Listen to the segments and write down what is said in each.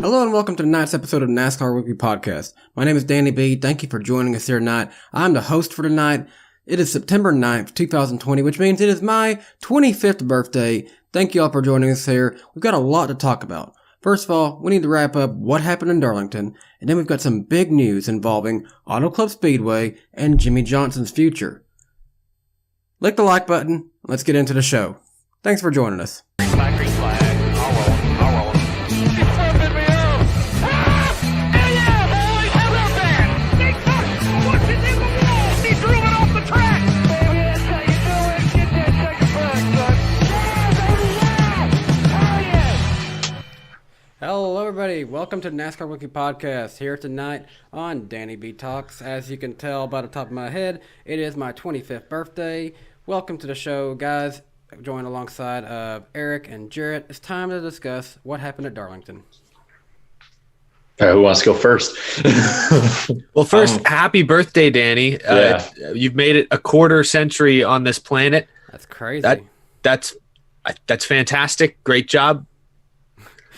Hello and welcome to tonight's episode of NASCAR Weekly Podcast. My name is Danny B. Thank you for joining us here tonight. I'm the host for tonight. It is September 9th, 2020, which means it is my 25th birthday. Thank you all for joining us here. We've got a lot to talk about. First of all, we need to wrap up what happened in Darlington, and then we've got some big news involving Auto Club Speedway and Jimmy Johnson's future. Click the like button. Let's get into the show. Thanks for joining us. Hello everybody, welcome to the NASCAR Weekly Podcast, here tonight on DannyBTalks. As you can tell by the top of my head, it is my 25th birthday. Welcome to the show, guys. Joined alongside Eric and Jarrett. It's time to discuss what happened at Darlington. Who wants to go first? Well, first, happy birthday, Danny. You've made it a quarter century on this planet. That's crazy. That's fantastic. Great job.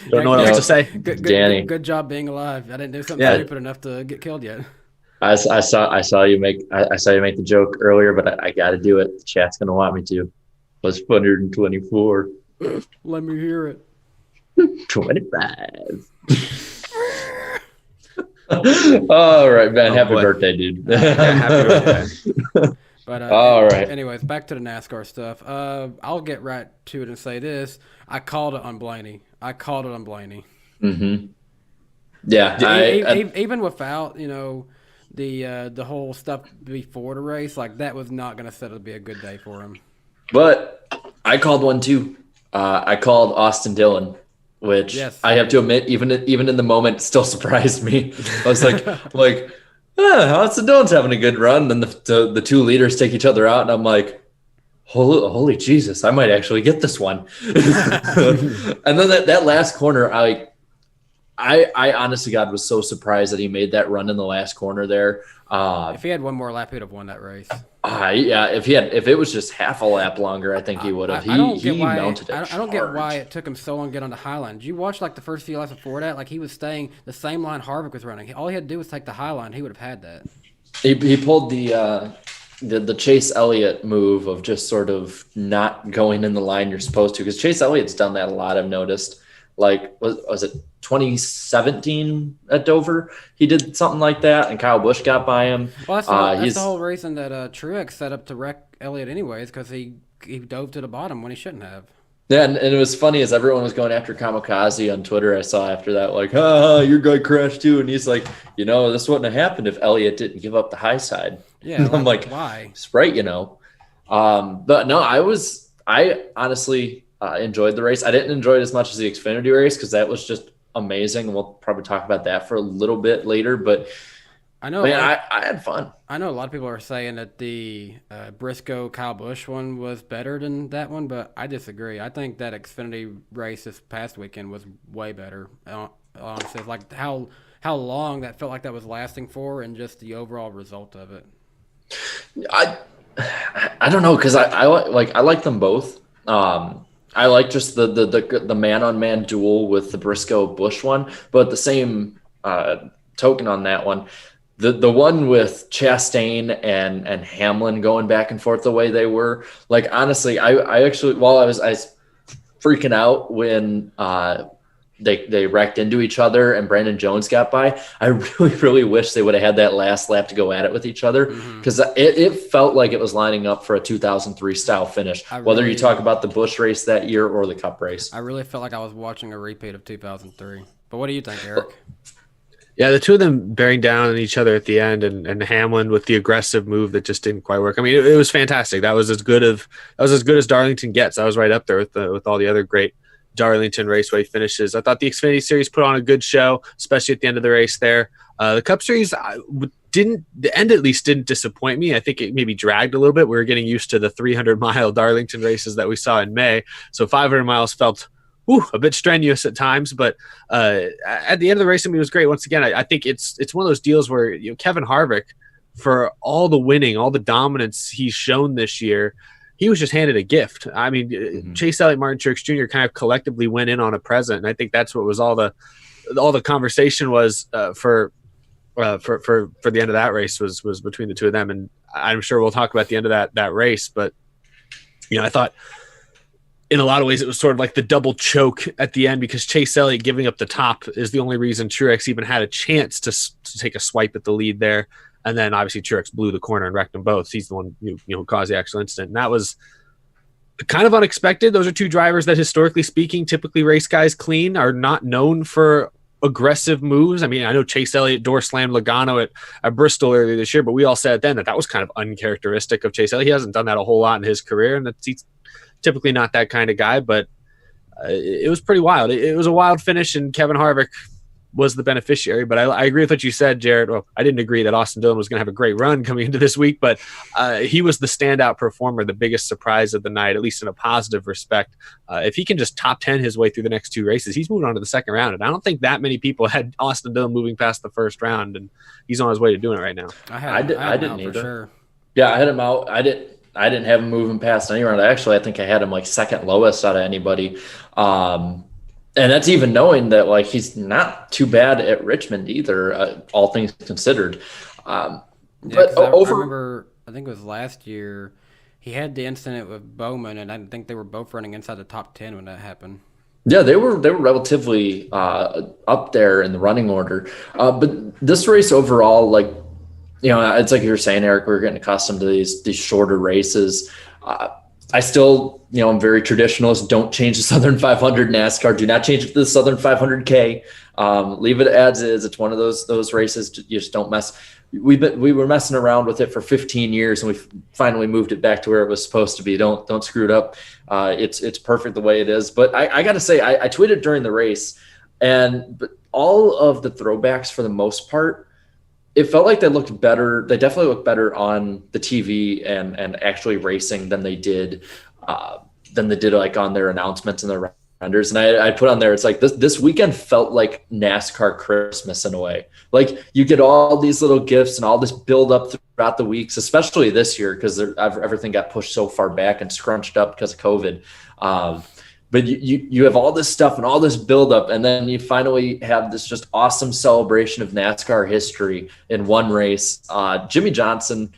Don't know what else to say. Danny. Good job being alive. I didn't do something stupid enough to get killed yet. I saw you make the joke earlier, but I got to do it. The chat's gonna want me to. Was 124. Let me hear it. 25. All right, man. Happy birthday, dude. Happy birthday. But all right. Anyways, back to the NASCAR stuff. I'll get right to it and say this: I called it on Blaney. Mm-hmm. Yeah. Even without the whole stuff before the race, like that was not going to set up to be a good day for him. But I called one too. I called Austin Dillon, which I have to admit, even in the moment, still surprised me. I was like, Austin Dillon's having a good run. Then the two leaders take each other out, and I'm like, holy Jesus, I might actually get this one. And then that last corner, I honestly, God, was so surprised that he made that run in the last corner there. If he had one more lap, he'd have won that race. Yeah, if it was just half a lap longer, I think he would have. He mounted it. I don't get why it took him so long to get on the high line. Did you watch the first few laps before that? He was staying the same line Harvick was running. All he had to do was take the high line. He would have had that. He pulled the Chase Elliott move of just sort of not going in the line you're supposed to, because Chase Elliott's done that a lot. I've noticed. Was it 2017 at Dover? He did something like that, and Kyle Busch got by him. Well, that's the whole reason that Truex set up to wreck Elliott anyways, because he dove to the bottom when he shouldn't have. Yeah, and it was funny as everyone was going after Kamikaze on Twitter. I saw after that, your guy crashed too, and he's like, this wouldn't have happened if Elliott didn't give up the high side. Yeah, I'm like, why? Sprite, But no, I honestly enjoyed the race. I didn't enjoy it as much as the Xfinity race because that was just amazing. We'll probably talk about that for a little bit later, but I know, I had fun. I know a lot of people are saying that the Briscoe Kyle Busch one was better than that one, but I disagree. I think that Xfinity race this past weekend was way better. Honestly, it's how long that felt like that was lasting for, and just the overall result of it. I don't know, because I like them both. I like just the man-on-man duel with the Briscoe-Busch one, but the same token on that one, the one with Chastain and Hamlin going back and forth the way they were, honestly, I actually, while I was freaking out when they wrecked into each other and Brandon Jones got by, I really, really wish they would have had that last lap to go at it with each other, because it felt like it was lining up for a 2003 style finish, whether you talk about the Busch race that year or the Cup race. I really felt like I was watching a repeat of 2003. But what do you think, Eric? Yeah, the two of them bearing down on each other at the end, and Hamlin with the aggressive move that just didn't quite work. I mean, it was fantastic. That was as good as Darlington gets. I was right up there with all the other great Darlington Raceway finishes. I thought the Xfinity Series put on a good show, especially at the end of the race there. The Cup Series the end at least didn't disappoint me. I think it maybe dragged a little bit. We were getting used to the 300-mile Darlington races that we saw in May, so 500 miles felt a bit strenuous at times, but at the end of the race, it was great. Once again, I think it's one of those deals where Kevin Harvick, for all the winning, all the dominance he's shown this year, he was just handed a gift. I mean, Chase Elliott, Martin Truex Jr. kind of collectively went in on a present, and I think that's what was all the all the conversation was for the end of that race was between the two of them. And I'm sure we'll talk about the end of that race, but I thought in a lot of ways it was sort of like the double choke at the end, because Chase Elliott giving up the top is the only reason Truex even had a chance to take a swipe at the lead there. And then obviously Truex blew the corner and wrecked them both. He's the one who caused the actual incident. And that was kind of unexpected. Those are two drivers that, historically speaking, typically race guys clean, are not known for aggressive moves. I mean, I know Chase Elliott door slammed Logano at Bristol earlier this year, but we all said then that was kind of uncharacteristic of Chase Elliott. He hasn't done that a whole lot in his career, and he's typically not that kind of guy, but it was pretty wild. It was a wild finish, and Kevin Harvick was the beneficiary. But I agree with what you said, Jared. Well, I didn't agree that Austin Dillon was going to have a great run coming into this week, but he was the standout performer, the biggest surprise of the night, at least in a positive respect. If he can just top 10 his way through the next two races, he's moving on to the second round. And I don't think that many people had Austin Dillon moving past the first round, and he's on his way to doing it right now. I didn't either. Sure. Yeah, I had him out. I didn't have him moving past any round. Actually, I think I had him like second lowest out of anybody. And that's even knowing that like he's not too bad at Richmond either, all things considered. I remember, I think it was last year, he had the incident with Bowman, and I think they were both running inside the top 10 when that happened. Yeah, they were relatively up there in the running order. But this race overall, like, it's like you were saying, Eric, we're getting accustomed to these shorter races. I still, I'm very traditionalist. Don't change the Southern 500 NASCAR. Do not change it to the Southern 500K. Leave it as is. It's one of those races. You just don't mess. We were messing around with it for 15 years, and we finally moved it back to where it was supposed to be. Don't screw it up. It's perfect the way it is. But I got to say, I tweeted during the race, but all of the throwbacks for the most part, it felt like they looked better. They definitely looked better on the TV and actually racing than they did like on their announcements and their renders. And I put on there, it's like this weekend felt like NASCAR Christmas in a way. Like you get all these little gifts and all this build up throughout the weeks, especially this year because everything got pushed so far back and scrunched up because of COVID. But you have all this stuff and all this buildup, and then you finally have this just awesome celebration of NASCAR history in one race. Jimmy Johnson,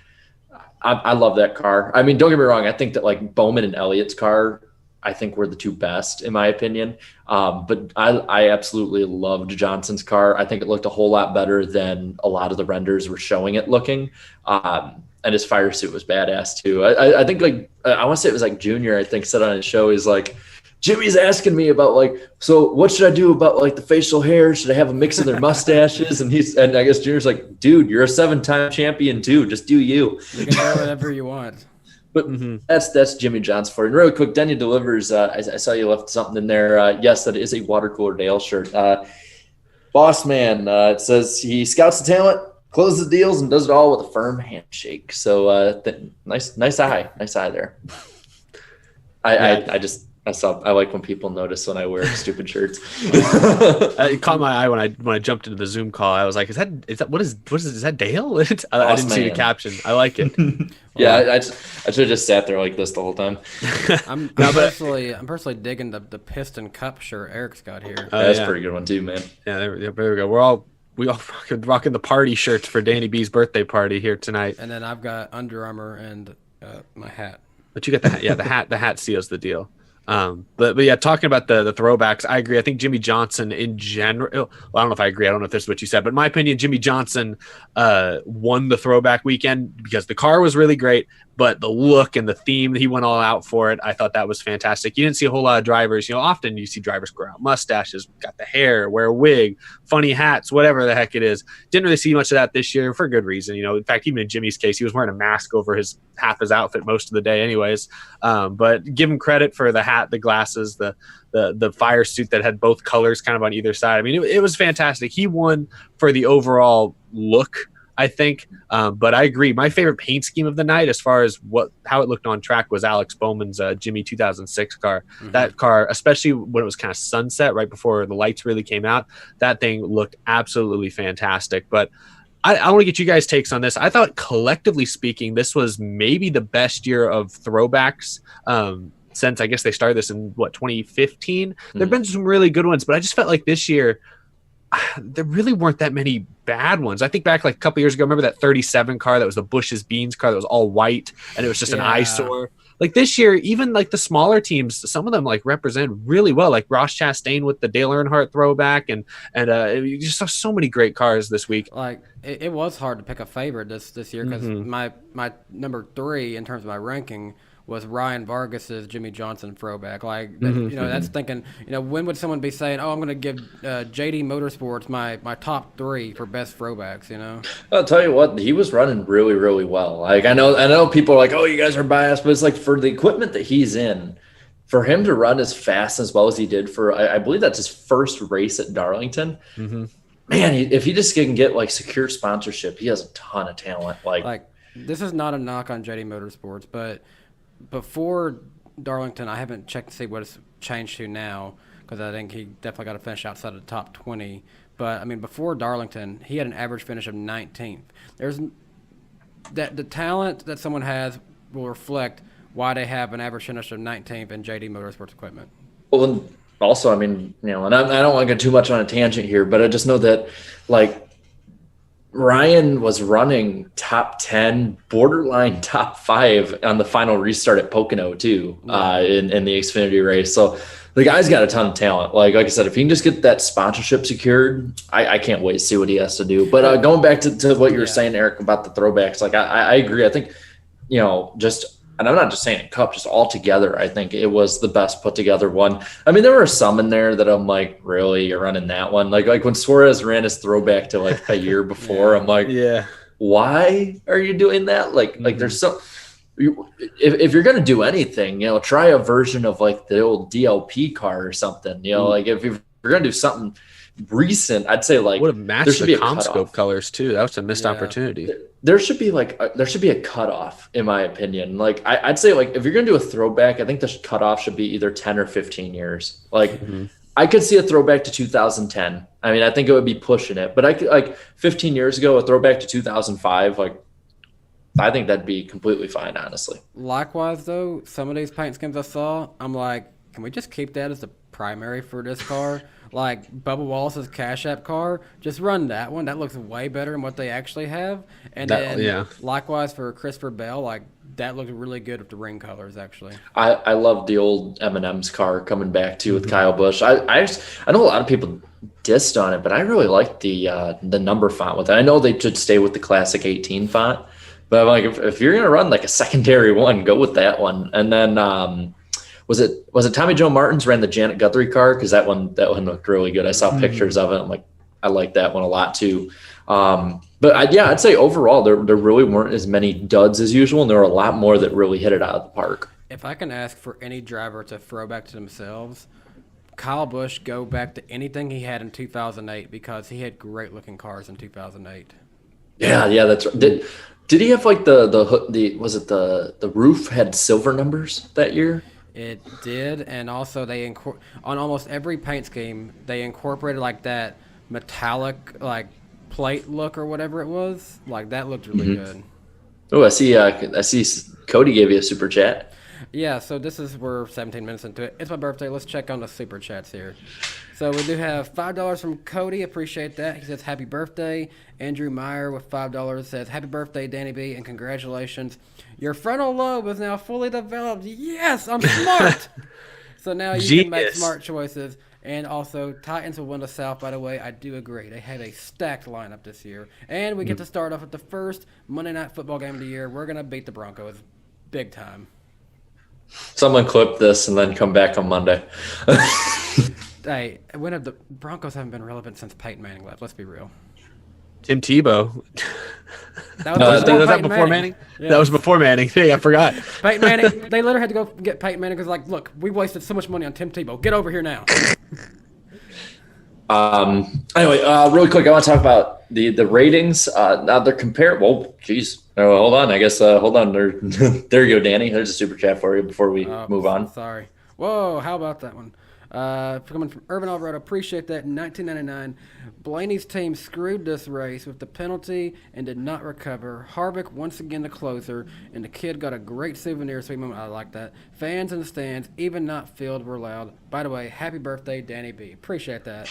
I love that car. I mean, don't get me wrong. I think that like Bowman and Elliott's car, I think were the two best in my opinion. But I absolutely loved Johnson's car. I think it looked a whole lot better than a lot of the renders were showing it looking. And his fire suit was badass too. I think like, I want to say it was like Junior, I think said on his show, he's like, Jimmy's asking me about like, so what should I do about like the facial hair? Should I have a mix of their mustaches? And I guess Junior's like, dude, you're a 7-time champion too. Just do you. You can do whatever you want. But that's Jimmy Johnson for you. And really quick, Denny delivers. I saw you left something in there. Yes, that is a water cooler Dale shirt. Boss man, it says he scouts the talent, closes the deals, and does it all with a firm handshake. So nice eye there. I like when people notice when I wear stupid shirts. It caught my eye when I jumped into the Zoom call. I was like, is that Dale? I didn't see the caption. I like it. Yeah, I should have just sat there like this the whole time. I'm personally digging the Piston Cup shirt Eric's got here. That's a pretty good one too, man. Yeah, there we go. We all rocking the party shirts for Danny B's birthday party here tonight. And then I've got Under Armour and my hat. But you got the hat. Yeah, the hat seals the deal. But yeah, talking about the throwbacks, I agree. I think Jimmy Johnson in general, well, I don't know if I agree. I don't know if this is what you said, but in my opinion, Jimmy Johnson won the throwback weekend because the car was really great, but the look and the theme, he went all out for it. I thought that was fantastic. You didn't see a whole lot of drivers. Often you see drivers grow out mustaches, got the hair, wear a wig, funny hats, whatever the heck it is. Didn't really see much of that this year for good reason. In fact, even in Jimmy's case, he was wearing a mask over half his outfit most of the day anyways. But give him credit for the hat, the glasses, the fire suit that had both colors kind of on either side. I mean, it was fantastic. He won for the overall look, I think. But I agree. My favorite paint scheme of the night, as far as how it looked on track, was Alex Bowman's Jimmy 2006 car. Mm-hmm. That car, especially when it was kind of sunset right before the lights really came out, that thing looked absolutely fantastic. But I want to get you guys' takes on this. I thought, collectively speaking, this was maybe the best year of throwbacks since, I guess, they started this in 2015. There have been some really good ones, but I just felt like this year there really weren't that many bad ones. I think back like a couple years ago, remember that 37 car that was the Busch's Beans car that was all white and it was just an eyesore. Like this year, even like the smaller teams, some of them like represent really well, like Ross Chastain with the Dale Earnhardt throwback, and you just saw so many great cars this week. Like it was hard to pick a favorite this year because my number 3 in terms of my ranking was Ryan Vargas's Jimmy Johnson throwback. Like that's thinking, when would someone be saying, "Oh, I'm going to give JD Motorsports my top 3 for best throwbacks"? I'll tell you what, he was running really, really well. Like I know people are like, "Oh, you guys are biased," but it's like for the equipment that he's in, for him to run as fast as well as he did for, I believe that's his first race at Darlington. Man, if he just can get like secure sponsorship, he has a ton of talent. Like this is not a knock on JD Motorsports, but before Darlington, I haven't checked to see what it's changed to now because I think he definitely got to finish outside of the top 20. But I mean, before Darlington, he had an average finish of 19th. There's that the talent that someone has will reflect why they have an average finish of 19th in JD Motorsports equipment. Well, and also, I mean, and I don't want to get too much on a tangent here, but I just know that like Ryan was running top 10, borderline top 5 on the final restart at Pocono too, in the Xfinity race. So the guy's got a ton of talent. Like I said, if he can just get that sponsorship secured, I can't wait to see what he has to do. But going back to what you were saying, Eric, about the throwbacks, like I agree. I think, and I'm not just saying Cup, just all together, I think it was the best put together one. I mean, there were some in there that I'm like, really, you're running that one? Like when Suarez ran his throwback to like a year before, I'm like, why are you doing that? Like there's so if you're gonna do anything, try a version of like the old DLP car or something. Like if you're gonna do something recent, I'd say like would have matched the Comscope colors too. That was a missed opportunity. There should be a cutoff, in my opinion. Like I'd say like if you're gonna do a throwback, I think the cutoff should be either 10 or 15 years. Like I could see a throwback to 2010. I mean, I think it would be pushing it, but I could like 15 years ago, a throwback to 2005. Like I think that'd be completely fine, honestly. Likewise, though, some of these paint schemes I saw, I'm like, can we just keep that as the primary for this car? Like Bubba Wallace's Cash App car, just run that one. That looks way better than what they actually have. And likewise for Christopher Bell, like that looked really good with the ring colors, actually. I love the old M&M's car coming back too with Kyle Busch. I know a lot of people dissed on it, but I really like the number font with it. I know they should stay with the classic 18 font, but I'm like if you're gonna run like a secondary one, go with that one. And then was it Tommy Joe Martins ran the Janet Guthrie car? Because that one looked really good. I saw pictures of it. I'm like, I like that one a lot too. But I'd say overall there really weren't as many duds as usual, and there were a lot more that really hit it out of the park. If I can ask for any driver to throw back to themselves, Kyle Busch, go back to anything he had in 2008 because he had great looking cars in 2008. Yeah, that's right. Did he have like the roof had silver numbers that year? It did, and also they on almost every paint scheme they incorporated like that metallic like plate look or whatever it was. Like that looked really good. Oh, I see Cody gave you a super chat. Yeah, so we're 17 minutes into it. It's my birthday. Let's check on the super chats here. So we do have $5 from Cody. Appreciate that. He says happy birthday. Andrew Meyer with $5 says happy birthday, Danny B, and congratulations. Your frontal lobe is now fully developed. Yes, I'm smart. So now you can make smart choices. And also, Titans will win the South, by the way. I do agree. They have a stacked lineup this year. And we get to start off with the first Monday Night Football game of the year. We're going to beat the Broncos big time. Someone clip this and then come back on Monday. Hey, when have the Broncos haven't been relevant since Peyton Manning left? Let's be real. Tim Tebow. That was before Manning? Yeah. That was before Manning. Hey, I forgot. Peyton Manning. They literally had to go get Peyton Manning because, like, look, we wasted so much money on Tim Tebow. Get over here now. Anyway, really quick, I want to talk about the ratings. Now they're compared. Well, geez. Hold on. I guess. Hold on. There you go, Danny. There's a super chat for you before we move on. Sorry. Whoa. How about that one? Coming from Urban Alvarado, appreciate that. In 1999, Blaney's team screwed this race with the penalty and did not recover. Harvick once again the closer, and the kid got a great souvenir. Sweet moment. I like that. Fans in the stands, even not filled, were loud. By the way, happy birthday, Danny B. Appreciate that.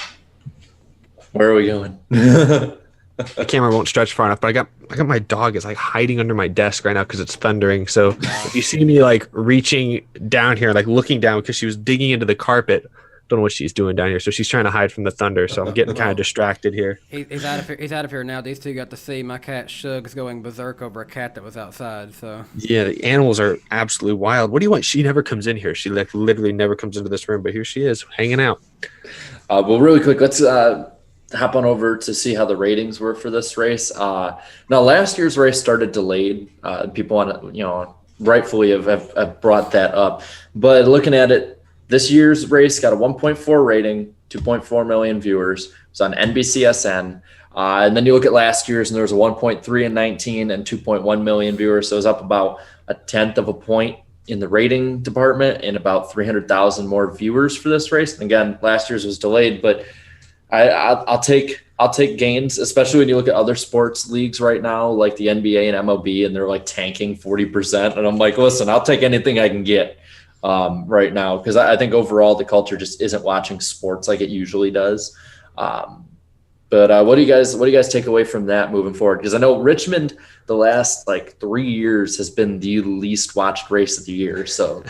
Where are we going? The camera won't stretch far enough, but I got my dog is like hiding under my desk right now because it's thundering. So if you see me like reaching down here, like looking down because she was digging into the carpet, don't know what she's doing down here. So she's trying to hide from the thunder. So I'm getting kind of distracted here. He's out of here. He's out of here now. These two got to see my cat Shugs going berserk over a cat that was outside. So yeah, the animals are absolutely wild. What do you want? She never comes in here. She like literally never comes into this room, but here she is hanging out. Well, really quick, let's hop on over to see how the ratings were for this race. Now, last year's race started delayed. People want to, rightfully have brought that up. But looking at it, this year's race got a 1.4 rating, 2.4 million viewers. It was on NBCSN. And then you look at last year's, and there was a 1.3 in 19 and 2.1 million viewers. So it was up about a tenth of a point in the rating department and about 300,000 more viewers for this race. And again, last year's was delayed, but I'll take gains, especially when you look at other sports leagues right now, like the NBA and MLB, and they're like tanking 40%. And I'm like, listen, I'll take anything I can get right now, because I think overall the culture just isn't watching sports like it usually does. But what do you guys take away from that moving forward? Because I know Richmond the last like 3 years has been the least watched race of the year. So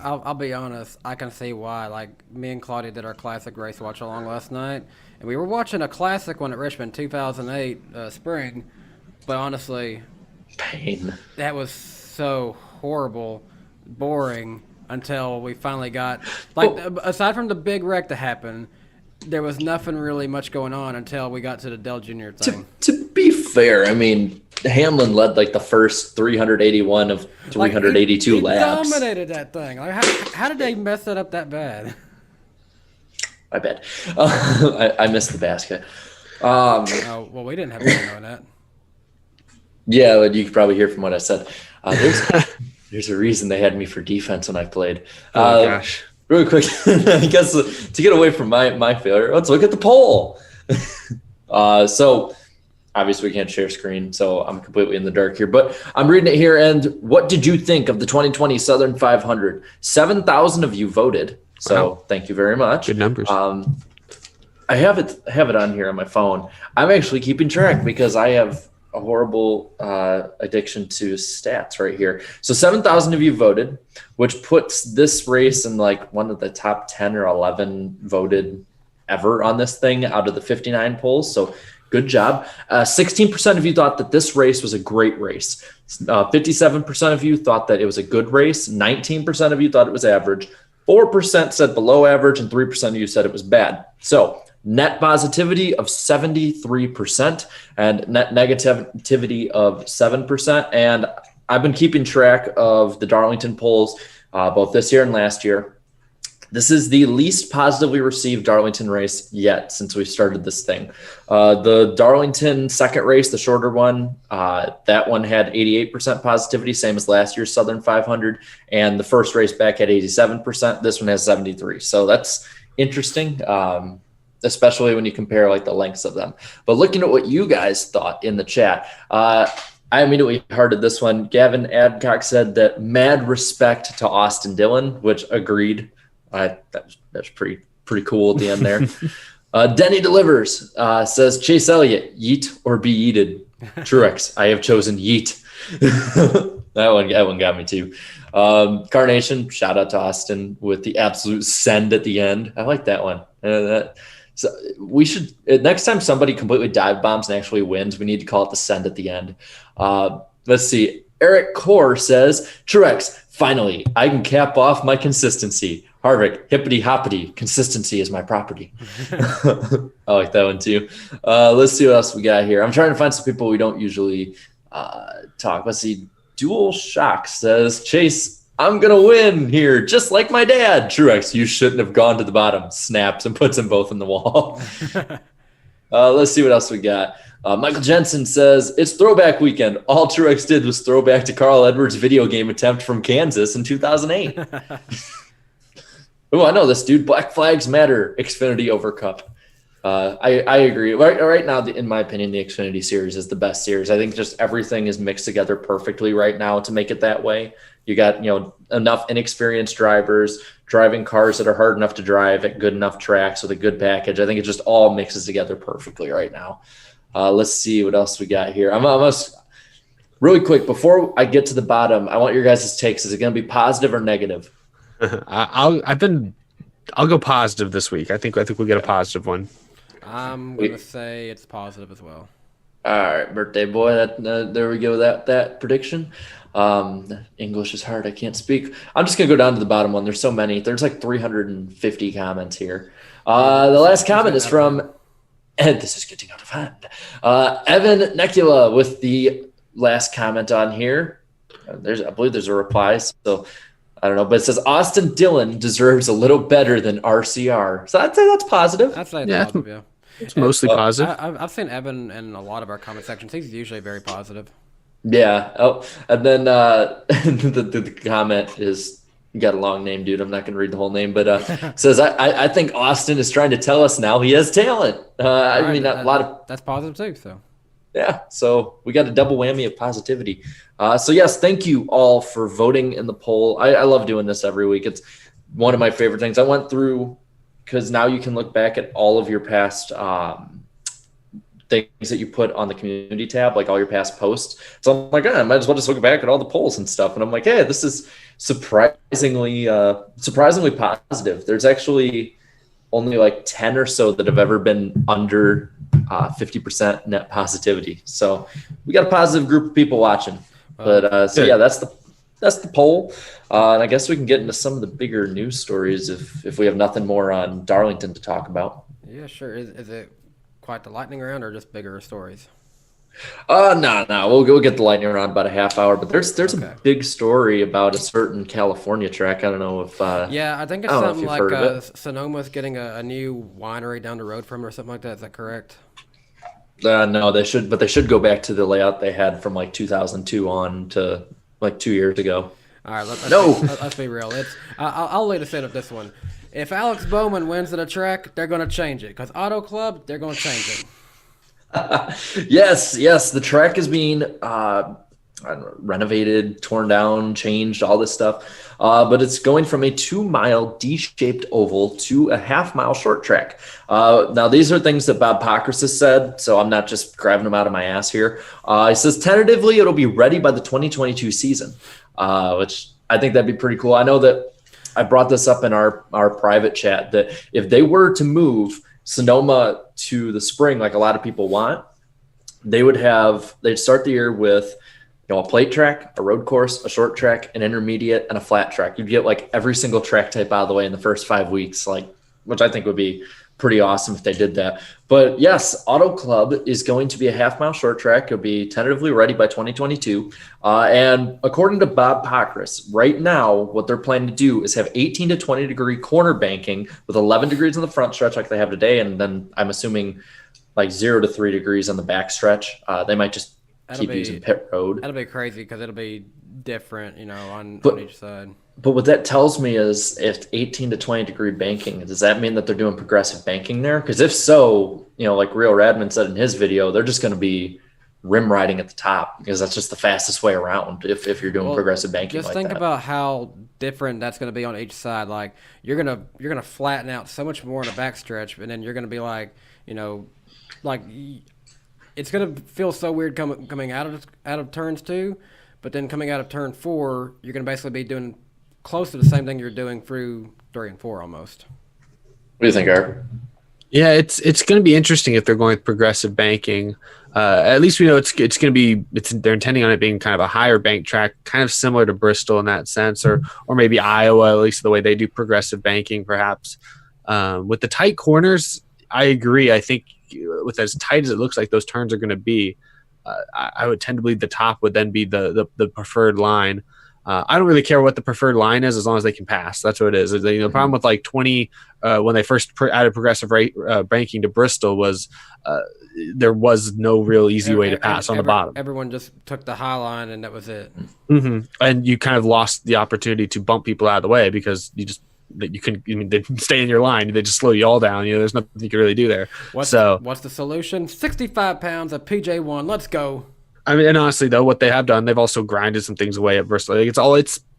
I'll be honest, I can see why. Like me and Claudia did our classic race watch along last night, and we were watching a classic one at Richmond 2008 spring. But honestly, pain. That was so horrible, boring until we finally got aside from the big wreck that happened. There was nothing really much going on until we got to the Dell Jr. thing. To be fair, I mean, Hamlin led like the first 381 of 382 he laps. Dominated that thing. Like, how did they mess that up that bad? I bet. I missed the basket. Oh, well, we didn't have anything knowing that. Yeah, but you could probably hear from what I said. There's a reason they had me for defense when I played. Oh, gosh. Really quick, I guess to get away from my failure, let's look at the poll. So obviously we can't share screen, so I'm completely in the dark here. But I'm reading it here, and what did you think of the 2020 Southern 500? 7,000 of you voted, so wow. Thank you very much. Good numbers. I have it on here on my phone. I'm actually keeping track because I have a horrible addiction to stats right here. So 7,000 of you voted, which puts this race in like one of the top 10 or 11 voted ever on this thing out of the 59 polls. So good job. 16% of you thought that this race was a great race. 57% of you thought that it was a good race. 19% of you thought it was average. 4% said below average, and 3% of you said it was bad. So net positivity of 73% and net negativity of 7%. And I've been keeping track of the Darlington polls both this year and last year. This is the least positively received Darlington race yet since we started this thing. The Darlington second race, the shorter one, that one had 88% positivity, same as last year's Southern 500. And the first race back had 87%. This one has 73%. So that's interesting. Especially when you compare like the lengths of them. But looking at what you guys thought in the chat, I immediately hearted this one. Gavin Adcock said that mad respect to Austin Dillon, which agreed. That's pretty cool at the end there. Denny Delivers says Chase Elliott, yeet or be yeeted. Truex, I have chosen yeet. that one got me too. Carnation, shout out to Austin with the absolute send at the end. I like that one. So we should, next time somebody completely dive bombs and actually wins, we need to call it the send at the end. Let's see. Eric Core says, Truex, finally, I can cap off my consistency. Harvick, hippity hoppity, consistency is my property. I like that one too. Let's see what else we got here. I'm trying to find some people we don't usually talk. Let's see. Dual Shock says, Chase, I'm going to win here, just like my dad. Truex, you shouldn't have gone to the bottom. Snaps and puts them both in the wall. Let's see what else we got. Michael Jensen says, it's throwback weekend. All Truex did was throw back to Carl Edwards' video game attempt from Kansas in 2008. Oh, I know this dude. Black Flags Matter, Xfinity over Cup. I agree. Right now, in my opinion, the Xfinity series is the best series. I think just everything is mixed together perfectly right now to make it that way. You got, enough inexperienced drivers driving cars that are hard enough to drive at good enough tracks with a good package. I think it just all mixes together perfectly right now. Let's see what else we got here. I'm almost really quick before I get to the bottom. I want your guys' takes. Is it going to be positive or negative? I'll go positive this week. I think we'll get a positive one. I'm going to say it's positive as well. All right, birthday boy. There we go. That prediction. English is hard. I can't speak. I'm just gonna go down to the bottom one. There's so many. There's like 350 comments here. The last comment is from, and this is getting out of hand. Evan Necula with the last comment on here. I believe there's a reply. So I don't know, but it says Austin Dillon deserves a little better than RCR. So I'd say that's positive. I'd say it's positive. Yeah. It's mostly positive. I've seen Evan in a lot of our comment sections. He's usually very positive. Yeah. Oh, and then the comment is, you got a long name, dude. I'm not going to read the whole name, but says, I think Austin is trying to tell us now he has talent. I mean, a lot of that's positive too. So yeah, so we got a double whammy of positivity. So yes, thank you all for voting in the poll. I love doing this every week. It's one of my favorite things. I went through, because now you can look back at all of your past things that you put on the community tab, like all your past posts. So I'm like, I might as well just look back at all the polls and stuff. And I'm like, hey, this is surprisingly positive. There's actually only like 10 or so that have ever been under 50% net positivity. So we got a positive group of people watching. But so yeah, that's the poll. And I guess we can get into some of the bigger news stories if we have nothing more on Darlington to talk about. Yeah, sure. Is it quite the lightning round or just bigger stories? No. We'll get the lightning round about a half hour, but there's a big story about a certain California track. I don't know if I think it's something like Sonoma's getting a new winery down the road from or something like that. Is that correct? No, they should go back to the layout they had from like 2002 on to like 2 years ago. All right, let's be real. I'll lead us in with this one. If Alex Bowman wins at a track, they're going to change it. Because Auto Club, they're going to change it. Yes. The track is being renovated, torn down, changed, all this stuff. But it's going from a 2-mile D-shaped oval to a half-mile short track. Now, these are things that Bob Pockrass has said, so I'm not just grabbing them out of my ass here. He says, tentatively, it'll be ready by the 2022 season, which I think that'd be pretty cool. I know that I brought this up in our private chat that if they were to move Sonoma to the spring, like a lot of people want, they'd start the year with a plate track, a road course, a short track, an intermediate, and a flat track. You'd get like every single track type out of the way in the first 5 weeks, which I think would be pretty awesome if they did that. But yes, Auto Club is going to be a half-mile short track. It'll be tentatively ready by 2022. And according to Bob Pockrass, right now, what they're planning to do is have 18 to 20 degree corner banking with 11 degrees on the front stretch like they have today. And then I'm assuming like 0 to 3 degrees on the back stretch. They might just keep using pit road. That'll be crazy because it'll be different, on each side. But what that tells me is if 18 to 20 degree banking, does that mean that they're doing progressive banking there? Because if so, like Rio Radman said in his video, they're just going to be rim riding at the top because that's just the fastest way around if you're doing progressive banking. Just think about how different that's going to be on each side. Like you're gonna flatten out so much more in the backstretch, and then you're going to be like, it's going to feel so weird coming out of turns 2, but then coming out of turn 4, you're going to basically be doing close to the same thing you're doing through 3 and 4 almost. What do you think, Art? Yeah, it's going to be interesting if they're going with progressive banking. At least we know it's going to be they're intending on it being kind of a higher bank track, kind of similar to Bristol in that sense, or maybe Iowa, at least the way they do progressive banking, perhaps. With the tight corners, I agree. I think with as tight as it looks like those turns are going to be, I would tend to believe the top would then be the preferred line. I don't really care what the preferred line is as long as they can pass. That's what it is. The problem with like 20 when they first added progressive banking to Bristol was there was no real easy way to pass on the bottom. Everyone just took the high line and that was it. Mm-hmm. And you kind of lost the opportunity to bump people out of the way because they stay in your line. They just slow you all down. There's nothing you can really do there. What's the solution? 65 pounds of PJ1. Let's go. I mean, and honestly, though, what they have done, they've also grinded some things away at Bristol. Like it's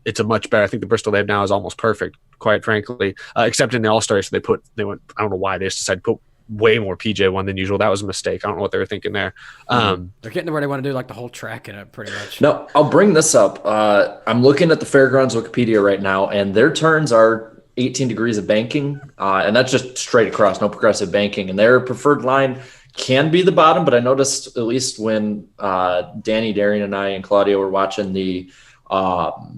it's a much better. I think the Bristol they have now is almost perfect, quite frankly, except in the All-Star race. They went, I don't know why they just decided to put way more PJ1 than usual. That was a mistake. I don't know what they were thinking there. They're getting to where they want to do like the whole track in it pretty much. No, I'll bring this up. I'm looking at the Fairgrounds Wikipedia right now, and their turns are 18 degrees of banking, and that's just straight across, no progressive banking. And their preferred line can be the bottom, but I noticed at least when Danny, Darian, and I and Claudio were watching the Masters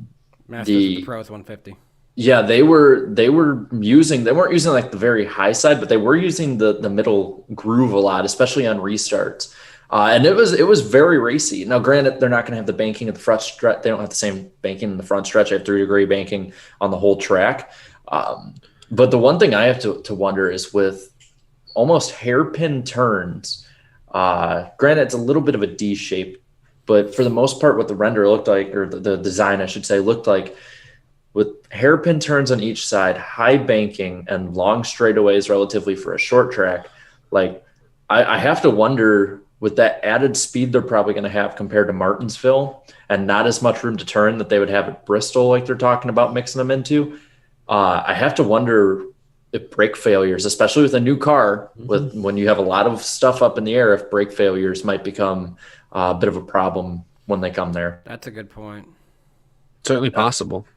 of the Pros 150. Yeah, they weren't using like the very high side, but they were using the middle groove a lot, especially on restarts. And it was very racy. Now, granted, they're not going to have the banking at the front stretch. They don't have the same banking in the front stretch. I have 3-degree banking on the whole track. But the one thing I have to wonder is with almost hairpin turns, granted, it's a little bit of a D shape, but for the most part, what the render looked like, or the design, I should say, looked like, with hairpin turns on each side, high banking, and long straightaways relatively for a short track, like I have to wonder, with that added speed they're probably going to have compared to Martinsville and not as much room to turn that they would have at Bristol, like they're talking about mixing them into, I have to wonder if brake failures, especially with a new car, when you have a lot of stuff up in the air, if brake failures might become a bit of a problem when they come there. That's a good point. Certainly possible.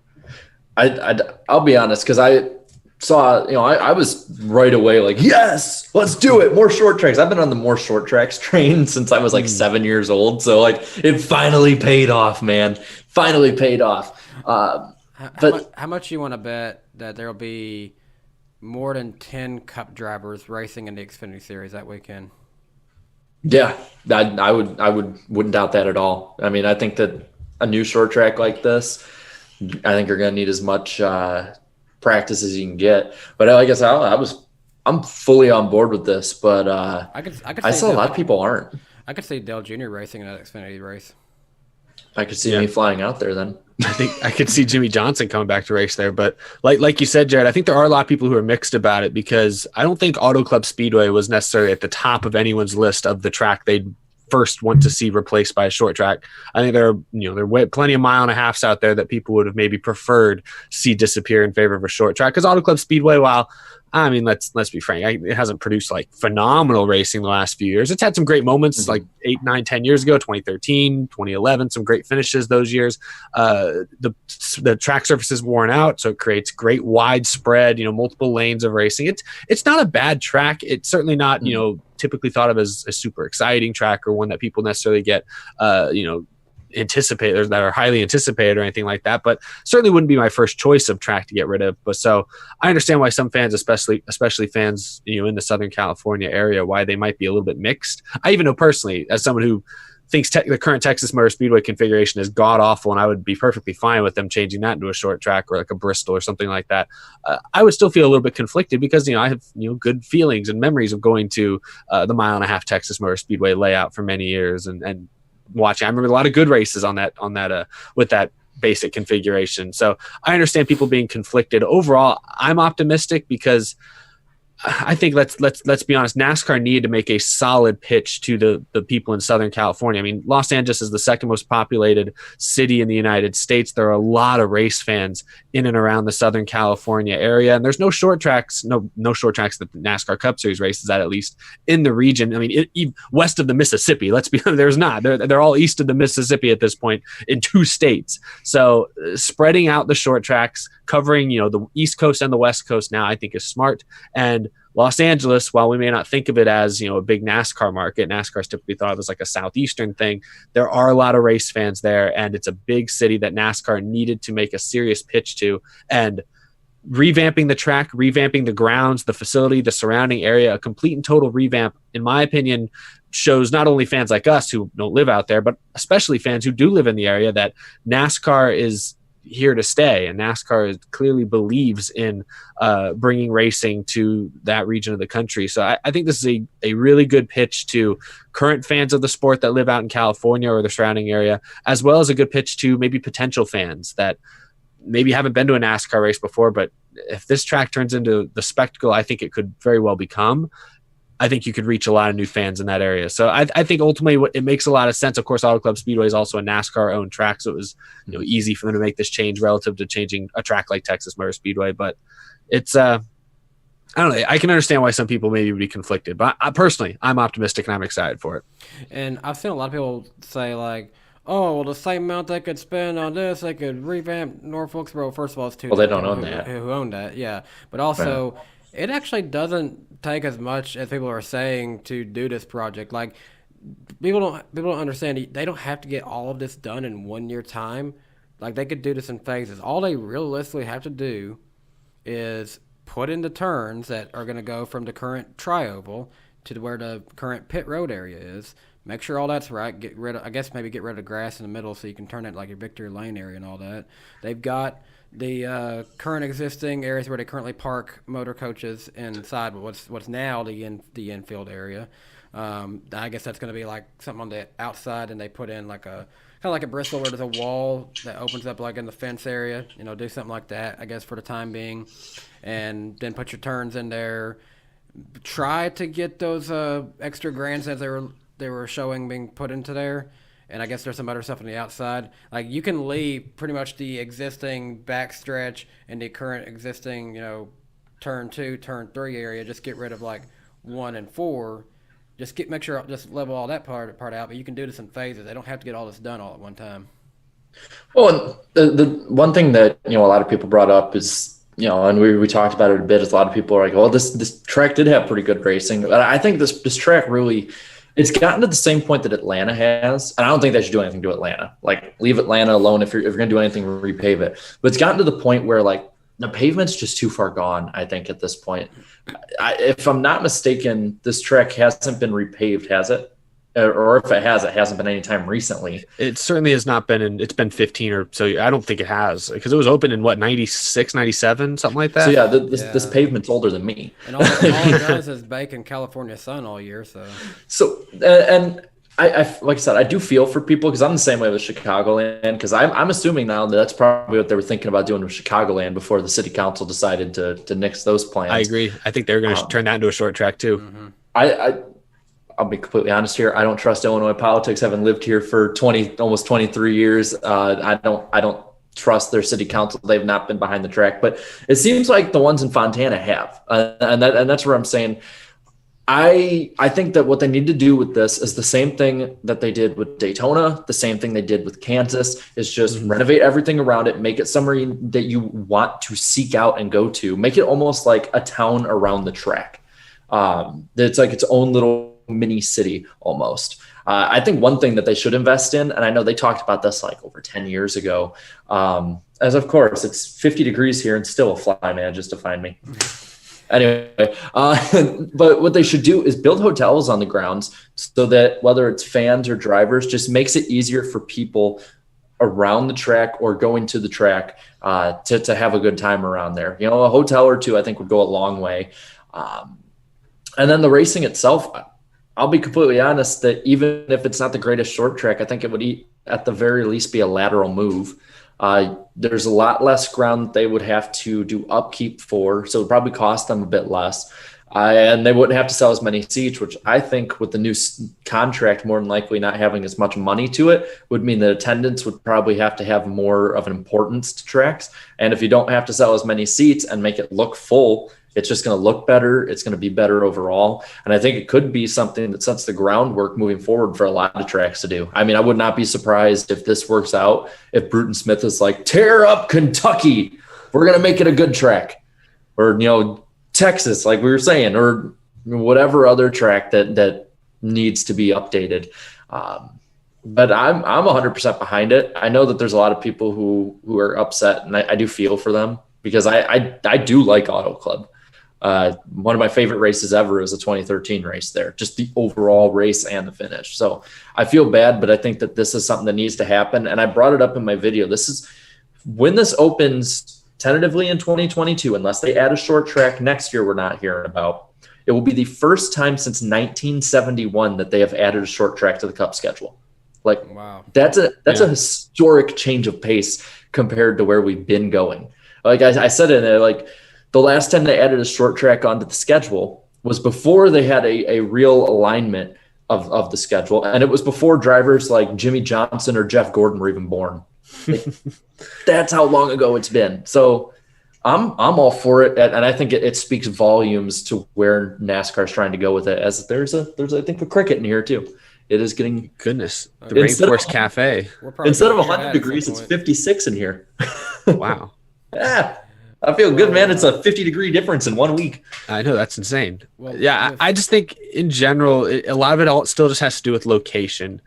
I'll be honest, because I saw, I was right away like, yes, let's do it. More short tracks. I've been on the more short tracks train since I was like 7 years old. So like it finally paid off, man. Finally paid off. How much you want to bet that there'll be more than 10 Cup drivers racing in the Xfinity Series that weekend? Yeah, I wouldn't doubt that at all. I mean, I think that a new short track like this, I think you're going to need as much practice as you can get. But like I said, I'm fully on board with this. But I saw a lot of people aren't. I could see Dale Jr. racing in an Xfinity race. I could see me flying out there then. I think I could see Jimmy Johnson coming back to race there. But like you said, Jared, I think there are a lot of people who are mixed about it, because I don't think Auto Club Speedway was necessarily at the top of anyone's list of the track they'd first want to see replaced by a short track. I think there are plenty of 1.5 miles out there that people would have maybe preferred see disappear in favor of a short track. Because Auto Club Speedway, while I mean, let's be frank, it hasn't produced like phenomenal racing the last few years. It's had some great moments like 8, 9, 10 years ago, 2013, 2011, some great finishes those years. The track surface is worn out, so it creates great widespread, multiple lanes of racing. It's not a bad track. It's certainly not, typically thought of as a super exciting track or one that people necessarily get, anticipated, that are highly anticipated or anything like that, but certainly wouldn't be my first choice of track to get rid of. But so I understand why some fans, especially fans, in the Southern California area, why they might be a little bit mixed. I even know personally, as someone who thinks the current Texas Motor Speedway configuration is god awful, and I would be perfectly fine with them changing that into a short track or like a Bristol or something like that. I would still feel a little bit conflicted because I have good feelings and memories of going to the 1.5 mile Texas Motor Speedway layout for many years and watching. I remember a lot of good races on that with that basic configuration. So I understand people being conflicted. Overall, I'm optimistic because I think let's be honest, NASCAR needed to make a solid pitch to the people in Southern California. I mean, Los Angeles is the second most populated city in the United States. There are a lot of race fans in and around the Southern California area, and there's no short tracks that the NASCAR Cup Series races at least in the region. I mean, west of the Mississippi, let's be honest, there's not. They're all east of the Mississippi at this point in 2 states. So spreading out the short tracks, covering the East Coast and the West Coast now, I think is smart. And Los Angeles, while we may not think of it as a big NASCAR market, NASCAR is typically thought of as like a southeastern thing. There are a lot of race fans there, and it's a big city that NASCAR needed to make a serious pitch to. And revamping the track, revamping the grounds, the facility, the surrounding area, a complete and total revamp, in my opinion, shows not only fans like us who don't live out there, but especially fans who do live in the area, that NASCAR is here to stay, and NASCAR clearly believes in bringing racing to that region of the country. So I think this is a really good pitch to current fans of the sport that live out in California or the surrounding area, as well as a good pitch to maybe potential fans that maybe haven't been to a NASCAR race before, but if this track turns into the spectacle I think it could very well become, I think you could reach a lot of new fans in that area. So I think ultimately it makes a lot of sense. Of course, Auto Club Speedway is also a NASCAR owned track, so it was easy for them to make this change relative to changing a track like Texas Motor Speedway. But it's I don't know. I can understand why some people maybe would be conflicted, but personally, I'm optimistic and I'm excited for it. And I've seen a lot of people say like, "Oh, well, the same amount they could spend on this, they could revamp Norfolk." Well, first of all, it's two. Well, they don't own that. Who own that? Yeah, but also, it actually doesn't take as much as people are saying to do this project. Like, people don't understand. They don't have to get all of this done in 1 year time. Like, they could do this in phases. All they realistically have to do is put in the turns that are going to go from the current tri-oval to where the current pit road area is. Make sure all that's right. Get rid of the grass in the middle so you can turn it like your Victory Lane area and all that. They've got the current existing areas where they currently park motor coaches inside what's now the infield area. I guess that's going to be like something on the outside, and they put in like a kind of like a Bristol where there's a wall that opens up like in the fence area. Do something like that, I guess, for the time being, and then put your turns in there. Try to get those extra grandstands they were showing being put into there. And I guess there's some other stuff on the outside. Like, you can leave pretty much the existing backstretch and the current existing, turn 2, turn 3 area. Just get rid of like 1 and 4. Just level all that part out. But you can do this in phases. They don't have to get all this done all at one time. Well, and the one thing that a lot of people brought up is and we talked about it a bit. Is a lot of people are like, well, this track did have pretty good racing, but I think this track really. It's gotten to the same point that Atlanta has, and I don't think they should do anything to Atlanta. Like, leave Atlanta alone. If you're going to do anything, repave it. But it's gotten to the point where, like, the pavement's just too far gone, I think, at this point. If I'm not mistaken, this track hasn't been repaved, has it? Or if it has, it hasn't been any time recently. It certainly has not been it's been 15 or so. I don't think it has, because it was open in 96, 97, something like that. So yeah, this pavement's older than me. And all it does is bake in California sun all year. So and I like I said, I do feel for people, because I'm the same way with Chicagoland, because I'm assuming now that's probably what they were thinking about doing with Chicagoland before the city council decided to nix those plans. I agree. I think they're going to turn that into a short track too. Mm-hmm. I'll be completely honest here. I don't trust Illinois politics. Having lived here for almost 23 years, I don't trust their city council. They've not been behind the track, but it seems like the ones in Fontana have, and that's where I'm saying. I think that what they need to do with this is the same thing that they did with Daytona, the same thing they did with Kansas, is just renovate everything around it, make it somewhere that you want to seek out and go to, make it almost like a town around the track. It's like its own little mini city almost. I think one thing that they should invest in, and I know they talked about this like over 10 years ago, as of course it's 50 degrees here and still a fly manages to find me. Anyway, but what they should do is build hotels on the grounds so that whether it's fans or drivers, just makes it easier for people around the track or going to the track to have a good time around there. A hotel or two I think would go a long way. And then the racing itself, I'll be completely honest that even if it's not the greatest short track, I think it would at the very least be a lateral move. There's a lot less ground that they would have to do upkeep for, so it would probably cost them a bit less. And they wouldn't have to sell as many seats, which I think with the new contract more than likely not having as much money to it would mean that attendance would probably have to have more of an importance to tracks. And if you don't have to sell as many seats and make it look full, it's just going to look better. It's going to be better overall. And I think it could be something that sets the groundwork moving forward for a lot of tracks to do. I mean, I would not be surprised if this works out, if Bruton Smith is like, tear up Kentucky. We're going to make it a good track. Or, Texas, like we were saying, or whatever other track that needs to be updated. But I'm 100% behind it. I know that there's a lot of people who are upset, and I do feel for them, because I do like Auto Club. One of my favorite races ever is a 2013 race there, just the overall race and the finish. So I feel bad, but I think that this is something that needs to happen. And I brought it up in my video. This is when this opens tentatively in 2022, unless they add a short track next year we're not hearing about. It will be the first time since 1971 that they have added a short track to the Cup schedule. Like, wow, that's a historic change of pace compared to where we've been going. Like I said in there, like the last time they added a short track onto the schedule was before they had a real alignment of the schedule. And it was before drivers like Jimmy Johnson or Jeff Gordon were even born. Like, that's how long ago it's been. So I'm all for it. And I think it speaks volumes to where NASCAR is trying to go with it, as there's I think a cricket in here too. It is getting goodness. The Rainforest Cafe. Instead of 100 degrees, it's 56 in here. Wow. Yeah. I feel good, man. It's a 50-degree difference in 1 week. I know, that's insane. Well, yeah, I just think in general, a lot of it all still just has to do with location.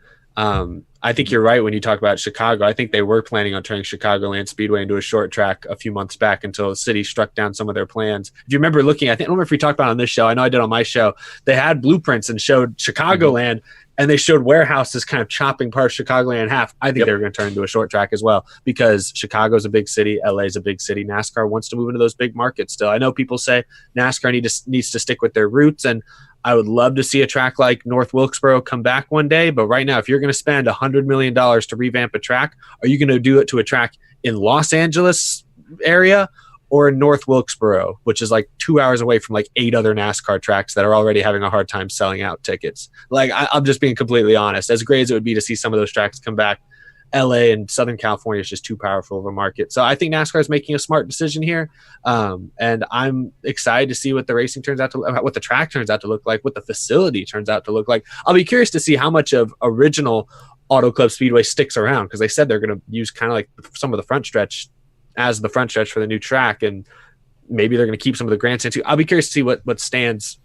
I think you're right when you talk about Chicago. I think they were planning on turning Chicagoland Speedway into a short track a few months back until the city struck down some of their plans. If you remember looking, I don't remember if we talked about it on this show. I know I did on my show. They had blueprints and showed Chicagoland, and they showed warehouses kind of chopping part of Chicagoland in half. I think they were going to turn into a short track as well, because Chicago's a big city, LA's a big city. NASCAR wants to move into those big markets still. I know people say NASCAR needs to stick with their roots, and I would love to see a track like North Wilkesboro come back one day. But right now, if you're going to spend $100 million to revamp a track, are you going to do it to a track in Los Angeles area or in North Wilkesboro, which is like 2 hours away from like 8 other NASCAR tracks that are already having a hard time selling out tickets? Like, I'm just being completely honest. As great as it would be to see some of those tracks come back, LA and Southern California is just too powerful of a market. So I think NASCAR is making a smart decision here. And I'm excited to see what the racing turns out to, what the track turns out to look like, what the facility turns out to look like. I'll be curious to see how much of original Auto Club Speedway sticks around, because they said they're going to use kind of like some of the front stretch as the front stretch for the new track. And maybe they're going to keep some of the grandstands too. I'll be curious to see what stands,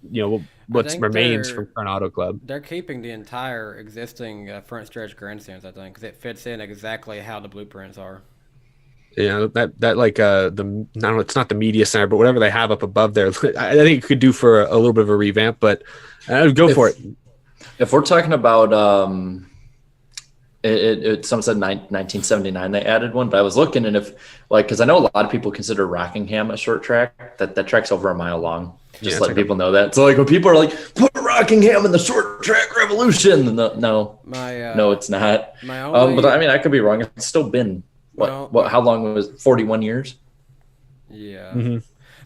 what remains from current Auto Club. They're keeping the entire existing front stretch grandstands, I think, because it fits in exactly how the blueprints are. That like it's not the media center, but whatever they have up above there, I think it could do for a little bit of a revamp. But go for it. If we're talking about some said 1979 they added one, but I was looking, and because I know a lot of people consider Rockingham a short track, that track's over a mile long. Just letting people know that. So like when people are like, put Rockingham in the short track revolution, no, it's not. But I mean, I could be wrong. It's still been how long was it? 41 years? Yeah. Mm-hmm.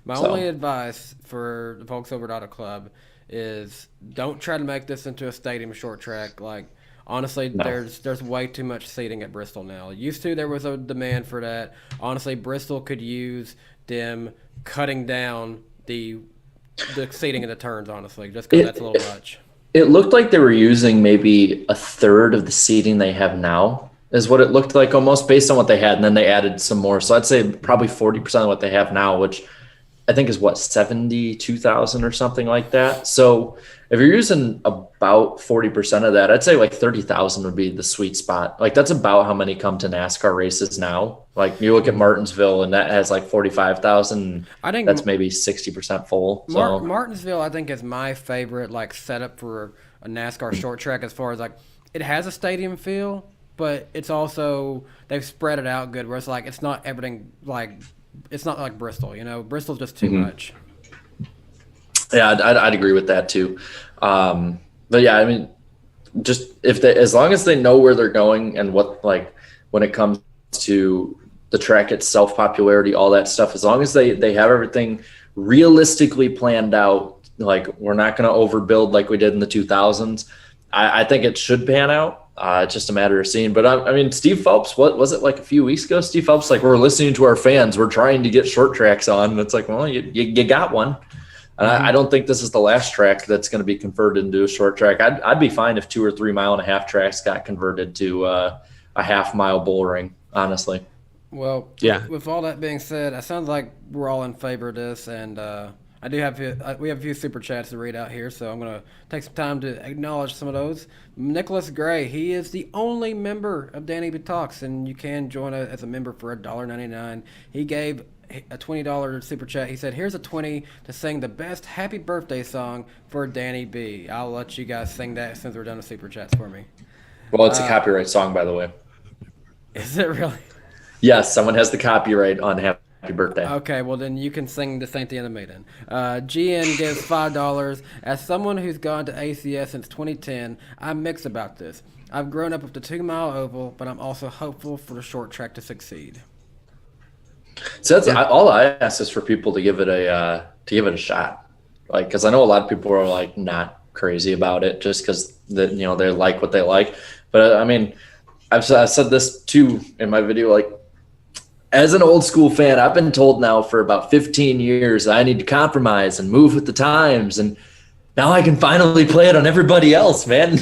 My only advice for the folks over at Auto Club is don't try to make this into a stadium short track. Like, honestly, there's way too much seating at Bristol now. Used to, there was a demand for that. Honestly, Bristol could use them cutting down the seating in the turns, honestly, just because that's a little much. It looked like they were using maybe a third of the seating they have now, is what it looked like, almost based on what they had, and then they added some more. So I'd say probably 40% of what they have now, which I think is 72,000 or something like that. So if you're using about 40% of that, I'd say like 30,000 would be the sweet spot. Like, that's about how many come to NASCAR races now. Like, you look at Martinsville, and that has like 45,000. I think that's maybe 60% full. So Martinsville, I think, is my favorite like setup for a NASCAR short track, as far as like it has a stadium feel, but it's also, they've spread it out good, where it's like it's not everything like. It's not like Bristol, Bristol's just too much. Yeah, I'd agree with that too. But yeah, I mean, just as long as they know where they're going and what, like, when it comes to the track itself, popularity, all that stuff, as long as they have everything realistically planned out, like, we're not going to overbuild like we did in the 2000s. I think it should pan out. It's just a matter of seeing. But I mean, Steve Phelps, what was it, like a few weeks ago? Steve Phelps, like, we're listening to our fans. We're trying to get short tracks on. And it's like, well, you got one. And I don't think this is the last track that's going to be converted into a short track. I'd be fine if 2 or 3 mile and a half tracks got converted to a half-mile bull ring, honestly. Well, yeah. With all that being said, it sounds like we're all in favor of this, and we have a few super chats to read out here, so I'm going to take some time to acknowledge some of those. Nicholas Gray, he is the only member of DannyBTalks, and you can join as a member for $1.99. He gave a $20 super chat. He said, here's a 20 to sing the best happy birthday song for Danny B. I'll let you guys sing that since we're done with super chats for me. Well, it's a copyright song, by the way. Is it really? Yes, someone has the copyright on Happy Birthday. Okay, well then you can sing "This Ain't the End of Me" then. GN gives $5. As someone who's gone to ACS since 2010, I'm mixed about this. I've grown up with the 2 mile oval, but I'm also hopeful for the short track to succeed. So that's all I ask is for people to give it a shot. Like, because I know a lot of people are like not crazy about it just because they like what they like. But I mean, I've said this too in my video. Like, as an old school fan, I've been told now for about 15 years I need to compromise and move with the times, and now I can finally play it on everybody else, man.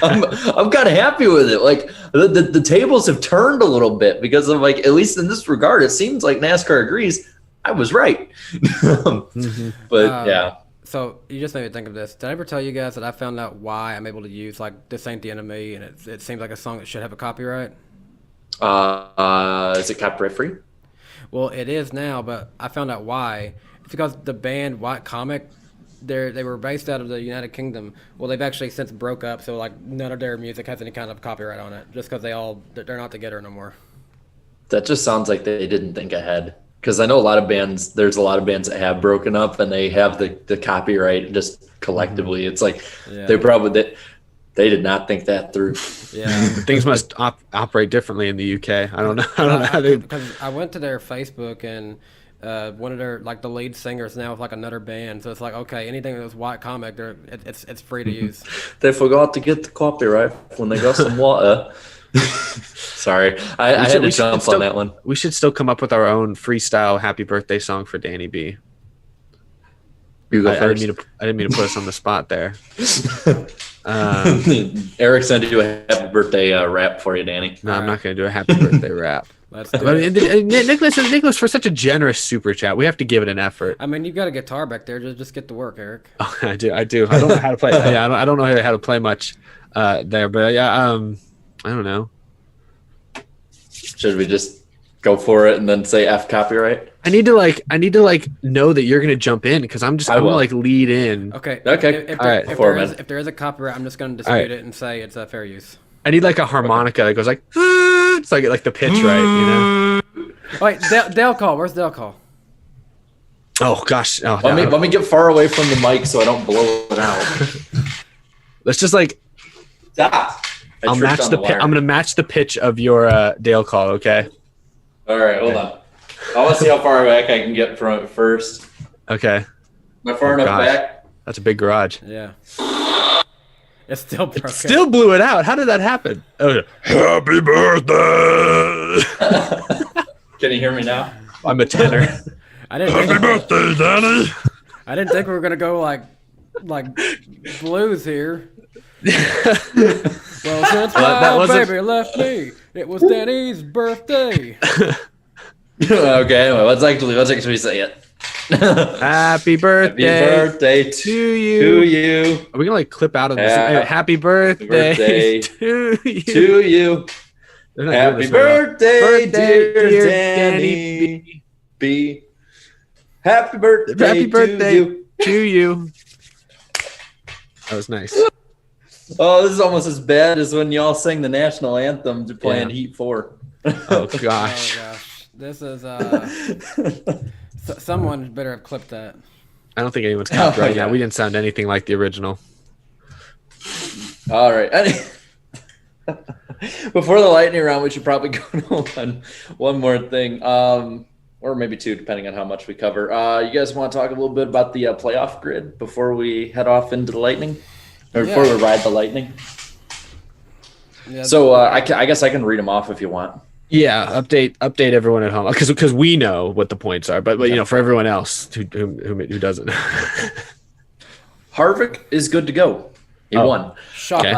I'm kind of happy with it. Like the tables have turned a little bit because of like, at least in this regard, it seems like NASCAR agrees I was right. But yeah. So you just made me think of this. Did I ever tell you guys that I found out why I'm able to use like "This Ain't the End of Me" and it seems like a song that should have a copyright? Is it copyright free? Well, it is now, but I found out why. It's because the band White Comic, they were based out of the United Kingdom. Well, they've actually since broke up, so like none of their music has any kind of copyright on it, just because they're not together no more. That just sounds like they didn't think ahead. Because I know a lot of bands. There's a lot of bands that have broken up and they have the copyright just collectively. It's like they did not think that through. Yeah, things must operate differently in the UK. I don't know. I don't know how they. Because I went to their Facebook and one of their the lead singers now with like another band, so it's like, okay, anything that was White Comic, it's free to use. They forgot to get the copyright when they got some water. Sorry, I had to jump on that one. We should still come up with our own freestyle happy birthday song for Danny B. You go I first. didn't mean to put us on the spot there. Eric sent you a happy birthday rap for you, Danny. No, I'm not going to do a happy birthday rap. Let's do it. Nicholas, for such a generous super chat, we have to give it an effort. I mean, you've got a guitar back there. Just get to work, Eric. Oh, I do. I don't know how to play. Yeah, I don't know how to play much there, but yeah, I don't know. Should we just go for it and then say F copyright? I need to know that you're going to jump in because I'm going to like lead in. Okay. If there is a copyright, I'm just going to dispute it and say it's a fair use. I need like a harmonica that goes like, it's like the pitch right, you know? Wait, Dale call. Where's Dale call? Oh gosh. Oh, let me get far away from the mic so I don't blow it out. Let's just like stop. I'm going to match the pitch of your Dale call, okay? All right, hold on. I want to see how far back I can get from it first. Okay. Am I far enough back? That's a big garage. Yeah. It's still broken. It still blew it out. How did that happen? Oh, happy birthday! Can you hear me now? I'm a tenor. Happy birthday, Danny! I didn't think we were gonna go like blues here. Well, since my baby left me, it was Danny's birthday. Okay, anyway, let's actually say it. Happy birthday to you. Are we gonna like clip out of this? Happy birthday to you. Happy birthday, dear Danny B. Happy birthday to you. That was nice. Oh, this is almost as bad as when y'all sang the national anthem to playing Heat 4. Oh gosh. This is someone better have clipped that. I don't think anyone's copped right now. We didn't sound anything like the original. All right. Before the lightning round, we should probably go to one more thing, or maybe two, depending on how much we cover. You guys want to talk a little bit about the playoff grid before we head off into the lightning, or before we ride the lightning? Yeah, so I guess I can read them off if you want. Yeah, update everyone at home because we know what the points are, but you know, for everyone else who doesn't. Harvick is good to go. He won. Shocking.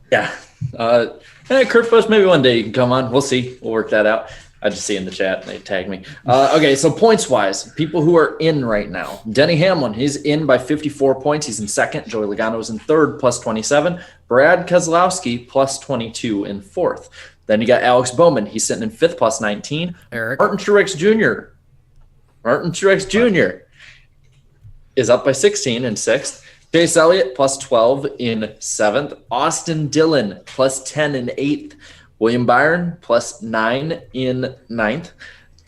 Yeah. Kurt Busch, maybe one day you can come on. We'll see. We'll work that out. I just see in the chat. They tag me. Okay, so points-wise, people who are in right now. Denny Hamlin, he's in by 54 points. He's in second. Joey Logano's in third, plus 27. Brad Keselowski, plus 22 in fourth. Then you got Alex Bowman. He's sitting in fifth, plus 19. Eric. Martin Truex Jr. is up by 16 in sixth. Chase Elliott, plus 12 in seventh. Austin Dillon, plus 10 in eighth. William Byron, plus 9 in ninth.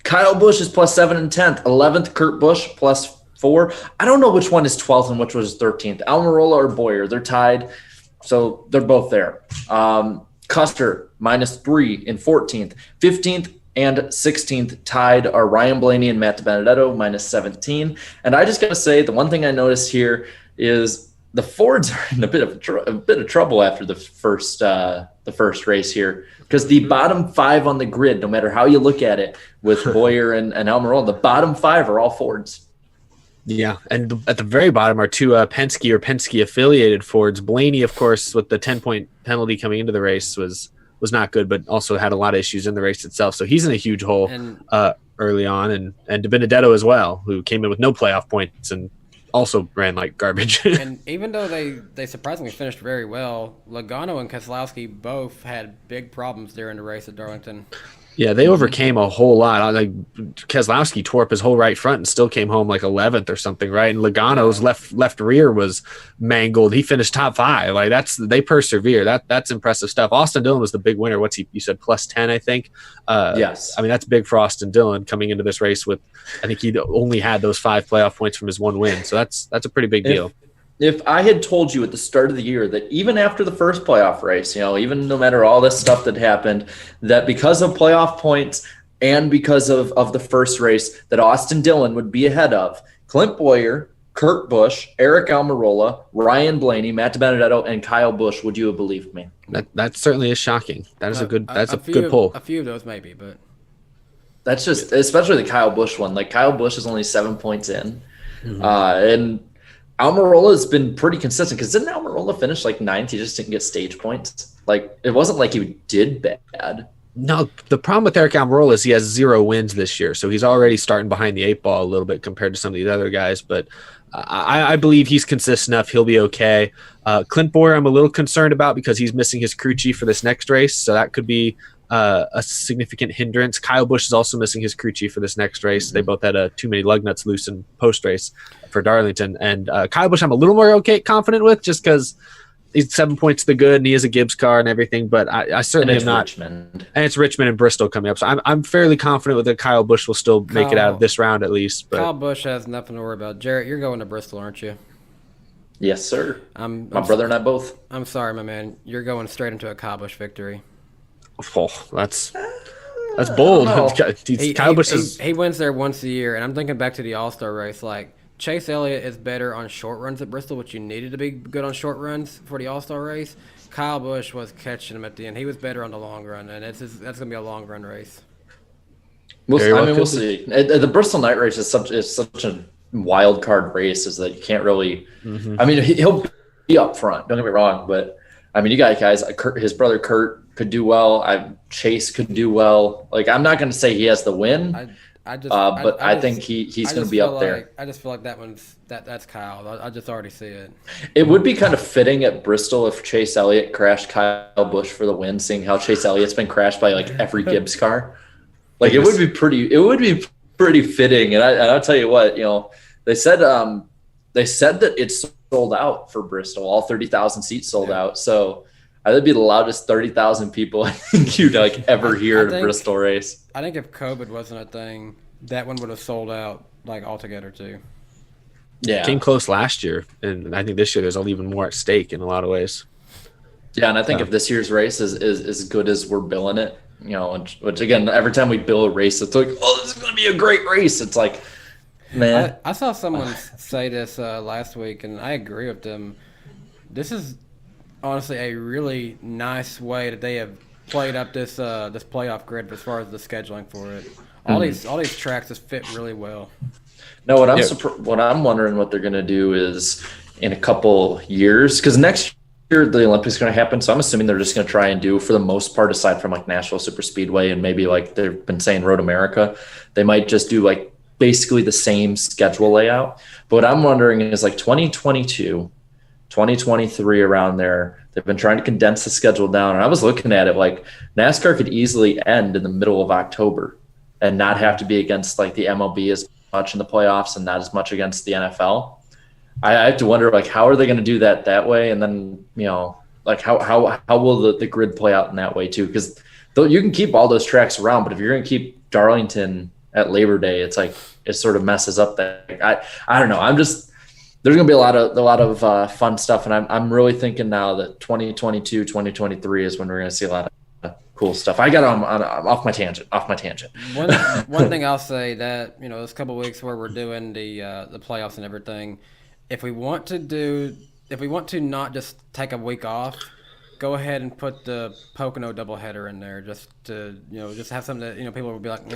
Kyle Busch is plus 7 in 10th. 11th, Kurt Busch, plus 4. I don't know which one is 12th and which was 13th. Almirola or Boyer, they're tied, so they're both there. Custer, minus 3 in 14th. 15th, and 16th tied are Ryan Blaney and Matt DiBenedetto, minus 17. And I just got to say, the one thing I noticed here is the Fords are in a bit of trouble after the first race here, because the bottom 5 on the grid, no matter how you look at it, with Boyer and Almirola, the bottom 5 are all Fords. Yeah, and at the very bottom are 2 Penske or Penske affiliated Fords. Blaney, of course, with the 10-point penalty coming into the race was not good, but also had a lot of issues in the race itself. So he's in a huge hole early on, and DiBenedetto as well, who came in with no playoff points and also ran like garbage. And even though they surprisingly finished very well, Logano and Keselowski both had big problems during the race at Darlington. Yeah, they overcame a whole lot. Like Keselowski tore up his whole right front and still came home like 11th or something, right? And Logano's left rear was mangled. He finished top 5. Like they persevere. That's impressive stuff. Austin Dillon was the big winner. What's he? You said plus 10, I think. Yes. I mean, that's big for Austin Dillon coming into this race with. I think he only had those 5 playoff points from his 1 win. So that's a pretty big deal. If I had told you at the start of the year that even after the first playoff race, even no matter all this stuff that happened, that because of playoff points and because of the first race, that Austin Dillon would be ahead of Clint Boyer, Kurt Busch, Eric Almirola, Ryan Blaney, Matt DiBenedetto, and Kyle Busch, would you have believed me? That certainly is shocking. That is a good pull. A few of those maybe, but that's just, especially the Kyle Busch one. Like Kyle Busch is only 7 points in, and Almirola has been pretty consistent, because didn't Almirola finish like 9th? He just didn't get stage points. Like, it wasn't like he did bad. No, the problem with Eric Almirola is he has 0 wins this year, so he's already starting behind the 8 ball a little bit compared to some of these other guys. But I believe he's consistent enough. He'll be okay. Clint Boyer, I'm a little concerned about because he's missing his crew chief for this next race, so that could be a significant hindrance. Kyle Busch is also missing his crew chief for this next race. They both had too many lug nuts loose in post race for Darlington, and Kyle Busch I'm a little more confident with, just because he's 7 points to the good and he has a Gibbs car and everything. But I certainly am not. Richmond. And it's Richmond and Bristol coming up, so I'm fairly confident with that Kyle Busch will still make it out of this round at least. But Kyle Busch has nothing to worry about. Jarrett, you're going to Bristol, aren't you? Yes, sir. My I'm brother and I both. I'm sorry, my man. You're going straight into a Kyle Busch victory. Oh, that's bold. Kyle Busch he wins there once a year, and I'm thinking back to the All-Star race. Like, Chase Elliott is better on short runs at Bristol, which you needed to be good on short runs for the All-Star race. Kyle Busch was catching him at the end. He was better on the long run, and that's going to be a long run race. We'll see. The Bristol night race is such a wild card race, is that you can't really. I mean, he'll be up front. Don't get me wrong, but I mean, you got guys. His brother Kurt could do well. Chase could do well. Like, I'm not going to say he has the win. I think he's going to be up there. I just feel like that's Kyle. I just already see it. It would be kind of fitting at Bristol if Chase Elliott crashed Kyle Busch for the win, seeing how Chase Elliott's been crashed by like every Gibbs car. Like, it would be pretty fitting. And I'll tell you what, they said that it's sold out for Bristol. All 30,000 seats sold out. So that'd be the loudest 30,000 people I think you'd ever hear at a Bristol race. I think if COVID wasn't a thing, that one would have sold out altogether too. Yeah, it came close last year, and I think this year there's even more at stake in a lot of ways. Yeah, and I think if this year's race is as good as we're billing it, which again, every time we bill a race, it's like, oh, this is going to be a great race. It's like, man. I saw someone say this last week, and I agree with them. This is honestly a really nice way that they have played up this playoff grid as far as the scheduling for it. All these tracks just fit really well. No, what I'm wondering what they're going to do is in a couple years, because next year the Olympics are going to happen. So I'm assuming they're just going to try and do, for the most part, aside from like Nashville Super Speedway and maybe like they've been saying Road America, they might just do like basically the same schedule layout. But what I'm wondering is like 2022, 2023 around there, they've been trying to condense the schedule down. And I was looking at it like NASCAR could easily end in the middle of October and not have to be against like the MLB as much in the playoffs and not as much against the NFL. I have to wonder, like, how are they going to do that way? And then, like how will the grid play out in that way too? Because you can keep all those tracks around, but if you're going to keep Darlington at Labor Day, it's like, it sort of messes up that. I don't know. There's going to be a lot of fun stuff. And I'm really thinking now that 2022, 2023 is when we're going to see a lot cool stuff. I got on off my tangent. One thing I'll say that this couple of weeks where we're doing the playoffs and everything, if we want to not just take a week off, go ahead and put the Pocono doubleheader in there just to just have something that people will be like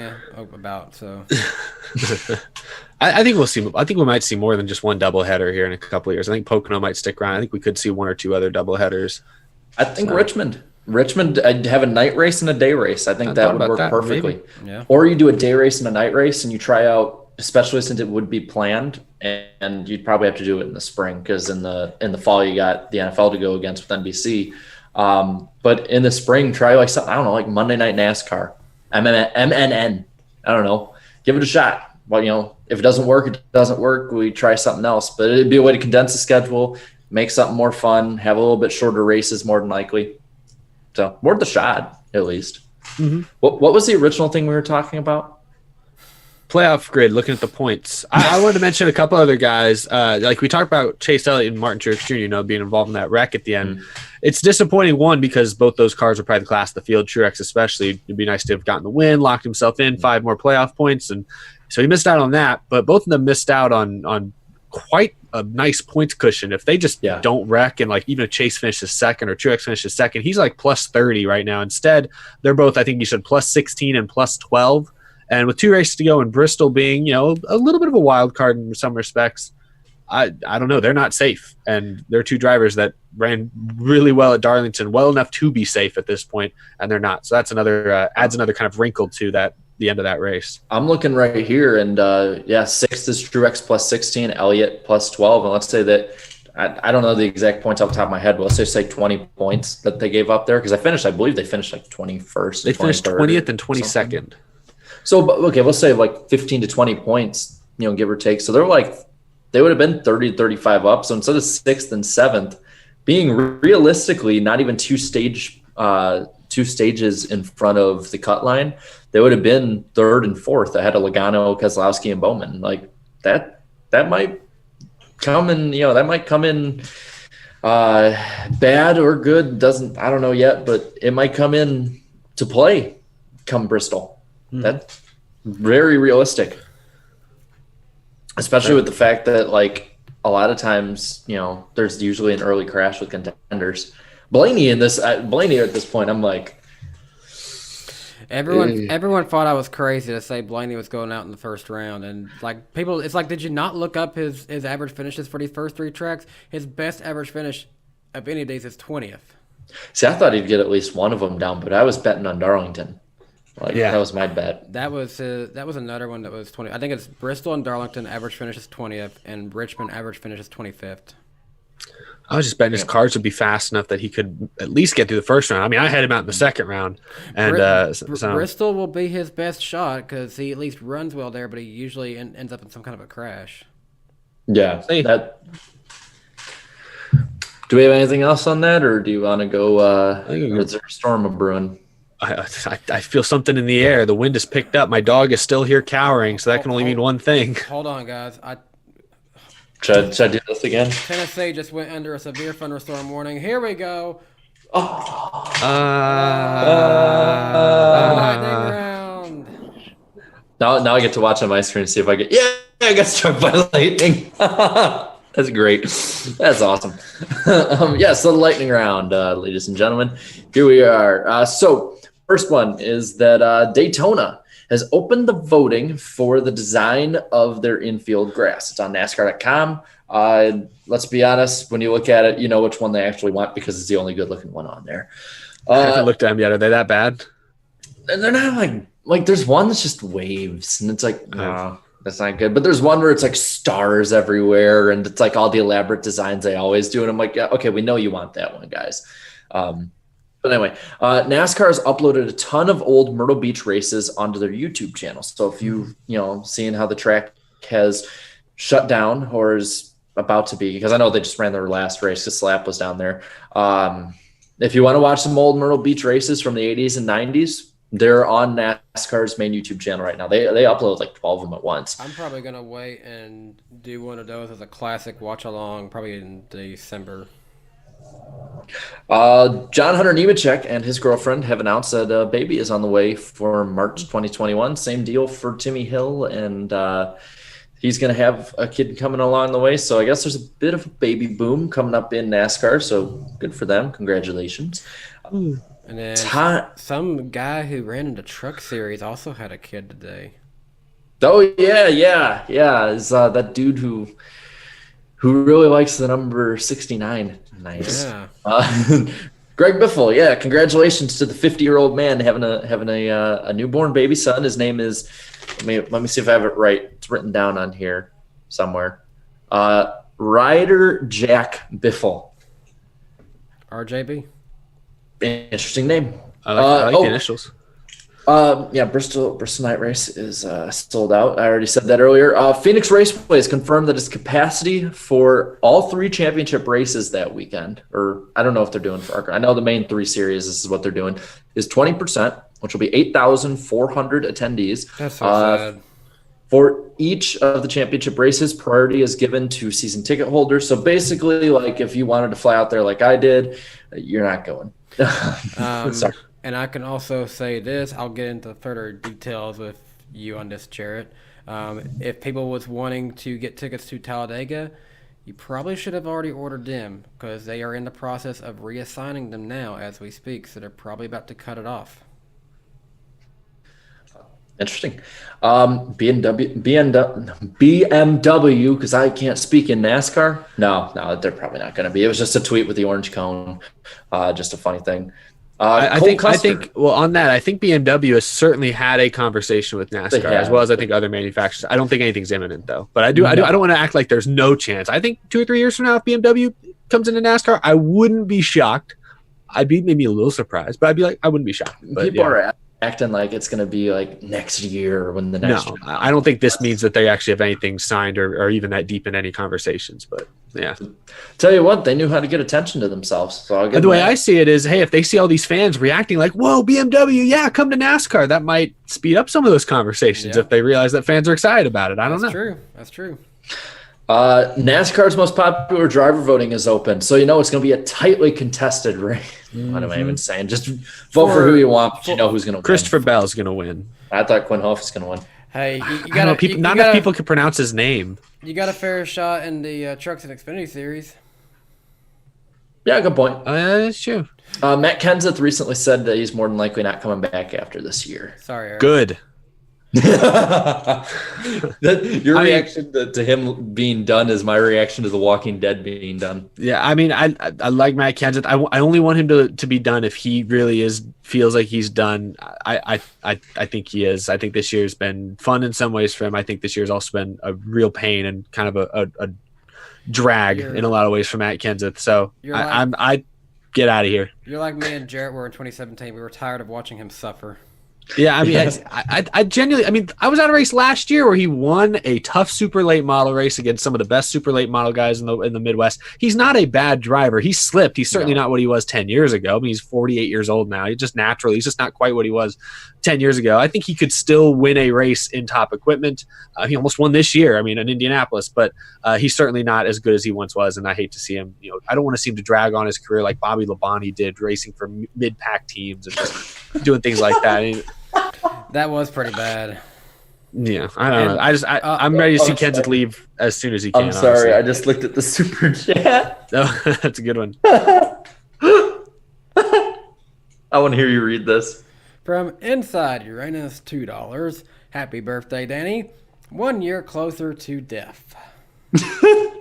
about. So I think we'll see. I think we might see more than just one doubleheader here in a couple of years. I think Pocono might stick around. I think we could see one or two other doubleheaders. I think Richmond, I'd have a night race and a day race. I think that would work perfectly. Maybe. Yeah. Or you do a day race and a night race, and you try out, especially since it would be planned, and you'd probably have to do it in the spring because in the fall you got the NFL to go against with NBC. But in the spring, try like something, I don't know, like Monday Night NASCAR, MNN. I don't know. Give it a shot. Well, if it doesn't work, it doesn't work. We try something else. But it'd be a way to condense the schedule, make something more fun, have a little bit shorter races more than likely. So worth the shot, at least. Mm-hmm. What was the original thing we were talking about? Playoff grid, looking at the points. I wanted to mention a couple other guys. Like we talked about Chase Elliott and Martin Truex Jr., being involved in that wreck at the end. Mm-hmm. It's disappointing, one, because both those cars are probably the class of the field. Truex especially, it'd be nice to have gotten the win, locked himself in, 5 more playoff points. And so he missed out on that. But both of them missed out on quite a nice points cushion. If they just don't wreck, and like even if Chase finishes second or Truex finishes second, he's like plus 30 right now. Instead, they're both, I think you said, plus 16 and plus 12. And with 2 races to go, and Bristol being, a little bit of a wild card in some respects, I don't know. They're not safe. And they're 2 drivers that ran really well at Darlington, well enough to be safe at this point, and they're not. So that's another adds another kind of wrinkle to the end of that race. I'm looking right here, and 6th is Truex plus 16, Elliott plus 12. And let's say that I don't know the exact points off the top of my head, but let's just say 20 points that they gave up there, because I believe they finished like 21st. They finished 20th and 22nd. Something. So, okay, we'll say like 15 to 20 points, give or take. So they would have been 30 to 35 up. So instead of 6th and 7th, being realistically not even 2 stages in front of the cut line, they would have been 3rd and 4th ahead of Logano, Keselowski, and Bowman. Like that might come in, bad or good. I don't know yet, but it might come in to play come Bristol. Mm-hmm. That's very realistic, especially with the fact that like a lot of times, there's usually an early crash with contenders. Blaney at this point, I'm like, everyone thought I was crazy to say Blaney was going out in the first round, and like people, it's like, did you not look up his average finishes for these first 3 tracks? His best average finish of any of these is 20th. See, I thought he'd get at least one of them down, but I was betting on Darlington. That was my bet. That was another one that was 20. I think it's Bristol and Darlington average finish is 20th, and Richmond average finish is 25th. I was just betting his cars would be fast enough that he could at least get through the first round. I mean, I had him out in the second round, and Bristol will be his best shot because he at least runs well there, but he usually ends up in some kind of a crash. Yeah. Do we have anything else on that, or do you want to go? Is there a storm of brewing? I feel something in the air. The wind has picked up. My dog is still here cowering, so that can only mean one thing. Hold on, guys. Should I do this again? Tennessee just went under a severe thunderstorm warning. Here we go. Lightning round. Now I get to watch on my screen and see if I got struck by lightning. That's great. That's awesome. So the lightning round, ladies and gentlemen. Here we are. So first one is that Daytona has opened the voting for the design of their infield grass. It's on NASCAR.com. Let's be honest, when you look at it, you know which one they actually want because it's the only good-looking one on there. I haven't looked at them yet. Are they that bad? And they're not like there's one that's just waves, and it's like, no, that's not good. But there's one where it's like stars everywhere, and it's like all the elaborate designs they always do. And I'm like, yeah, okay, we know you want that one, guys. But anyway, NASCAR has uploaded a ton of old Myrtle Beach races onto their YouTube channel. So if you've, seen how the track has shut down or is about to be, because I know they just ran their last race because Slap was down there. If you want to watch some old Myrtle Beach races from the 80s and 90s, they're on NASCAR's main YouTube channel right now. They upload like 12 of them at once. I'm probably going to wait and do one of those as a classic watch along probably in December. John Hunter Nemechek and his girlfriend have announced that a baby is on the way for March 2021. Same deal for Timmy Hill, and he's going to have a kid coming along the way. So I guess there's a bit of a baby boom coming up in NASCAR. So good for them. Congratulations. And then some guy who ran in the truck series also had a kid today. Oh, yeah. Is that dude who really likes the number 69. Nice. Yeah. Greg Biffle, yeah, congratulations to the 50-year-old man having a newborn baby son. His name is, let me see if I have it right. It's written down on here somewhere. Ryder Jack Biffle. RJB. Interesting name. I like the initials. Bristol Night Race is sold out. I already said that earlier. Phoenix Raceway has confirmed that its capacity for all 3 championship races that weekend, or I don't know if they're doing for ARCA. I know the main 3 series, this is what they're doing, is 20%, which will be 8,400 attendees. That's so sad. For each of the championship races, priority is given to season ticket holders. So basically, like if you wanted to fly out there like I did, you're not going. Sorry. And I can also say this, I'll get into further details with you on this, Jarrett. If people was wanting to get tickets to Talladega, you probably should have already ordered them because they are in the process of reassigning them now as we speak, so they're probably about to cut it off. Interesting. BMW, because I can't speak in NASCAR. No, they're probably not going to be. It was just a tweet with the orange cone. Just a funny thing. I think on that, I think BMW has certainly had a conversation with NASCAR as well as I think other manufacturers. I don't think anything's imminent though, but I don't want to act like there's no chance. I think 2 or 3 years from now, if BMW comes into NASCAR, I wouldn't be shocked. I'd be maybe a little surprised, but I'd be like, I wouldn't be shocked. But, people are acting like it's going to be like next year or when the next. No, I don't think this means that they actually have anything signed or even that deep in any conversations. But yeah, tell you what, they knew how to get attention to themselves. So the way I see it is, hey, if they see all these fans reacting like, "Whoa, BMW, yeah, come to NASCAR," that might speed up some of those conversations if they realize that fans are excited about it. I don't know. That's true. NASCAR's most popular driver voting is open, so it's going to be a tightly contested race. What am I even saying? Just vote for who you want, but you know who's going to win. Christopher Bell's going to win. I thought Quinn Hoff was going to win. Hey, not enough people can pronounce his name. You got a fair shot in the Trucks and Xfinity series. Yeah, good point. That's true. Matt Kenseth recently said that he's more than likely not coming back after this year. Sorry, Eric. Good. Your reaction to him being done is my reaction to The Walking Dead being done. Yeah, I mean, I like Matt Kenseth. I only want him to be done if he really feels like he's done. I think he is. I think this year's been fun in some ways for him. I think this year's also been a real pain and kind of a drag in a lot of ways for Matt Kenseth. So I get out of here. You're like me and Jarrett were in 2017. We were tired of watching him suffer. Yeah, I mean, I genuinely, I was at a race last year where he won a tough super late model race against some of the best super late model guys in the Midwest. He's not a bad driver. He slipped. He's certainly not what he was 10 years ago. I mean, he's 48 years old now. He's just not quite what he was 10 years ago. I think he could still win a race in top equipment. He almost won this year. I mean, in Indianapolis, but he's certainly not as good as he once was. And I hate to see him. I don't want to see him to drag on his career like Bobby Labonte did, racing for mid-pack teams and just doing things like that. I mean, that was pretty bad. Yeah, I don't know. I'm ready to see Kenseth leave as soon as he can. I'm sorry, honestly. I just looked at the super chat. Oh, that's a good one. I want to hear you read this. From Inside Uranus, $2. Happy birthday, Danny. 1 year closer to death.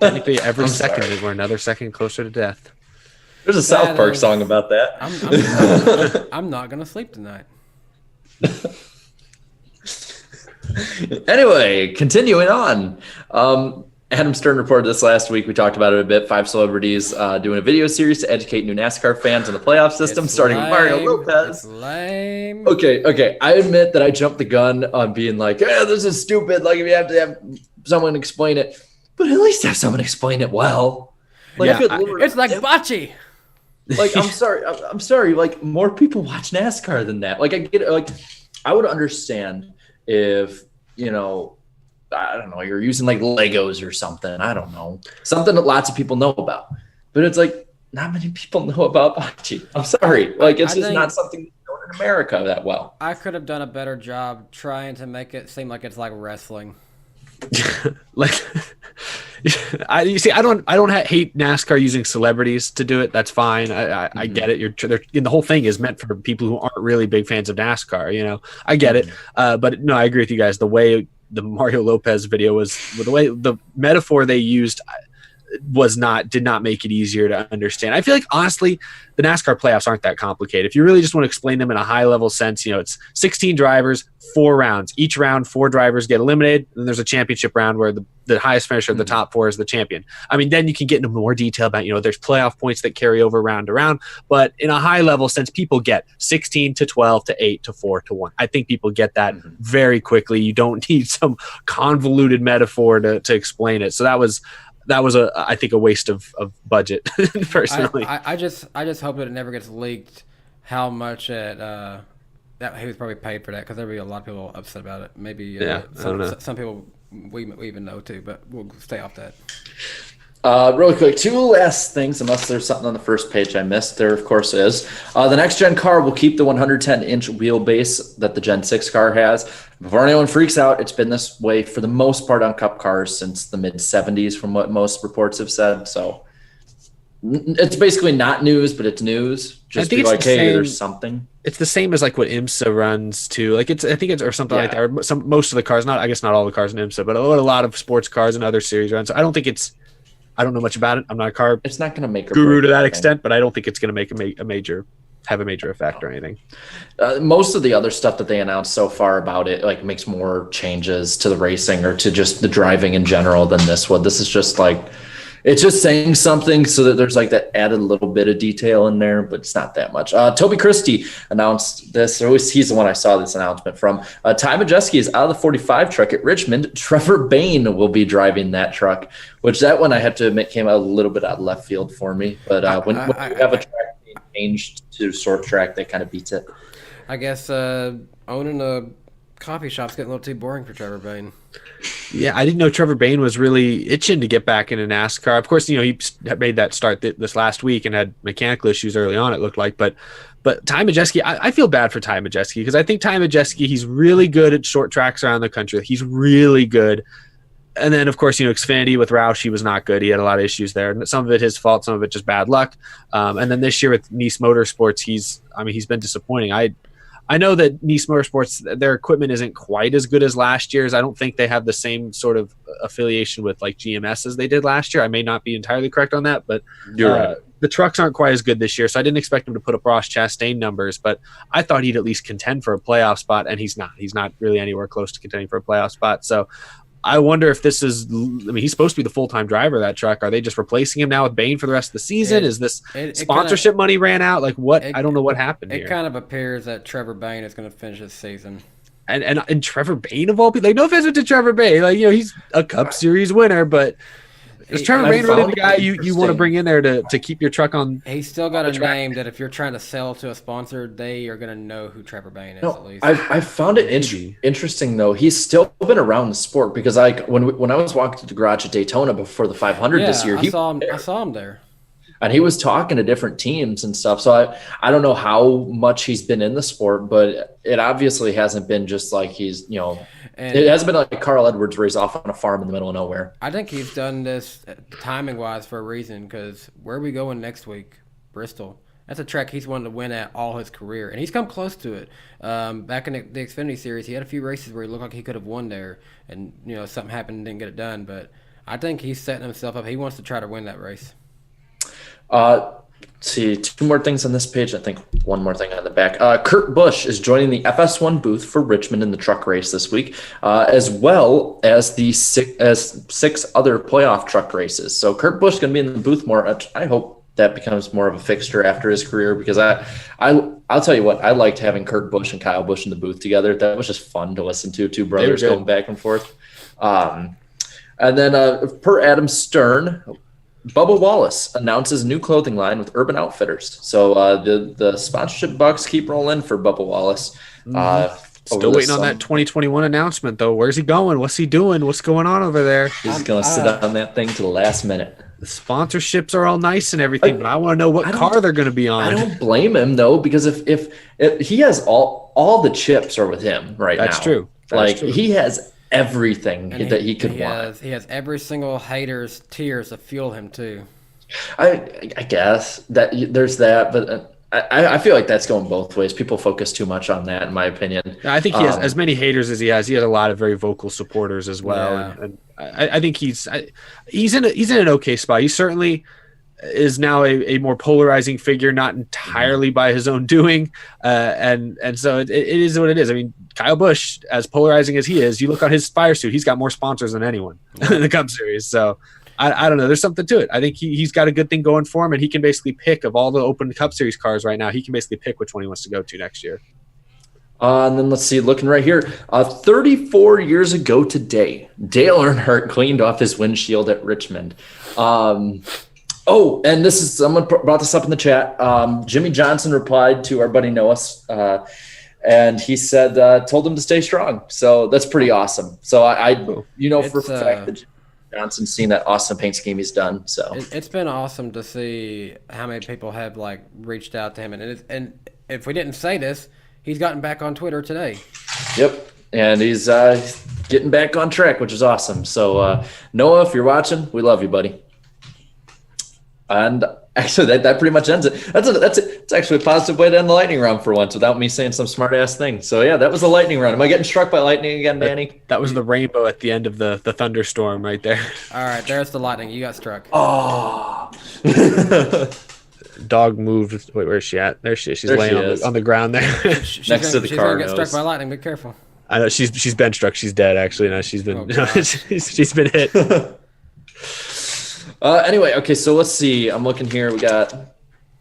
Technically, every second we're another second closer to death. There's a South Park song about that. I'm not going to sleep tonight. Anyway, continuing on. Adam Stern reported this last week. We talked about it a bit. 5 celebrities doing a video series to educate new NASCAR fans on the playoff system, starting with Mario Lopez. It's lame. Okay. I admit that I jumped the gun on being like, this is stupid. Like, if you have to have someone explain it, but at least have someone explain it well. Like, it's like bocce. Like, I'm sorry. Like, more people watch NASCAR than that. Like, I get it. Like, I would understand if, I don't know, you're using like Legos or something. I don't know. Something that lots of people know about. But it's like, not many people know about bocce. I'm sorry. Like, it's just not something that's known in America that well. I could have done a better job trying to make it seem like it's like wrestling. Like, I don't hate NASCAR using celebrities to do it. That's fine. I get it. The whole thing is meant for people who aren't really big fans of NASCAR. You know, I get it. But no, I agree with you guys. The way the Mario Lopez video was, the way the metaphor they used did not make it easier to understand. I feel like, honestly, the NASCAR playoffs aren't that complicated. If you really just want to explain them in a high level sense, you know, it's 16 drivers, 4 rounds. Each round, 4 drivers get eliminated. And then there's a championship round where the highest finisher of the top 4 is the champion. I mean, then you can get into more detail about, you know, there's playoff points that carry over round to round. But in a high level sense, people get 16 to 12 to 8 to 4 to 1. I think people get that very quickly. You don't need some convoluted metaphor to explain it. So that was I think a waste of budget personally. I just hope that it never gets leaked how much that he was probably paid for that, because there'll be a lot of people upset about it. Maybe some people we even know too, but we'll stay off that. Really quick, 2 last things, unless there's something on the first page I missed. There, of course, is. The next gen car will keep the 110-inch wheelbase that the Gen 6 car has. Before anyone freaks out, it's been this way for the most part on Cup cars since the mid-'70s, from what most reports have said. So it's basically not news, but it's news. Just be like, hey, there's something. It's the same as like what IMSA runs too. Like I think it's or something like that. Or most of the cars, not a lot of the cars in IMSA, but a lot of sports cars and other series runs. So I don't know much about it. I'm not a car. It's not going to make a guru to that extent, but I don't think it's going to make a major effect or anything. Most of the other stuff that they announced so far about it, like, makes more changes to the racing or to just the driving in general than this one. This is just like, it's just saying something so that there's like that added little bit of detail in there, but it's not that much. Toby Christie announced this. He's the one I saw this announcement from. Ty Majeski is out of the 45 truck at Richmond. Trevor Bayne will be driving that truck, which that one I have to admit came out a little bit out of left field for me. But when you have a track being changed to short track, that kind of beats it. I guess owning a coffee shop's getting a little too boring for Trevor Bayne. Yeah, I didn't know Trevor Bayne was really itching to get back into NASCAR. Of course, you know, he made that start this last week and had mechanical issues early on, it looked like. But Ty Majeski, I feel bad for Ty Majeski, because I think Ty Majeski, he's really good at short tracks around the country. He's really good. And then, of course, you know, Xfinity with Roush, he was not good. He had a lot of issues there. Some of it his fault, some of it just bad luck. And then this year with Nice Motorsports, he's been disappointing. I know that Nice Motorsports, their equipment isn't quite as good as last year's. I don't think they have the same sort of affiliation with like GMS as they did last year. I may not be entirely correct on that, but you're right. The trucks aren't quite as good this year, so I didn't expect him to put up Ross Chastain numbers, but I thought he'd at least contend for a playoff spot, and he's not. He's not really anywhere close to contending for a playoff spot. So I wonder if this is – I mean, he's supposed to be the full-time driver of that truck. Are they just replacing him now with Bayne for the rest of the season? Is this sponsorship money ran out? Like what? I don't know what happened here. It kind of appears that Trevor Bayne is going to finish this season. And Trevor Bayne of all people, like, no offense to Trevor Bayne, like, you know, he's a Cup Series winner, but is Trevor Bayne really the guy you want to bring in there to keep your truck on? He's still got a name that if you're trying to sell to a sponsor, they are going to know who Trevor Bayne is, at least. I found it interesting, though. He's still been around the sport, because when I was walking to the garage at Daytona before the 500 this year, I saw him there. And he was talking to different teams and stuff. So I don't know how much he's been in the sport, but it obviously hasn't been just like he's, you know, it hasn't been like Carl Edwards where he's off on a farm in the middle of nowhere. I think he's done this timing-wise for a reason, because where are we going next week? Bristol. That's a track he's wanted to win at all his career, and he's come close to it. Back in the Xfinity Series, he had a few races where he looked like he could have won there, and, you know, something happened and didn't get it done. But I think he's setting himself up. He wants to try to win that race. See, 2 more things on this page. I think 1 more thing on the back. Kurt Busch is joining the FS1 booth for Richmond in the truck race this week, as well as the 6 other playoff truck races. So Kurt Busch is going to be in the booth more. I hope that becomes more of a fixture after his career, because I'll tell you what, I liked having Kurt Busch and Kyle Busch in the booth together. That was just fun to listen to, 2 brothers going back and forth. And then per Adam Stern, Bubba Wallace announces a new clothing line with Urban Outfitters. So the sponsorship bucks keep rolling for Bubba Wallace. Still waiting on that 2021 announcement, though. Where's he going? What's he doing? What's going on over there? He's going to sit on that thing to the last minute. The sponsorships are all nice and everything, but I want to know what car they're going to be on. I don't blame him though, because if he has all the chips are with him right now. That's true. He has everything that he could want. He has every single hater's tears to fuel him too. I guess that there's that, but I feel like that's going both ways. People focus too much on that, in my opinion. I think he has as many haters as he has. He has a lot of very vocal supporters as well, Yeah. and I think he's in an okay spot. He certainly is now a more polarizing figure, not entirely by his own doing, and so it is what it is. I mean, Kyle Busch, as polarizing as he is, you look on his fire suit, he's got more sponsors than anyone in the Cup Series. So. I don't know. There's something to it. I think he's got a good thing going for him, and he can basically pick of all the Open Cup Series cars right now. He can basically pick which one he wants to go to next year. And then let's see, looking right here, 34 years ago today, Dale Earnhardt cleaned off his windshield at Richmond. And this is, someone brought this up in the chat. Jimmy Johnson replied to our buddy Noah, and he said, told him to stay strong. So that's pretty awesome. So for a fact that Johnson's seen that awesome paint scheme he's done. So it's been awesome to see how many people have reached out to him, and if we didn't say this, he's gotten back on Twitter today. Yep, and he's getting back on track, which is awesome. So Noah, if you're watching, we love you, buddy. And actually, that pretty much ends it. It's actually a positive way to end the lightning round for once, without me saying some smart ass thing. So yeah, that was the lightning round. Am I getting struck by lightning again, Danny? That was the rainbow at the end of the thunderstorm right there. All right, there's the lightning. You got struck. Oh. Dog moved. Wait, where's she at? There she is. She's laying on the ground there. She's Next to the car. She's gonna get struck by lightning. Be careful. I know she's been struck. She's dead actually. No, she's been she's been hit. Anyway, okay, so let's see. I'm looking here. We got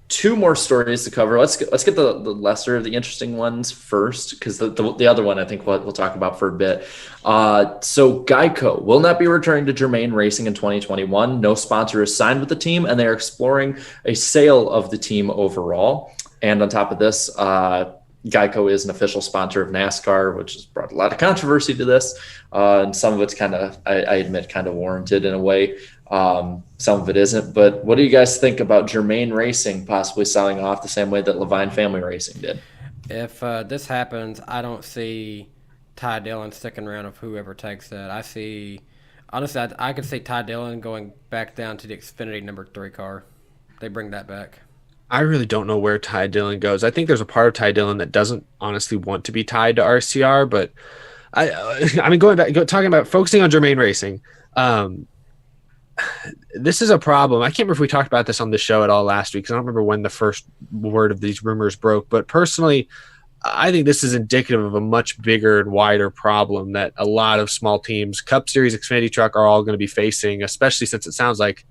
two more stories to cover. Let's get the lesser of the interesting ones first, because the other one I think we'll talk about for a bit. So Geico will not be returning to Germain Racing in 2021. No sponsor is signed with the team, and they are exploring a sale of the team overall. And on top of this, Geico is an official sponsor of NASCAR, which has brought a lot of controversy to this. And some of it's kind of, I admit, kind of warranted in a way. Some of it isn't. But what do you guys think about Germain Racing possibly selling off the same way that Levine Family Racing did? If this happens, I don't see Ty Dillon sticking around with whoever takes that. Honestly, I could see Ty Dillon going back down to the Xfinity number 3 car. They bring that back. I really don't know where Ty Dillon goes. I think there's a part of Ty Dillon that doesn't honestly want to be tied to RCR, but I mean, talking about focusing on Germain Racing, this is a problem. I can't remember if we talked about this on the show at all last week, because I don't remember when the first word of these rumors broke, but personally, I think this is indicative of a much bigger and wider problem that a lot of small teams, Cup Series, Xfinity Truck, are all going to be facing, especially since it sounds like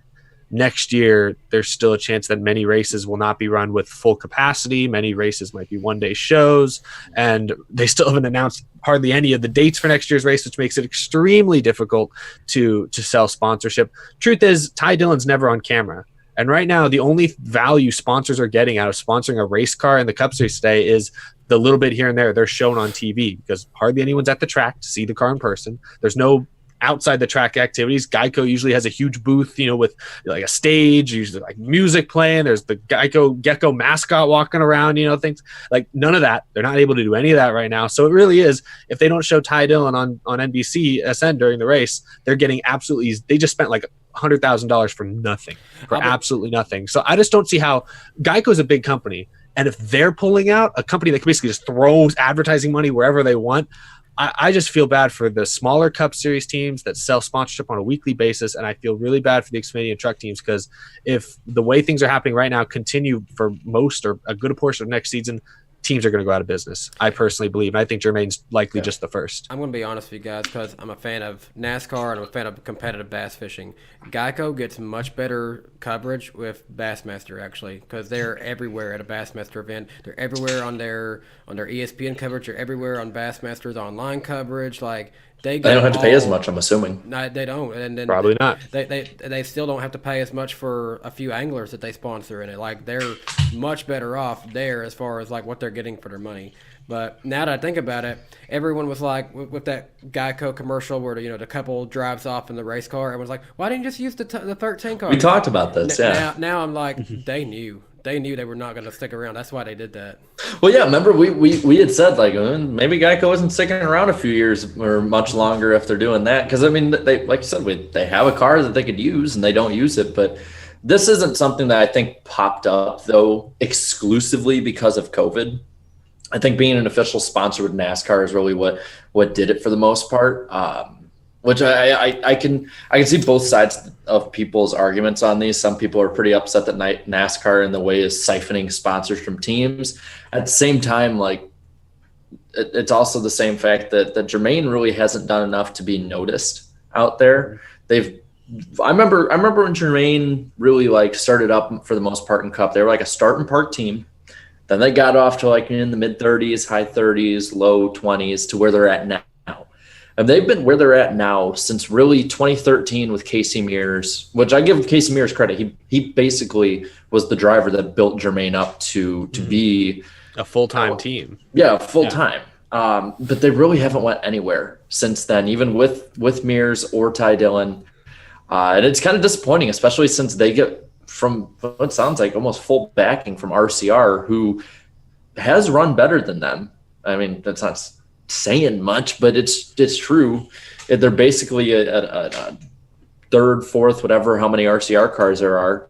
next year there's still a chance that many races will not be run with full capacity. Many races might be one-day shows, and they still haven't announced hardly any of the dates for next year's race, which makes it extremely difficult to sell sponsorship. Truth is, Ty Dillon's never on camera. And right now, the only value sponsors are getting out of sponsoring a race car in the Cup Series today is the little bit here and there they're shown on TV, because hardly anyone's at the track to see the car in person. There's no outside the track activities. Geico usually has a huge booth, with like a stage, usually like music playing. There's the Gecko mascot walking around, things like none of that. They're not able to do any of that right now. So it really is, if they don't show Ty Dillon on NBC SN during the race, they're getting they just spent like $100,000 for nothing, absolutely nothing. So I just don't see how Geico's a big company. And if they're pulling out, a company that can basically just throws advertising money wherever they want, I just feel bad for the smaller Cup Series teams that sell sponsorship on a weekly basis, and I feel really bad for the Xfinity and truck teams, because if the way things are happening right now continue for most or a good portion of next season, teams are going to go out of business. I personally believe, and I think Jermaine's likely just the first. I'm going to be honest with you guys, because I'm a fan of NASCAR and I'm a fan of competitive bass fishing. Geico gets much better coverage with Bassmaster, actually, because they're everywhere at a Bassmaster event. They're everywhere on their ESPN coverage. They're everywhere on Bassmaster's online coverage. Like, They don't have to pay as much, I'm assuming. No, they don't, and then Probably not. They still don't have to pay as much for a few anglers that they sponsor in it. Like they're much better off there as far as like what they're getting for their money. But now that I think about it, everyone was like with that Geico commercial where the couple drives off in the race car. Everyone's like, "Why didn't you just use the 13 car?" We talked about this. Now I'm like, they knew they were not going to stick around. That's why they did that. Well, yeah. Remember, we had said like maybe Geico isn't sticking around a few years or much longer if they're doing that, because I mean, they like you said, they have a car that they could use and they don't use it. But this isn't something that I think popped up though exclusively because of COVID. I think being an official sponsor with NASCAR is really what did it for the most part. Which I can see both sides of people's arguments on these. Some people are pretty upset that NASCAR in the way is siphoning sponsors from teams. At the same time, like it's also the same fact that Jermaine really hasn't done enough to be noticed out there. I remember when Jermaine really like started up for the most part in Cup. They were like a start and park team. Then they got off to like in the mid 30s, high 30s, low 20s to where they're at now. And they've been where they're at now since really 2013 with Casey Mears, which I give Casey Mears credit. He basically was the driver that built Jermaine up to be a full-time team. Yeah, full-time. Yeah. But they really haven't went anywhere since then, even with Mears or Ty Dillon. And it's kind of disappointing, especially since they get from what sounds like almost full backing from RCR, who has run better than them. I mean, that's not saying much, but it's true. They're basically a third, fourth, whatever, how many RCR cars there are.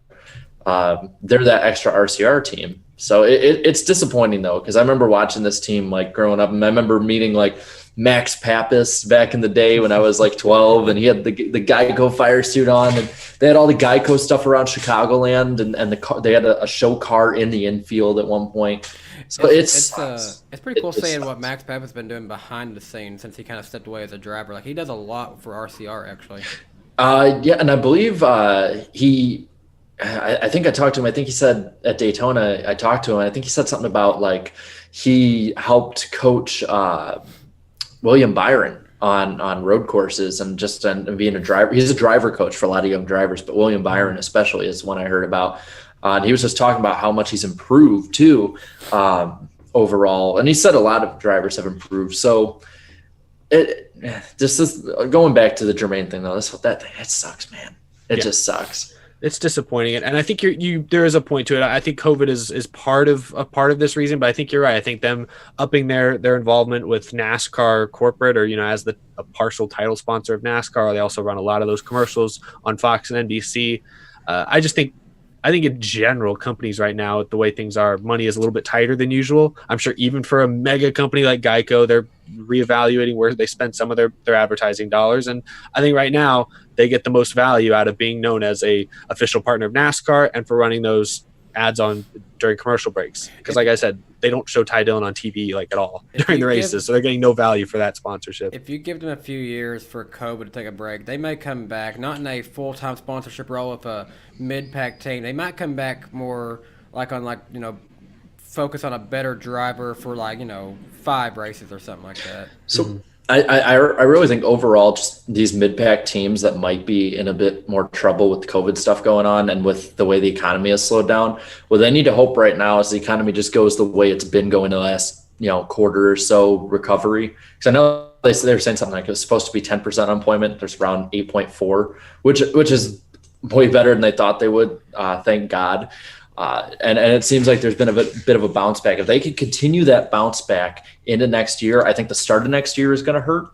They're that extra RCR team. So it's disappointing though, because I remember watching this team like growing up, and I remember meeting like Max Pappas back in the day when I was like 12, and he had the Geico fire suit on, and they had all the Geico stuff around Chicagoland, and the car, they had a show car in the infield at one point. So it's pretty cool seeing what Max Pappas has been doing behind the scenes since he kind of stepped away as a driver. Like he does a lot for RCR actually. Yeah, and I believe I think I talked to him. I think he said at Daytona, I talked to him. I think he said something about like he helped coach William Byron on road courses and just and being a driver. He's a driver coach for a lot of young drivers, but William Byron especially is one I heard about. And he was just talking about how much he's improved too overall. And he said a lot of drivers have improved. So this is going back to the Jermaine thing though. It sucks, man. It just sucks. It's disappointing, and I think there is a point to it. I think COVID is part of this reason, but I think you're right. I think them upping their involvement with NASCAR corporate, or as a partial title sponsor of NASCAR. They also run a lot of those commercials on Fox and NBC. I think in general, companies right now, the way things are, money is a little bit tighter than usual. I'm sure even for a mega company like Geico, they're reevaluating where they spend some of their advertising dollars. And I think right now they get the most value out of being known as a official partner of NASCAR and for running those ads on during commercial breaks. Because like I said, they don't show Ty Dillon on TV like at all during the races. So they're getting no value for that sponsorship. If you give them a few years for COVID to take a break, they may come back, not in a full-time sponsorship role with a mid-pack team. They might come back more like on focus on a better driver for 5 races or something like that. So I really think overall just these mid-pack teams that might be in a bit more trouble with the COVID stuff going on and with the way the economy has slowed down, what they need to hope right now is the economy just goes the way it's been going the last quarter or so recovery. Because I know they were saying something like it was supposed to be 10% unemployment. There's around 8.4, which is way better than they thought they would. Thank God. And it seems like there's been a bit of a bounce back. If they could continue that bounce back into next year, I think the start of next year is going to hurt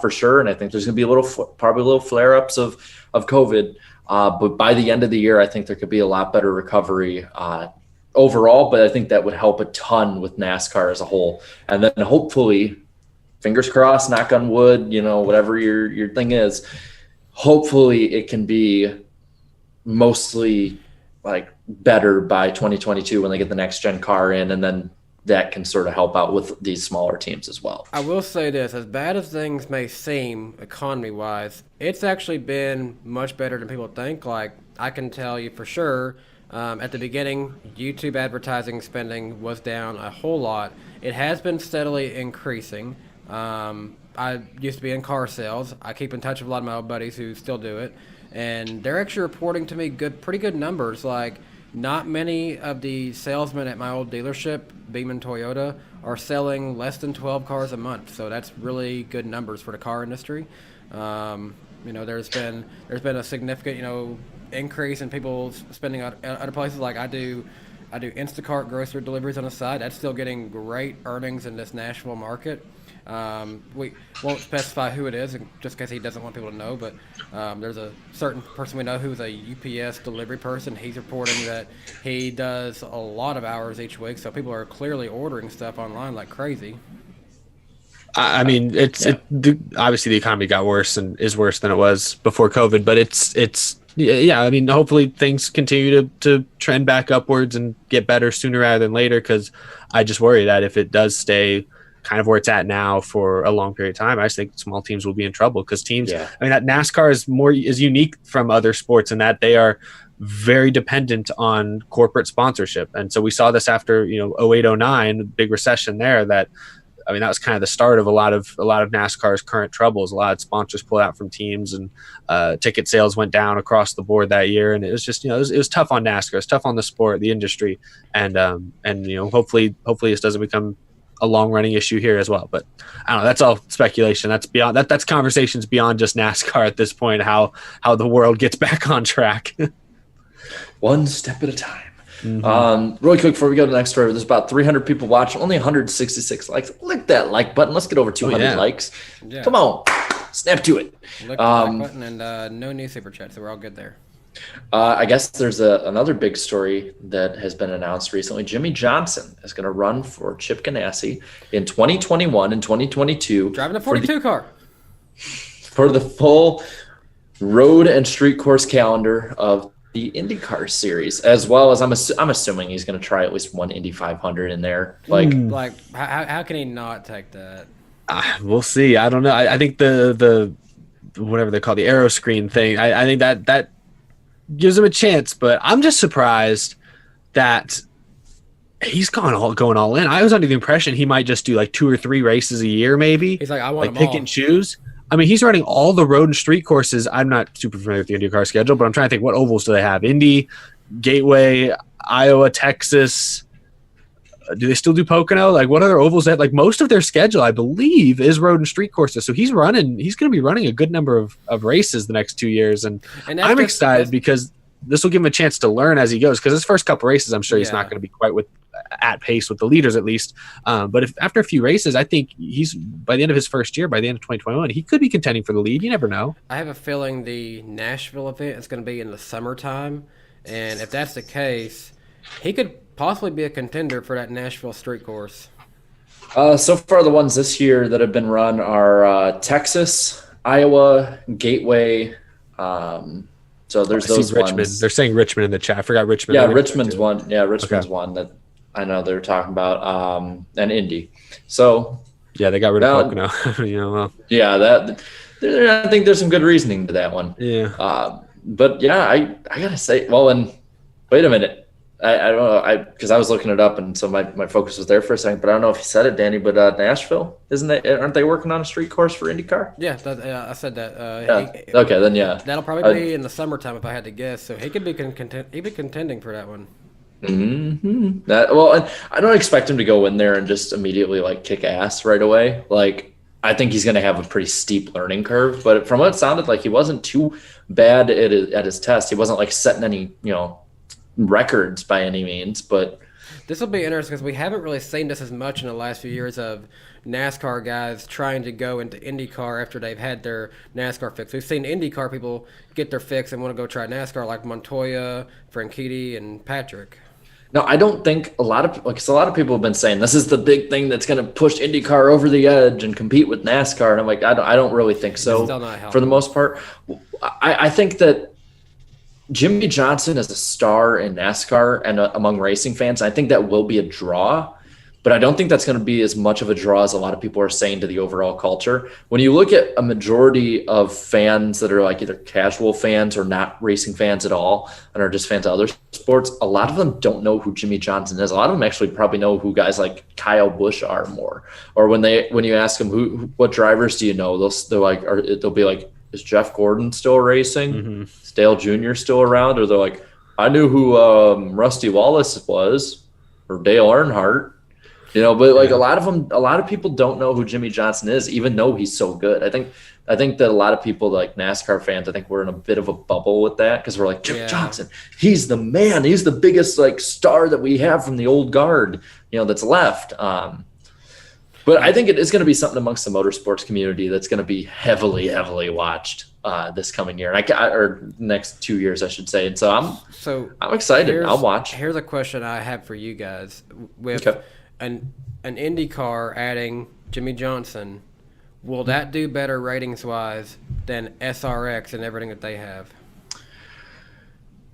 for sure. And I think there's going to be probably a little flare-ups of COVID. But by the end of the year, I think there could be a lot better recovery overall. But I think that would help a ton with NASCAR as a whole. And then hopefully, fingers crossed, knock on wood, whatever your thing is, hopefully it can be mostly better by 2022 when they get the next gen car in, and then that can sort of help out with these smaller teams as well. I will say this, as bad as things may seem economy wise, it's actually been much better than people think. I can tell you for sure, at the beginning, YouTube advertising spending was down a whole lot. It has been steadily increasing. I used to be in car sales. I keep in touch with a lot of my old buddies who still do it, and they're actually reporting to me pretty good numbers. Like, not many of the salesmen at my old dealership, Beaman Toyota, are selling less than 12 cars a month. So that's really good numbers for the car industry. There's been a significant increase in people spending at other places. Like I do Instacart grocery deliveries on the side. That's still getting great earnings in this Nashville market. We won't specify who it is, just in case he doesn't want people to know, but there's a certain person we know who's a UPS delivery person. He's reporting that he does a lot of hours each week, so people are clearly ordering stuff online like crazy. I mean, obviously the economy got worse and is worse than it was before COVID, but I mean, hopefully things continue to trend back upwards and get better sooner rather than later, because I just worry that if it does stay kind of where it's at now for a long period of time, I just think small teams will be in trouble, because teams, I mean, that NASCAR is unique from other sports in that they are very dependent on corporate sponsorship. And so we saw this after, 08, 09, big recession there, that was kind of the start of a lot of NASCAR's current troubles. A lot of sponsors pulled out from teams, and ticket sales went down across the board that year. And it was just, it was tough on NASCAR. It's tough on the sport, the industry, and hopefully this doesn't become a long running issue here as well. But I don't know. That's all speculation. That's beyond that. That's conversations beyond just NASCAR at this point. How the world gets back on track. One step at a time. Really quick before we go to the next story, there's about 300 people watching, only 166 likes. Click that like button. Let's get over 200 likes. Yeah. Come on, snap to it. Click the like button, and no new super chat, so we're all good there. I guess there's another big story that has been announced recently. Jimmy Johnson is going to run for Chip Ganassi in 2021 and 2022. Driving a 42 car. For the full road and street course calendar of the IndyCar series, as well as I'm assuming he's going to try at least one Indy 500 in there. Like how can he not take that? We'll see. I don't know. I think the whatever they call the aero screen thing, I think that gives him a chance, but I'm just surprised that he's going all in. I was under the impression he might just do like 2 or 3 races a year, maybe. He's like, I want pick and choose. I mean, he's running all the road and street courses. I'm not super familiar with the IndyCar schedule, but I'm trying to think, what ovals do they have? Indy, Gateway, Iowa, Texas. Do they still do Pocono? Like, what other ovals that? Like, most of their schedule, I believe, is road and street courses. So he's going to be running a good number of races the next 2 years, and I'm excited because this will give him a chance to learn as he goes. Because his first couple races, I'm sure he's not going to be quite at pace with the leaders, at least. But if after a few races, I think he's by the end of his first year, by the end of 2021, he could be contending for the lead. You never know. I have a feeling the Nashville event is going to be in the summertime, and if that's the case, he could possibly be a contender for that Nashville street course. So far, the ones this year that have been run are Texas, Iowa, Gateway. So there's those Richmond. ones. They're saying Richmond in the chat. I forgot Richmond. Yeah, Richmond's one. Yeah, Richmond's one that I know they're talking about. And Indy. So yeah, they got rid of Pocono. Yeah, I think there's some good reasoning to that one. Yeah. But yeah, I gotta say, well, and wait a minute. I don't know, because I was looking it up, and so my focus was there for a second. But I don't know if you said it, Danny. But Nashville, aren't they working on a street course for IndyCar? Yeah, I said that. Okay, then yeah, that'll probably be in the summertime if I had to guess. So he could be contending for that one. Mm-hmm. And I don't expect him to go in there and just immediately kick ass right away. I think he's going to have a pretty steep learning curve. But from what it sounded like, he wasn't too bad at his test. He wasn't setting any records by any means, but this will be interesting because we haven't really seen this as much in the last few years of NASCAR guys trying to go into IndyCar after they've had their NASCAR fix. We've seen IndyCar people get their fix and want to go try NASCAR, like Montoya, Franchitti, and Patrick. No, I don't think a lot of people have been saying this is the big thing that's going to push IndyCar over the edge and compete with NASCAR, and I'm like, I don't really think so. For the most part, I think that Jimmy Johnson is a star in NASCAR and among racing fans. I think that will be a draw. but I don't think that's going to be as much of a draw as a lot of people are saying to the overall culture. When you look at a majority of fans that are like either casual fans or not racing fans at all and are just fans of other sports, a lot of them don't know who Jimmy Johnson is. A lot of them actually probably know who guys like Kyle Busch are more. Or when you ask them what drivers do you know, they'll be like, is Jeff Gordon still racing? Mm-hmm. Is Dale Jr. still around? Or they're like, I knew who Rusty Wallace was, or Dale Earnhardt. But like a lot of people don't know who Jimmy Johnson is, even though he's so good. I think that a lot of people, like NASCAR fans, I think we're in a bit of a bubble with that because we're like, Jimmy Johnson, he's the man. He's the biggest like star that we have from the old guard, that's left. But I think it is going to be something amongst the motorsports community that's going to be heavily, heavily watched this coming year, or next 2 years, I should say. And so I'm excited. I'll watch. Here's a question I have for you guys. With an IndyCar adding Jimmy Johnson, will that do better ratings-wise than SRX and everything that they have?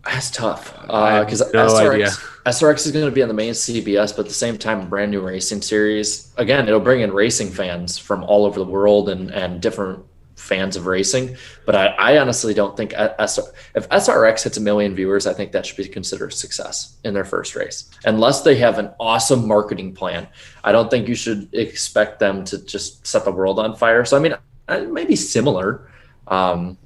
That's tough because SRX is going to be on the main CBS, but at the same time, a brand new racing series. Again, it'll bring in racing fans from all over the world and different fans of racing. But I honestly don't think if SRX hits 1 million viewers, I think that should be considered a success in their first race. Unless they have an awesome marketing plan, I don't think you should expect them to just set the world on fire. So, I mean, it may be similar, but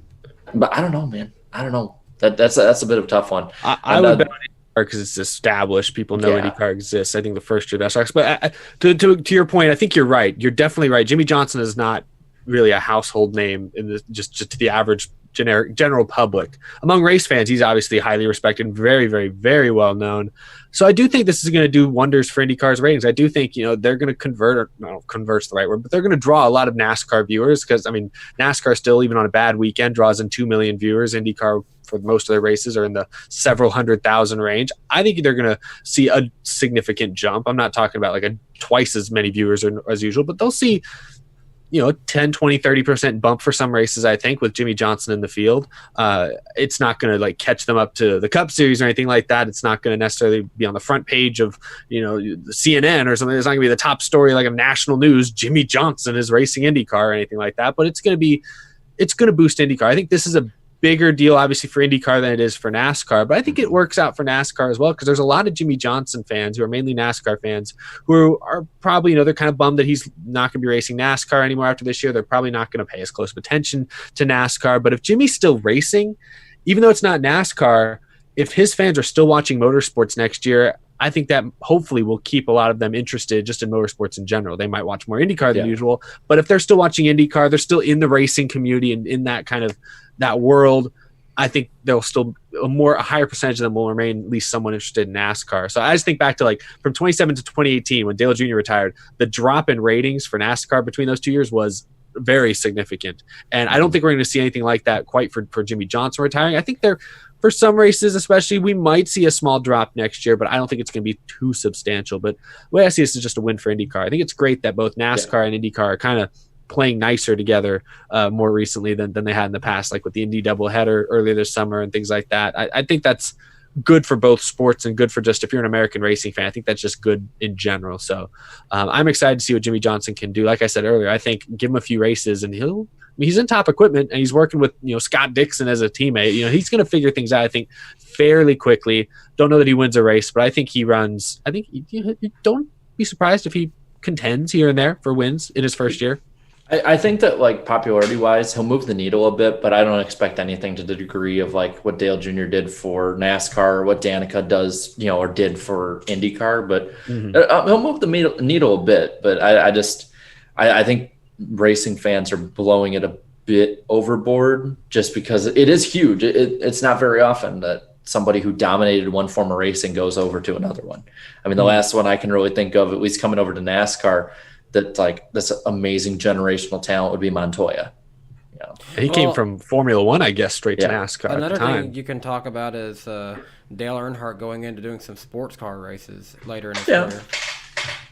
I don't know, man. I don't know. That's a bit of a tough one. I would bet on IndyCar because it's established. People know IndyCar exists. I think the first year that sucks. But to your point, I think you're right. You're definitely right. Jimmy Johnson is not really a household name in just to the average general public. Among race fans, he's obviously highly respected and very, very, very well known. So I do think this is going to do wonders for IndyCar's ratings. I do think, they're going to convert's the right word, but they're going to draw a lot of NASCAR viewers because, I mean, NASCAR still, even on a bad weekend, draws in 2 million viewers. IndyCar, for most of their races, are in the several 100,000 range. I think they're going to see a significant jump. I'm not talking about like a twice as many viewers as usual, but they'll see 10, 20, 30% bump for some races, I think, with Jimmy Johnson in the field. It's not going to like catch them up to the Cup Series or anything like that. It's not going to necessarily be on the front page of, the CNN or something. It's not going to be the top story like of national news. Jimmy Johnson is racing IndyCar or anything like that, but it's going to boost IndyCar. I think this is a bigger deal, obviously, for IndyCar than it is for NASCAR, but I think it works out for NASCAR as well because there's a lot of Jimmy Johnson fans who are mainly NASCAR fans who are probably, they're kind of bummed that he's not going to be racing NASCAR anymore after this year. They're probably not going to pay as close of attention to NASCAR, but if Jimmy's still racing, even though it's not NASCAR, if his fans are still watching motorsports next year, I think that hopefully will keep a lot of them interested just in motorsports in general. They might watch more IndyCar than usual, but if they're still watching IndyCar, they're still in the racing community and in that kind of that world, I think there'll still a higher percentage of them will remain at least somewhat interested in NASCAR. So I just think back to like from 2017 to 2018 when Dale Jr. retired, the drop in ratings for NASCAR between those 2 years was very significant. And I don't think we're going to see anything like that quite for Jimmy Johnson retiring. I think for some races, especially, we might see a small drop next year, but I don't think it's going to be too substantial. But the way I see this is just a win for IndyCar. I think it's great that both NASCAR and IndyCar are kind of playing nicer together more recently than they had in the past, like with the Indy doubleheader earlier this summer and things like that. I think that's good for both sports and good for just if you're an American racing fan. I think that's just good in general. So I'm excited to see what Jimmy Johnson can do. Like I said earlier, I think give him a few races and he's in top equipment and he's working with Scott Dixon as a teammate. He's going to figure things out, I think, fairly quickly. Don't know that he wins a race, but I think he runs. I think you don't be surprised if he contends here and there for wins in his first year. I think that like popularity wise, he'll move the needle a bit, but I don't expect anything to the degree of like what Dale Jr. did for NASCAR or what Danica does, or did for IndyCar, but he'll move the needle a bit. But I think racing fans are blowing it a bit overboard just because it is huge. It's not very often that somebody who dominated one form of racing goes over to another one. I mean, the last one I can really think of, at least coming over to NASCAR, that like this amazing generational talent would be Montoya. He came from Formula One, I guess, straight to NASCAR. Another thing you can talk about is Dale Earnhardt going into doing some sports car races later in his career.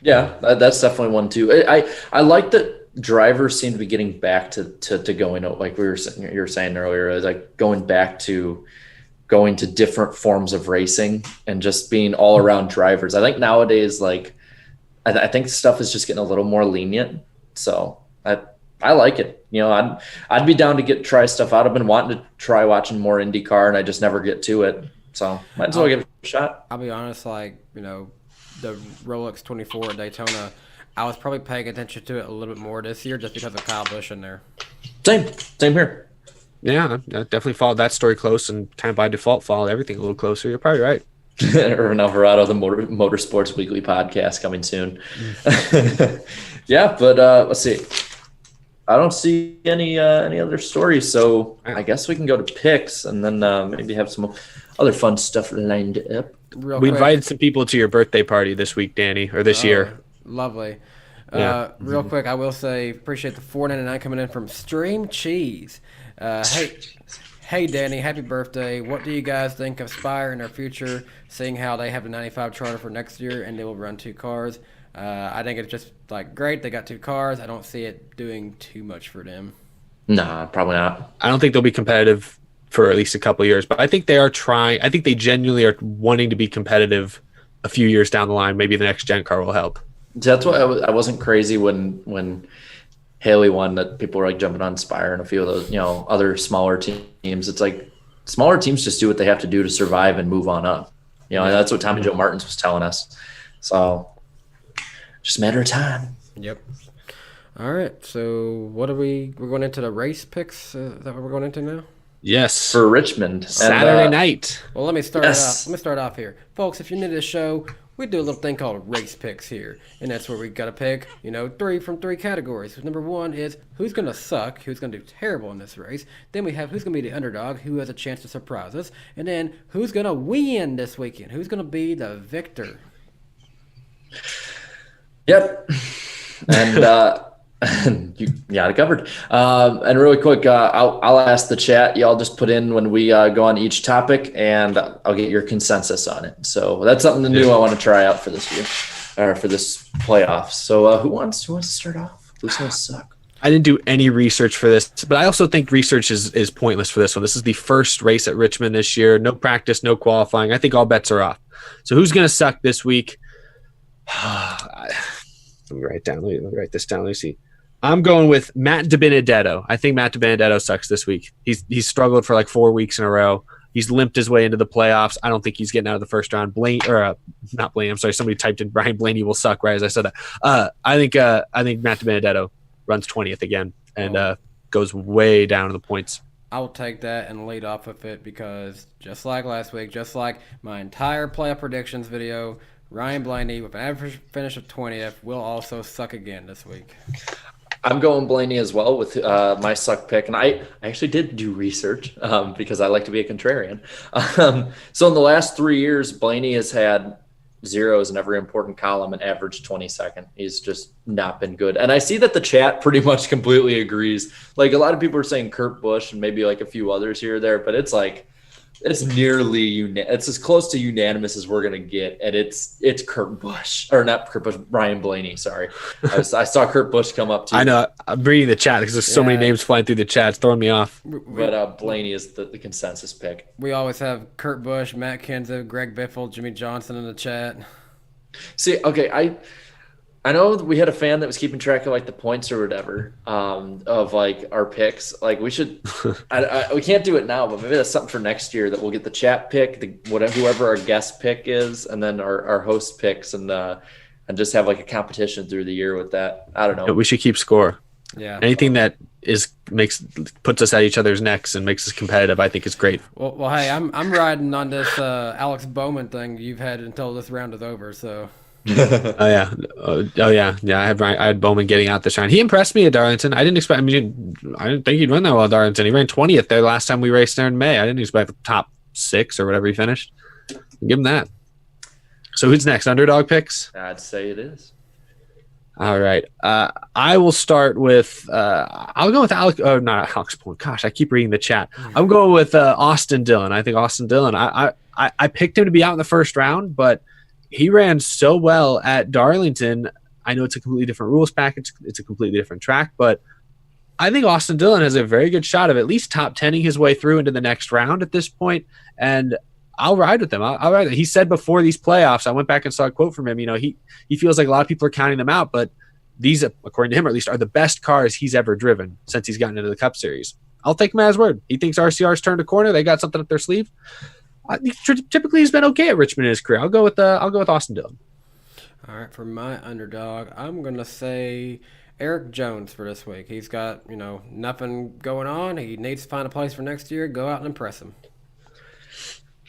Yeah, that's definitely one too. I like that drivers seem to be getting back to going, like you were saying earlier, like going to different forms of racing and just being all around drivers. I think nowadays, like I think stuff is just getting a little more lenient. So I like it. I'd be down to try stuff out. I've been wanting to try watching more IndyCar, and I just never get to it. So might as well give it a shot. I'll be honest, the Rolex 24 at Daytona, I was probably paying attention to it a little bit more this year just because of Kyle Busch in there. Same here. Yeah, I definitely followed that story close and kind of by default followed everything a little closer. You're probably right. Irvin Alvarado, the Motorsports Weekly podcast coming soon. Yeah, but let's see. I don't see any other stories, so I guess we can go to picks and then maybe have some other fun stuff lined up. We invited some people to your birthday party this week, Danny, or this year. Lovely. Yeah. Real quick, I will say appreciate the $4.99 coming in from Stream Cheese. Hey Danny, happy birthday. What do you guys think of Spire in their future, seeing how they have the 95 charter for next year and they will run 2 cars? I think it's just great. They got 2 cars. I don't see it doing too much for them. Nah, probably not. I don't think they'll be competitive for at least a couple of years, but I think they are trying. I think they genuinely are wanting to be competitive a few years down the line. Maybe the next gen car will help. That's why I wasn't crazy when Haley won, that people were jumping on Spire and a few of those, other smaller teams. It's smaller teams just do what they have to do to survive and move on up. And that's what Tommy Joe Martins was telling us. So just a matter of time. Yep. All right. So what we're going into the race picks? Is that what we're going into now? Yes. For Richmond. Saturday night. Well, let me start off. Let me start off here. Folks, if you're new to the show, we do a little thing called race picks here. And that's where we got to pick, 3 from 3 categories. So number 1 is who's going to suck, who's going to do terrible in this race. Then we have who's going to be the underdog, who has a chance to surprise us. And then who's going to win this weekend, who's going to be the victor. Yep. And you got it covered. And really quick, I'll ask the chat. Y'all just put in when we go on each topic, and I'll get your consensus on it. So that's something new I want to try out for this year, or for this playoffs. So who wants to start off? Who's going to suck? I didn't do any research for this, but I also think research is pointless for this one. This is the first race at Richmond this year. No practice, no qualifying. I think all bets are off. So who's going to suck this week? Let me write this down. Let me see. I'm going with Matt DiBenedetto. I think Matt DiBenedetto sucks this week. He's struggled for 4 weeks in a row. He's limped his way into the playoffs. I don't think he's getting out of the first round. Not Blaine. I'm sorry. Somebody typed in Brian Blaney will suck right as I said that. I think Matt DiBenedetto runs 20th again and goes way down in the points. I'll take that and lead off with it because just like last week, just like my entire playoff predictions video, Ryan Blaney with an average finish of 20th will also suck again this week. I'm going Blaney as well with my suck pick. And I actually did do research because I like to be a contrarian. So in the last 3 years, Blaney has had zeros in every important column and averaged 22nd. He's just not been good. And I see that the chat pretty much completely agrees. A lot of people are saying Kurt Busch and maybe a few others here or there, but it's it's nearly it's as close to unanimous as we're gonna get, and it's Kurt Busch, or not Kurt Busch, Ryan Blaney. Sorry, I saw Kurt Busch come up too. I know. I'm reading the chat because there's so many names flying through the chat. It's throwing me off. But Blaney is the consensus pick. We always have Kurt Busch, Matt Kenseth, Greg Biffle, Jimmy Johnson in the chat. See, okay, I know we had a fan that was keeping track of the points or whatever of our picks. We should, we can't do it now, but maybe that's something for next year that we'll get the chat pick, whoever our guest pick is, and then our host picks, and just have a competition through the year with that. I don't know. We should keep score. Yeah. Anything that puts us at each other's necks and makes us competitive, I think is great. Well, hey, I'm riding on this Alex Bowman thing you've had until this round is over, so. Oh yeah. I had Bowman getting out this round. He impressed me at Darlington. I didn't think he'd run that well at Darlington. He ran 20th there last time we raced there in May. I didn't expect the top 6 or whatever he finished. Give him that. So who's next? Underdog picks? I'd say it is. All right. I will start with I'll go with not Alex Bowman. Gosh, I keep reading the chat. I'm going with Austin Dillon. I think Austin Dillon. I picked him to be out in the first round, but he ran so well at Darlington. I know it's a completely different rules package. It's a completely different track, but I think Austin Dillon has a very good shot of at least top 10ing his way through into the next round at this point. And I'll ride with them. I'll ride. He said before these playoffs, I went back and saw a quote from him. He feels like a lot of people are counting them out, but these, according to him, or at least, are the best cars he's ever driven since he's gotten into the Cup Series. I'll take him at his word. He thinks RCR's turned a corner. They got something up their sleeve. Typically, he's been okay at Richmond in his career. I'll go with Austin Dillon. All right, for my underdog, I'm gonna say Eric Jones for this week. He's got nothing going on. He needs to find a place for next year. Go out and impress him.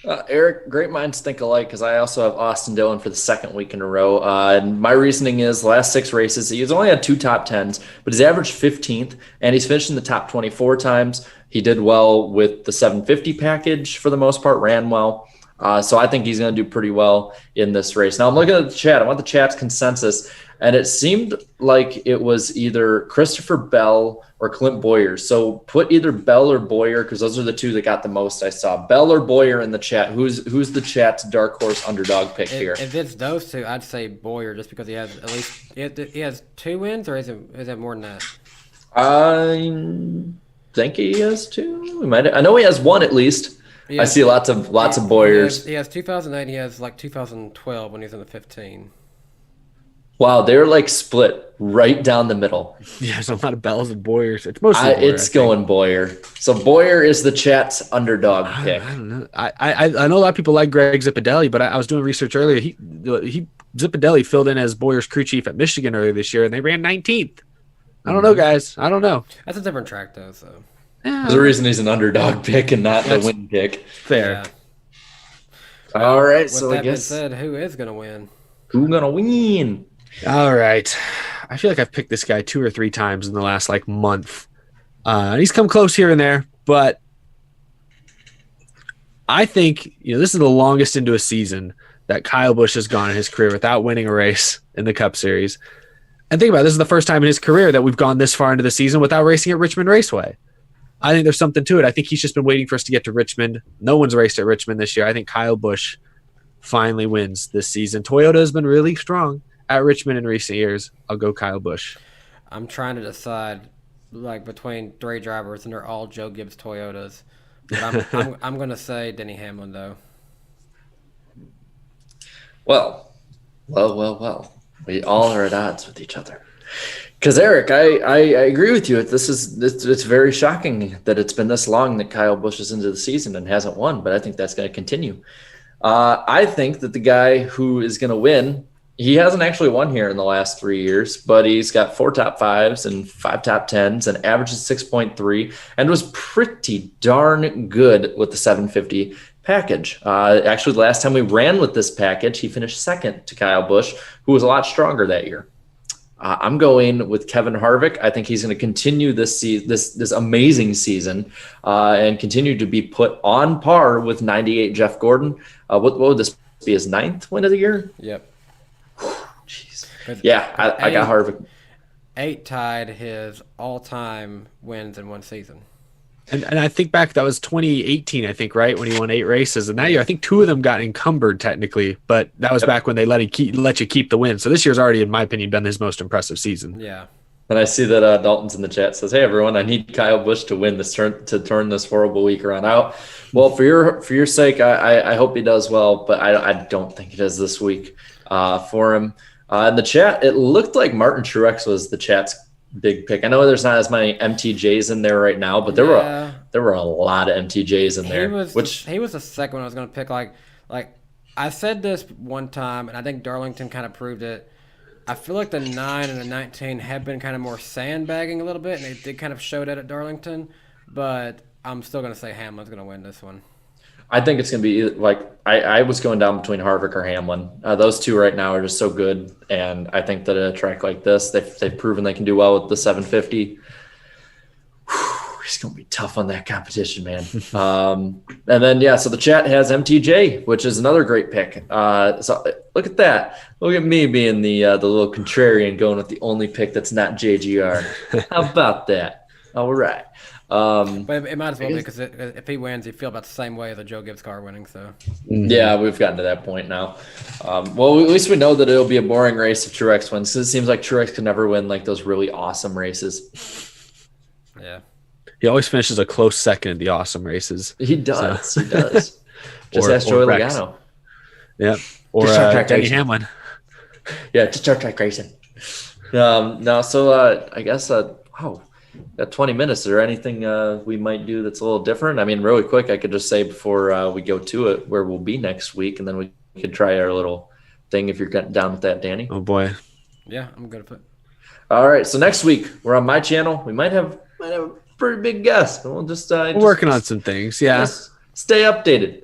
Eric, great minds think alike, because I also have Austin Dillon for the second week in a row. And my reasoning is the last 6 races, he's only had 2 top 10s, but he's averaged 15th, and he's finished in the top 24 times. He did well with the 750 package for the most part, ran well. So I think he's going to do pretty well in this race. Now I'm looking at the chat. I want the chat's consensus, and it seemed like it was either Christopher Bell or Clint Boyer. So put either Bell or Boyer, because those are the 2 that got the most I saw. Bell or Boyer in the chat. Who's the chat's dark horse underdog pick here? If it's those 2, I'd say Boyer, just because he has at least he has 2 wins, or is it more than that? I think he has 2. I know he has 1 at least. I see lots of Boyers. He has 2008. He has like 2012 when he was in the 15. Wow, they're like split right down the middle. Yeah, there's a lot of Bells and Boyers. It's mostly Boyer, it's going Boyer. So Boyer is the chat's underdog pick. I don't know. I know a lot of people like Greg Zippadelli, but I was doing research earlier. Zippadelli filled in as Boyer's crew chief at Michigan earlier this year, and they ran 19th. I don't know, guys. I don't know. That's a different track, though. So there's a reason he's an underdog pick and not the win pick. Fair. Yeah. All right. With so that I guess being said, who is going to win? Who's going to win? All right. I feel like I've picked this guy 2 or 3 times in the last month. And he's come close here and there, but I think this is the longest into a season that Kyle Busch has gone in his career without winning a race in the Cup Series. And think about it, this is the first time in his career that we've gone this far into the season without racing at Richmond Raceway. I think there's something to it. I think he's just been waiting for us to get to Richmond. No one's raced at Richmond this year. I think Kyle Busch finally wins this season. Toyota has been really strong at Richmond in recent years. I'll go Kyle Busch. I'm trying to decide between 3 drivers, and they're all Joe Gibbs Toyotas. But I'm going to say Denny Hamlin, though. Well. We all are at odds with each other. Because Eric, I agree with you. It's very shocking that it's been this long that Kyle Busch is into the season and hasn't won, but I think that's going to continue. I think that the guy who is going to win, he hasn't actually won here in the last 3 years, but he's got 4 top 5s and 5 top 10s and averages 6.3 and was pretty darn good with the 750 package. Actually, the last time we ran with this package, he finished second to Kyle Busch, who was a lot stronger that year. I'm going with Kevin Harvick. I think he's going to continue this amazing season and continue to be put on par with 98 Jeff Gordon. What would this be, his 9th win of the year? Yep. Jeez. Yeah, I got Harvick. 8 tied his all-time wins in one season. And I think back, that was 2018, I think, right, when he won 8 races. And that year, I think 2 of them got encumbered technically, but that was back when they let you keep the win. So this year's already, in my opinion, been his most impressive season. Yeah. And I see that Dalton's in the chat, says, "Hey everyone, I need Kyle Busch to win this turn this horrible week around out." Well, for your sake, I hope he does well, but I don't think he does this week for him. In the chat, it looked like Martin Truex was the chat's big pick. I know there's not as many MTJs in there right now, but there were a lot of MTJs in there. He was the second one I was going to pick. Like I said this one time, and I think Darlington kind of proved it. I feel like the 9 and the 19 have been kind of more sandbagging a little bit, and they did kind of show that at Darlington. But I'm still going to say Hamlin's going to win this one. I think it's going to be I was going down between Harvick or Hamlin. Those 2 right now are just so good, and I think that at a track like this, they've proven they can do well with the 750. It's going to be tough on that competition, man. And then, so the chat has MTJ, which is another great pick. So look at that. Look at me being the little contrarian, going with the only pick that's not JGR. How about that? All right. But it might as well be, because if he wins, you feel about the same way as a Joe Gibbs car winning. So yeah, we've gotten to that point now. Well, at least we know that it'll be a boring race if Truex wins, because it seems like Truex can never win like those really awesome races. Yeah, he always finishes a close second in the awesome races. He does. So. He does. Just ask Joey Rex. Logano. Yep. Or Denny Hamlin. Yeah, just start track racing. No, so I guess wow, got 20 minutes. Is there anything we might do that's a little different? I mean, really quick, I could just say before we go to it where we'll be next week, and then we could try our little thing if you're down with that, Danny. Oh boy. Yeah, I'm good with it. All right, so next week we're on my channel. We might have a pretty big guest. We'll just we're working on some things. Yeah. Stay updated.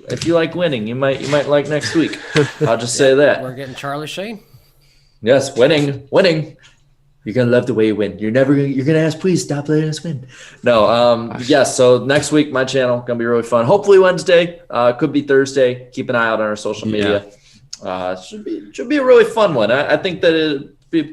If you like winning, you might like next week. I'll just say that. We're getting Charlie Sheen. Yes, winning. You're gonna love the way you win. You're gonna ask, please stop letting us win. No, yes. So next week, my channel gonna be really fun. Hopefully Wednesday, could be Thursday. Keep an eye out on our social media. Should be a really fun one. I think that it'd be a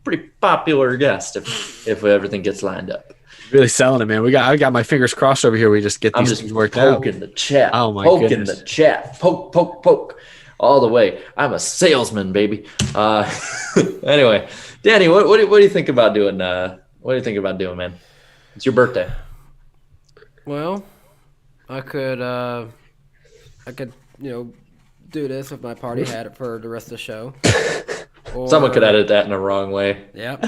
pretty popular guest if everything gets lined up. Really selling it, man. I got my fingers crossed over here. We just get these things worked out. Poking the chat. Oh my goodness. Poking the chat. Poke. All the way. I'm a salesman, baby. Anyway, Danny, what do you think about doing? What do you think about doing, man? It's your birthday. Well, I could do this if my party had it for the rest of the show. Or, someone could edit that in the wrong way. Yep.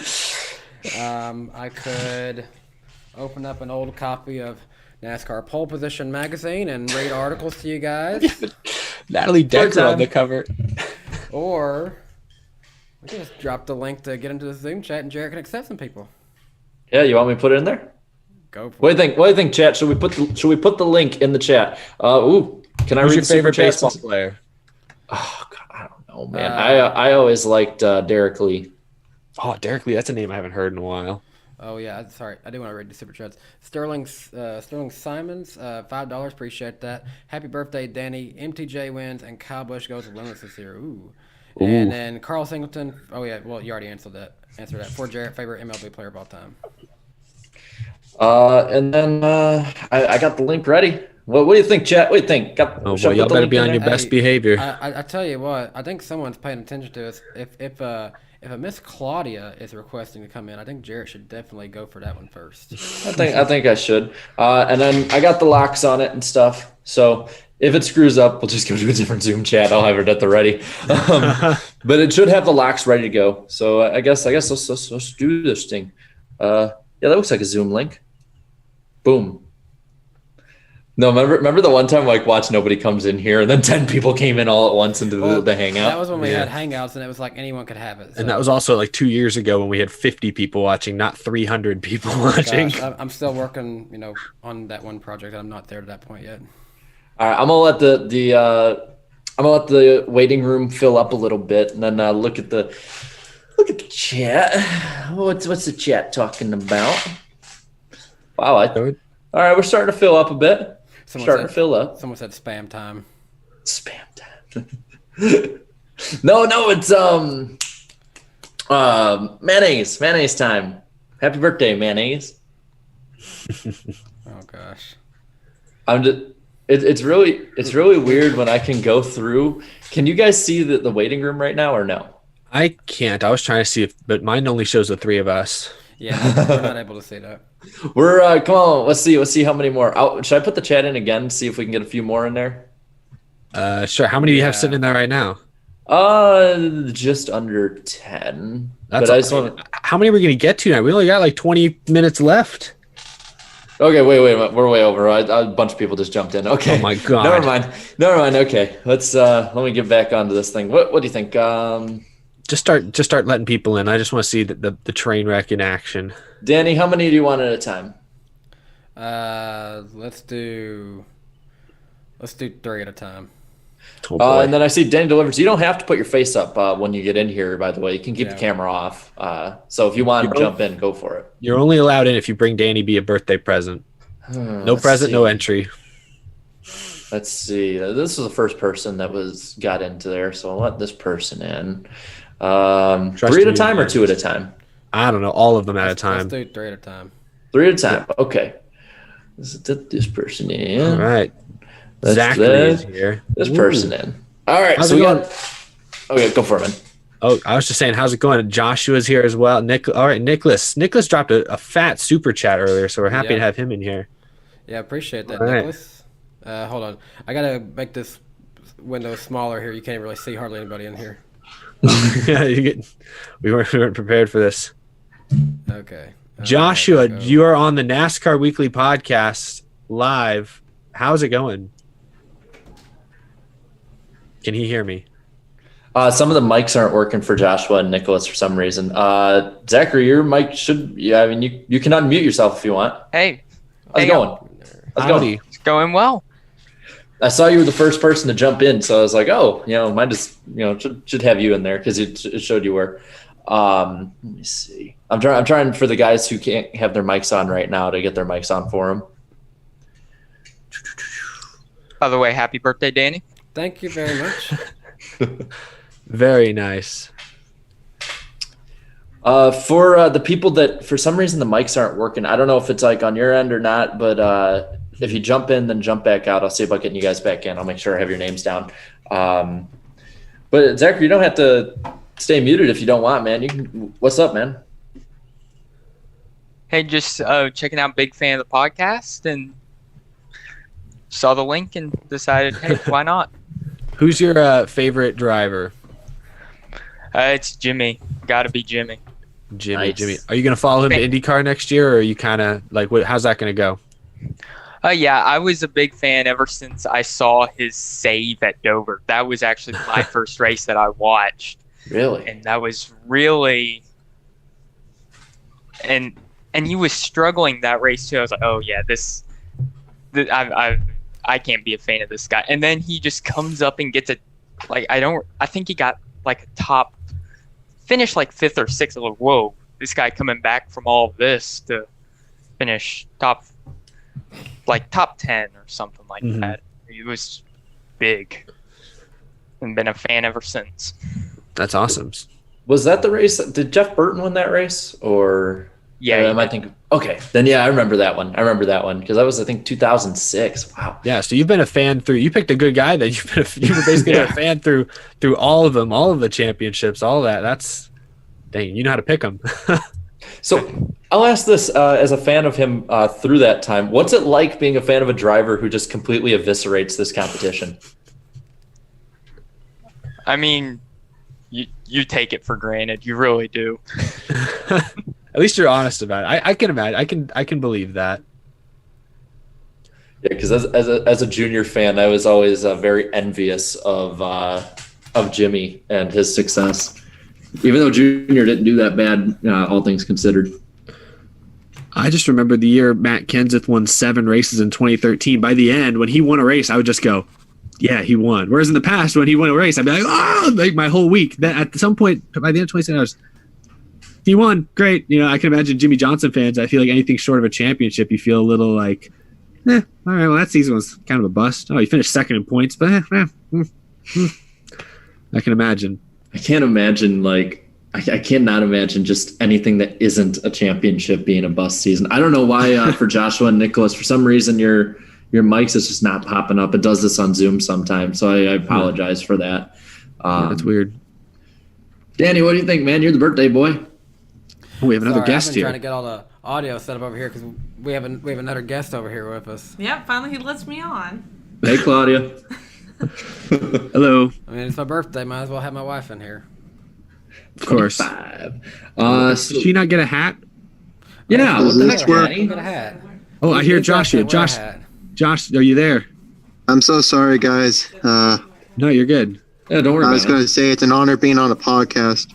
I could open up an old copy of NASCAR Pole Position magazine and read articles to you guys. Natalie Decker on the cover. Or we can just drop the link to get into the Zoom chat and Jared can accept some people. Yeah, you want me to put it in there? Go for What do you think, chat? Should we put the link in the chat? Can I read your favorite baseball player? Oh God, I don't know, man. I always liked Derek Lee. Oh, Derek Lee, that's a name I haven't heard in a while. Oh yeah, sorry, I do want to read the super chats. Sterling Simons, $5, appreciate that. Happy birthday, Danny. MTJ wins and Kyle Busch goes winless this year. Ooh. And then Carl Singleton. Oh yeah, well you already answered that. For Jarrett, favorite MLB player of all time. And then I got the link ready. What do you think, chat? What do you think? Y'all better be on your best behavior. I tell you what, I think someone's paying attention to us. If a Miss Claudia is requesting to come in, I think Jarrett should definitely go for that one first. I think I should. And then I got the locks on it and stuff. So if it screws up, we'll just go to a different Zoom chat. I'll have it at the ready. But it should have the locks ready to go. So I guess let's do this thing. Yeah, that looks like a Zoom link. Boom. No, remember the one time watch nobody comes in here and then 10 people came in all at once into the hangout? That was when we had hangouts and it was like anyone could have it. So. And that was also like 2 years ago when we had 50 people watching, not 300 people watching. Gosh, I'm still working, on that one project. I'm not there to that point yet. All right, I'm gonna let the waiting room fill up a little bit and then look at the chat. What's the chat talking about? Wow, all right, we're starting to fill up a bit. Starting to fill up. Someone said spam time. Spam time. No, it's mayonnaise time. Happy birthday, mayonnaise. Oh gosh. It's really weird when I can go through. Can you guys see the waiting room right now or no? I can't. I was trying to see but mine only shows the three of us. Yeah, we're not able to see that. We're come on, let's see how many more. Should I put the chat in again, see if we can get a few more in there? Sure. How many do you have sitting in there right now? Just under 10. How many are we gonna get to now? We only got like 20 minutes left. Okay, wait, we're way over. A bunch of people just jumped in. Okay. Oh my god. Never mind. Okay, let me get back onto this thing. What do you think? Just start letting people in. I just want to see the train wreck in action. Danny, how many do you want at a time? Let's do 3 at a time. Oh, and then I see Danny delivers. You don't have to put your face up when you get in here, by the way. You can keep the camera off. So if you want to jump in, go for it. You're only allowed in if you bring Danny B a birthday present. No present, no entry. Let's see. This is the first person that got into there, so I'll let this person in. 3 at a time or 2 at a time? I don't know. All of them at a time. Let's do 3 at a time. 3 at a time. Okay. Let's let this person in. All right. Zachary is here. This person in. All right. So we got. Okay, go for it, man. Oh, I was just saying, how's it going? Joshua's here as well. All right, Nicholas. Nicholas dropped a fat super chat earlier, so we're happy to have him in here. Yeah, appreciate that, All right. Nicholas. Hold on. I gotta make this window smaller here. You can't really see hardly anybody in here. Yeah, we weren't prepared for this. Okay. Joshua, you are on the NASCAR Weekly Podcast live. How's it going? Can he hear me? Some of the mics aren't working for Joshua and Nicholas for some reason. Zachary, your mic should. Yeah, I mean, you can unmute yourself if you want. Hey. How's it going? It's going well. I saw you were the first person to jump in, so I was like, oh, mine just, should have you in there because it showed you were. Let me see. I'm trying for the guys who can't have their mics on right now to get their mics on for them. By the way, happy birthday, Danny. Thank you very much. Very nice. For the people that for some reason the mics aren't working, I don't know if it's like on your end or not, but if you jump in, then jump back out. I'll see about getting you guys back in. I'll make sure I have your names down. But Zachary, you don't have to stay muted if you don't want, man. You can. What's up, man? Hey, just checking out. Big fan of the podcast and saw the link and decided, hey, why not? Who's your favorite driver? It's Jimmy. Got to be Jimmy. Jimmy. Nice. Jimmy. Are you going to follow him to IndyCar next year, or are you kind of like, how's that going to go? Yeah, I was a big fan ever since I saw his save at Dover. That was actually my first race that I watched. Really? And that was really and he was struggling that race too. I was like, oh yeah, I can't be a fan of this guy. And then he just comes up and gets I think he got like a top finish like 5th or 6th. I was like, whoa, this guy coming back from all of this to finish top 10 or something like that. He was big and been a fan ever since. That's awesome. Was that the race? Did Jeff Burton win that race? Or Yeah. I think. Okay, then yeah, I remember that one. Because that was I think 2006. Wow. Yeah, so you've been a fan through. You picked a good guy. That you were basically a fan through all of them, all of the championships, all of that. That's dang. You know how to pick them. So I'll ask this as a fan of him through that time. What's it like being a fan of a driver who just completely eviscerates this competition? I mean, you take it for granted. You really do. At least you're honest about it. I can imagine. I can believe that. Yeah, because as a junior fan, I was always very envious of Jimmy and his success. Even though Junior didn't do that bad, all things considered. I just remember the year Matt Kenseth won 7 races in 2013. By the end, when he won a race, I would just go, yeah, he won. Whereas in the past, when he won a race, I'd be like, oh, like my whole week. Then at some point, by the end of 2017, he won. Great. I can imagine Jimmy Johnson fans. I feel like anything short of a championship, you feel a little like, all right, well, that season was kind of a bust. Oh, he finished second in points, but I can imagine. I can't imagine I cannot imagine just anything that isn't a championship being a bust season. I don't know why for Joshua and Nicholas, for some reason your mics is just not popping up. It does this on Zoom sometimes, so I apologize for that. That's weird. Danny, what do you think, man? You're the birthday boy. Oh, we have another guest I've been here. trying to get all the audio set up over here because we have another guest over here with us. Yeah, finally he lets me on. Hey, Claudia. Hello. I mean, it's my birthday. Might as well have my wife in here. Of course. 25. Did she not get a hat? Yeah, what the heck, Get Danny? a hat. Oh, I hear Who's not Josh. gonna wear a Josh, hat? Josh, are you there? I'm so sorry, guys. No, you're good. Yeah, don't worry I was about going it. to say it's an honor being on a podcast.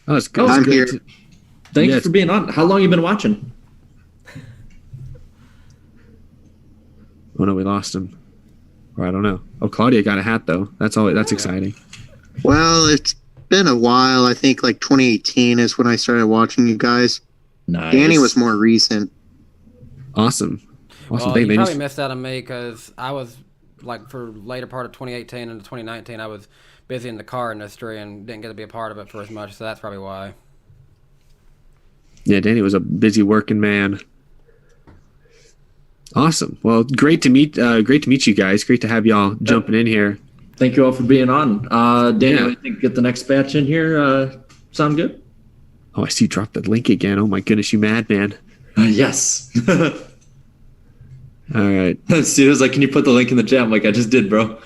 Oh, it's good. I'm It's good here. to- Thank you Yes. for being on. How long you been watching? Oh no, we lost him. Or I don't know. Oh, Claudia got a hat though. That's all. That's exciting. Well, it's been a while. I think like 2018 is when I started watching you guys. Nice. Danny was more recent. Awesome. Well, Thank you you. probably missed out on me because I was for later part of 2018 into 2019, I was busy in the car industry and didn't get to be a part of it for as much. So that's probably why. Yeah, Danny was a busy working man. Awesome. Well, great to meet you guys. Great to have y'all jumping in here. Thank you all for being on. Danny, Yeah. I think get the next batch in here. Sound good? Oh, I see you dropped the link again. Oh my goodness, you madman. Yes. All right. Stu was like, "Can you put the link in the chat?" I'm like, "I just did, bro."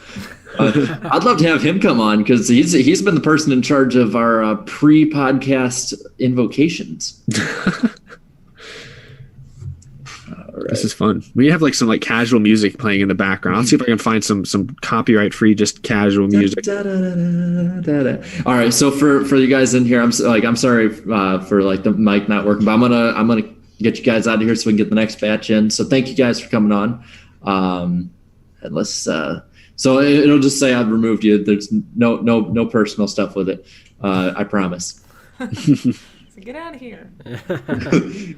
I'd love to have him come on because he's been the person in charge of our pre-podcast invocations. Right. This is fun. We have like some like casual music playing in the background. I'll see if I can find some copyright free just casual music. All right, so for you guys in here, I'm sorry for like the mic not working, but I'm gonna get you guys out of here so we can get the next batch in. So thank you guys for coming on. And let's so it'll just say I've removed you. There's no personal stuff with it. I promise. So get out of here.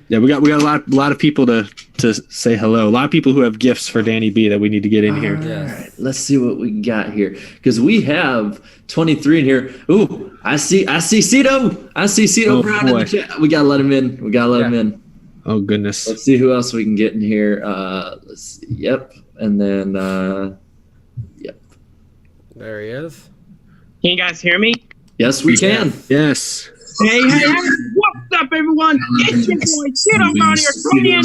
Yeah, we got a lot of people to say hello. A lot of people who have gifts for Danny B that we need to get in here. All right, let's see what we got here because we have 23 in here. Ooh, I see Cito. I see Cito Brown in the chat. We gotta let him in. Him in. Oh goodness. Let's see who else we can get in here. Let's see. Yep, and then yep. There he is. Can you guys hear me? Yes, we can. Yes. Hey, what's up, everyone? It's your boy Cito Brown here, tuning in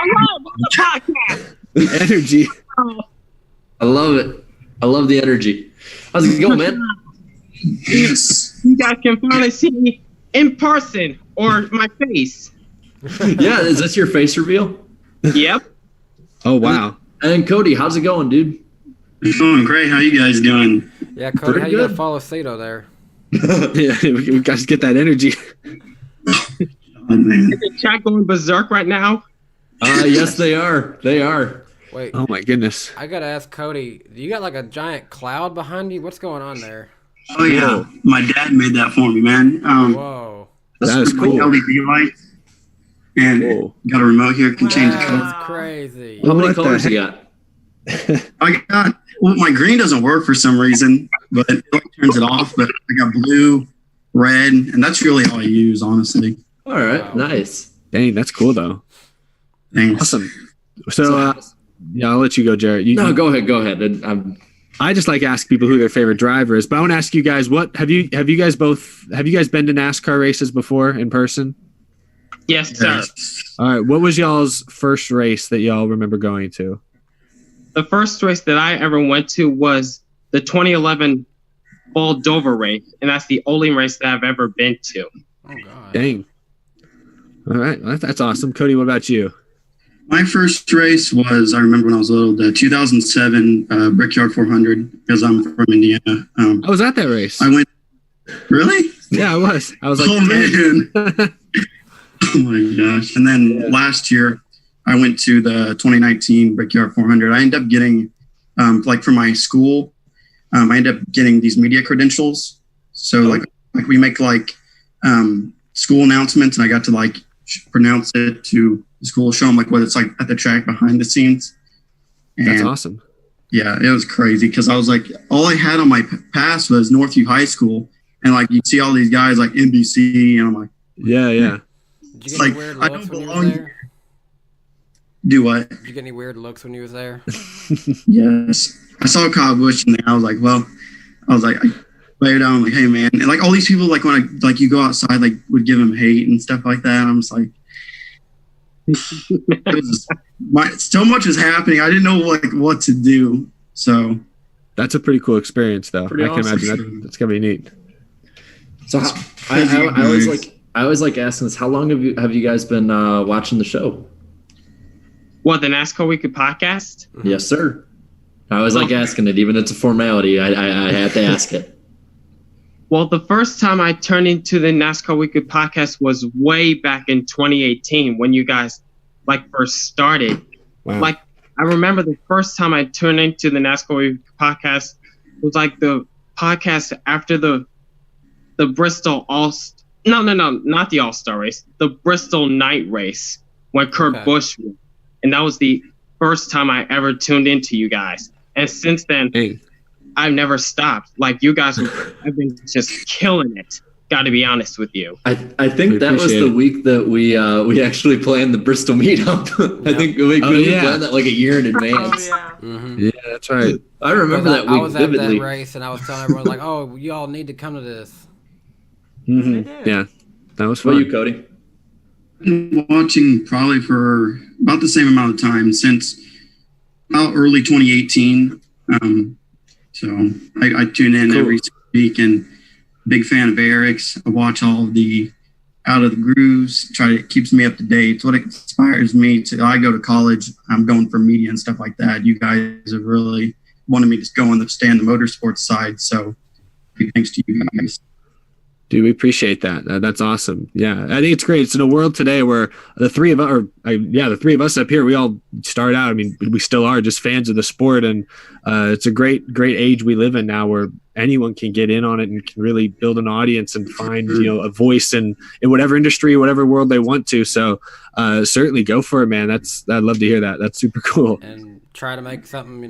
along with the podcast. The energy. I love it. I love the energy. How's it going, man? You guys can finally see me in person or my face. Yeah, is this your face reveal? Yep. Oh wow. And Cody, how's it going, dude? It's going great. How you guys doing? Yeah, Cody, Pretty how you good. gonna follow Cito there? Yeah, we got to get that energy. Oh, man. Is the chat going berserk right now? Yes, they are. They are. Wait, Oh my goodness. I gotta ask Cody, you got like a giant cloud behind you? What's going on there? Oh yeah, my dad made that for me, man. Whoa. That is cool. LED lights, and Whoa. got a remote here. Can change the color. That's crazy. How many What the colors you heck? got? I got my green doesn't work for some reason, but it turns it off. But I got blue, red, and that's really all I use, honestly. All right, Wow. nice. Dang, that's cool though. Thanks. Awesome. So yeah, I'll let you go, Jarrett. No, go ahead. I just like ask people who their favorite driver is, but I want to ask you guys, what have you guys been to NASCAR races before in person? Yes, sir. All right, what was y'all's first race that y'all remember going to? The first race that I ever went to was the 2011 Fall Dover race, and that's the only race that I've ever been to. Oh god. Dang. All right, well, that's awesome. Cody, what about you? My first race was, I remember when I was little, the 2007 Brickyard 400, because I'm from Indiana. I was at that race. I went, really? Yeah, I was. I was like, Oh, 10. man. Oh, my gosh. And then last year, I went to the 2019 Brickyard 400. I ended up getting, like for my school, I ended up getting these media credentials. So like we make like school announcements, and I got to like pronounce it to the school, show them like what it's like at the track behind the scenes. And That's awesome. yeah, it was crazy because I was like, all I had on my pass was Northview High School, and like you see all these guys like NBC, and I'm like, Yeah, yeah. Did you get like, any weird I looks don't when you belong was there? do what? Did you get any weird looks when you was there? Yes. I saw Kyle Busch in there. I was like, I laid down, like, hey man. And like all these people, like when I, like you go outside, like would give him hate and stuff like that. I'm just like, so much is happening. I didn't know like what to do. So That's a pretty cool experience, though. Pretty I can awesome. imagine that's gonna be neat. So I always like asking this. How long have you guys been watching the show? What, the NASCAR Weekly podcast? Yes, sir. I always like asking it, even if it's a formality. I have to ask it. Well, the first time I turned into the NASCAR Weekly podcast was way back in 2018 when you guys like first started. Wow. Like I remember the first time I turned into the NASCAR Weekly podcast was like the podcast after the Bristol not the All-Star race, the Bristol night race when Kurt Busch won. And that was the first time I ever tuned into you guys. And since then, Hey. I've never stopped. Like you guys have been just killing it. Got to be honest with you. I think that was appreciate the it. week that we actually planned the Bristol meetup. I think we planned that like a year in Oh, advance. yeah. Mm-hmm. Yeah, that's right. I remember that I week was at vividly. that race and I was telling everyone like, "Oh, you all need to come to this." Mhm. I did. Yeah, that was What fun. about you, Cody? I've been watching probably for about the same amount of time since about early 2018. So I tune in every week, and big fan of Eric's. I watch all of the Out of the Grooves. It keeps me up to date. It's what inspires me to. I go to college. I'm going for media and stuff like that. You guys have really wanted me to go and stay on the motorsports side. So big thanks to you guys. Dude, we appreciate that. That's awesome. Yeah, I think it's great. It's in a world today where the three of us up here, we all start out. I mean, we still are just fans of the sport, and it's a great age we live in now, where anyone can get in on it and can really build an audience and find a voice in whatever industry, whatever world they want to. So certainly go for it, man. I'd love to hear that. That's super cool. And try to make something,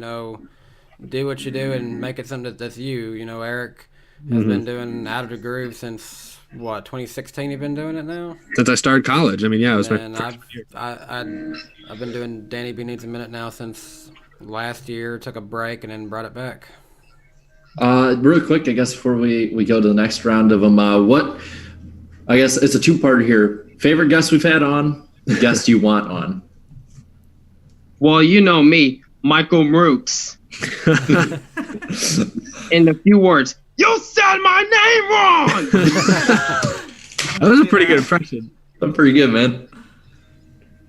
do what you do and make it something that's you. Eric has been doing Out of the Groove since 2016. You've been doing it now? Since I started college. I mean, yeah, it was and I've been doing Danny B Needs a Minute now since last year. Took a break and then brought it back. Real quick, I guess before we go to the next round of them, I guess it's a two-part here. Favorite guest we've had on, guest you want on. Well, you know me, Michael Rooks. In a few words, you said my name wrong. That was a pretty good impression. I'm pretty good, man.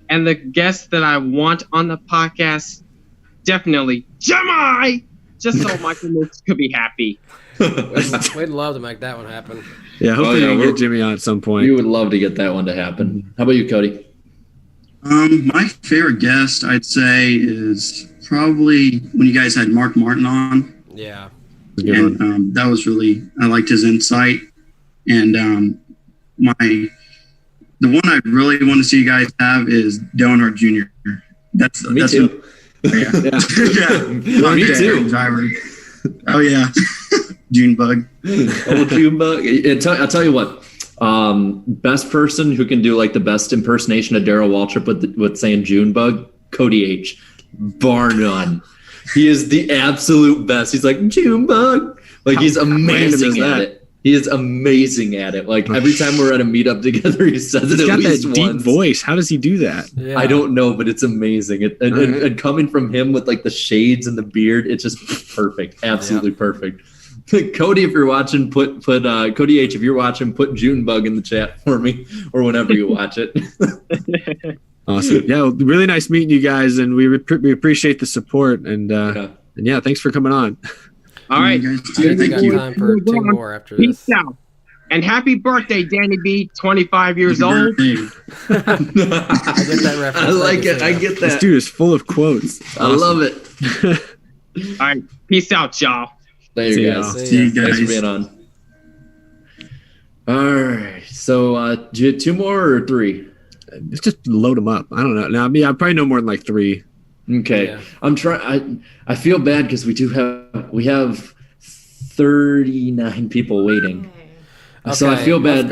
And the guest that I want on the podcast, definitely Jemai, just so Michael Rooks could be happy. We'd love to make that one happen. Yeah, hopefully we can get Jimmy on at some point. We would love to get that one to happen. How about you, Cody? My favorite guest, I'd say, is probably when you guys had Mark Martin on. Yeah. And that was really, I liked his insight. And the one I really want to see you guys have is Donard Jr. Me too. Yeah. Me too. Driver. Oh yeah. June bug. Old June bug. I'll tell you what. Best person who can do like the best impersonation of Darrell Waltrip with saying June bug, Cody H. Bar none. He is the absolute best. He's like June bug. Like he's amazing at it. He is amazing at it. Like every time we're at a meetup together, he says it at least once. He's got that deep voice. How does he do that? Yeah. I don't know, but it's amazing. And coming from him with like the shades and the beard, it's just perfect. Absolutely perfect. Cody, if you're watching, put Cody H. If you're watching, put June bug in the chat for me, or whenever you watch it. Awesome. Yeah, really nice meeting you guys, and we appreciate the support. And yeah, thanks for coming on. All right. Thank you. Time for two more after this. Peace out. And happy birthday, Danny B, 25 years old. I get that reference. I like it. I get that. This dude is full of quotes. Awesome. I love it. All right. Peace out, y'all. Later, guys. See you guys. Thanks for being on. All right. So, do you have two more or three? Let's just load them up. I don't know. Now, I probably know more than like three. Okay. Yeah. I'm trying. I feel bad because we have 39 people waiting. Okay, so I feel bad.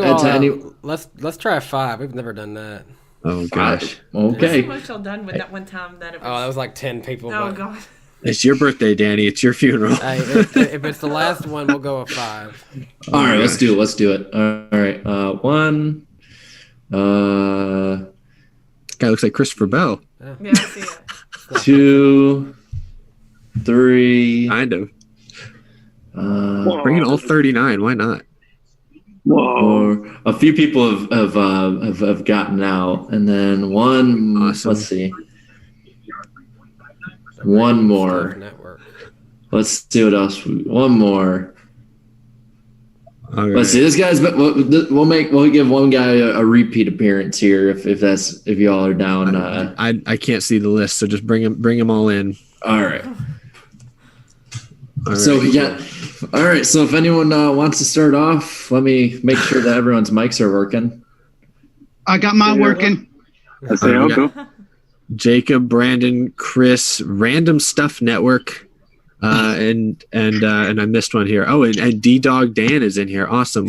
Let's try 5. We've never done that. Oh gosh. Okay. That's so much done with that one time that it was. Oh, that was like 10 people. Oh god. It's your birthday, Danny. It's your funeral. Hey, if it's the last one, we'll go with 5. All right, let's do it. All right, 1. This guy looks like Christopher Bell. Yeah, I see it. 2, 3. Kind of. Bring in all 39. Why not? Or a few people have gotten out, and then one. Awesome. Let's see. One more. Let's see what else. One more. Right. Let's see. This guy's. We'll give one guy a repeat appearance here if y'all are down. I can't see the list, so just bring them all in. All right. So we got. All right. So if anyone wants to start off, let me make sure that everyone's mics are working. I got mine working. Jacob, Brandon, Chris, Random Stuff Network, and I missed one here. Oh, and D-Dog Dan is in here. Awesome.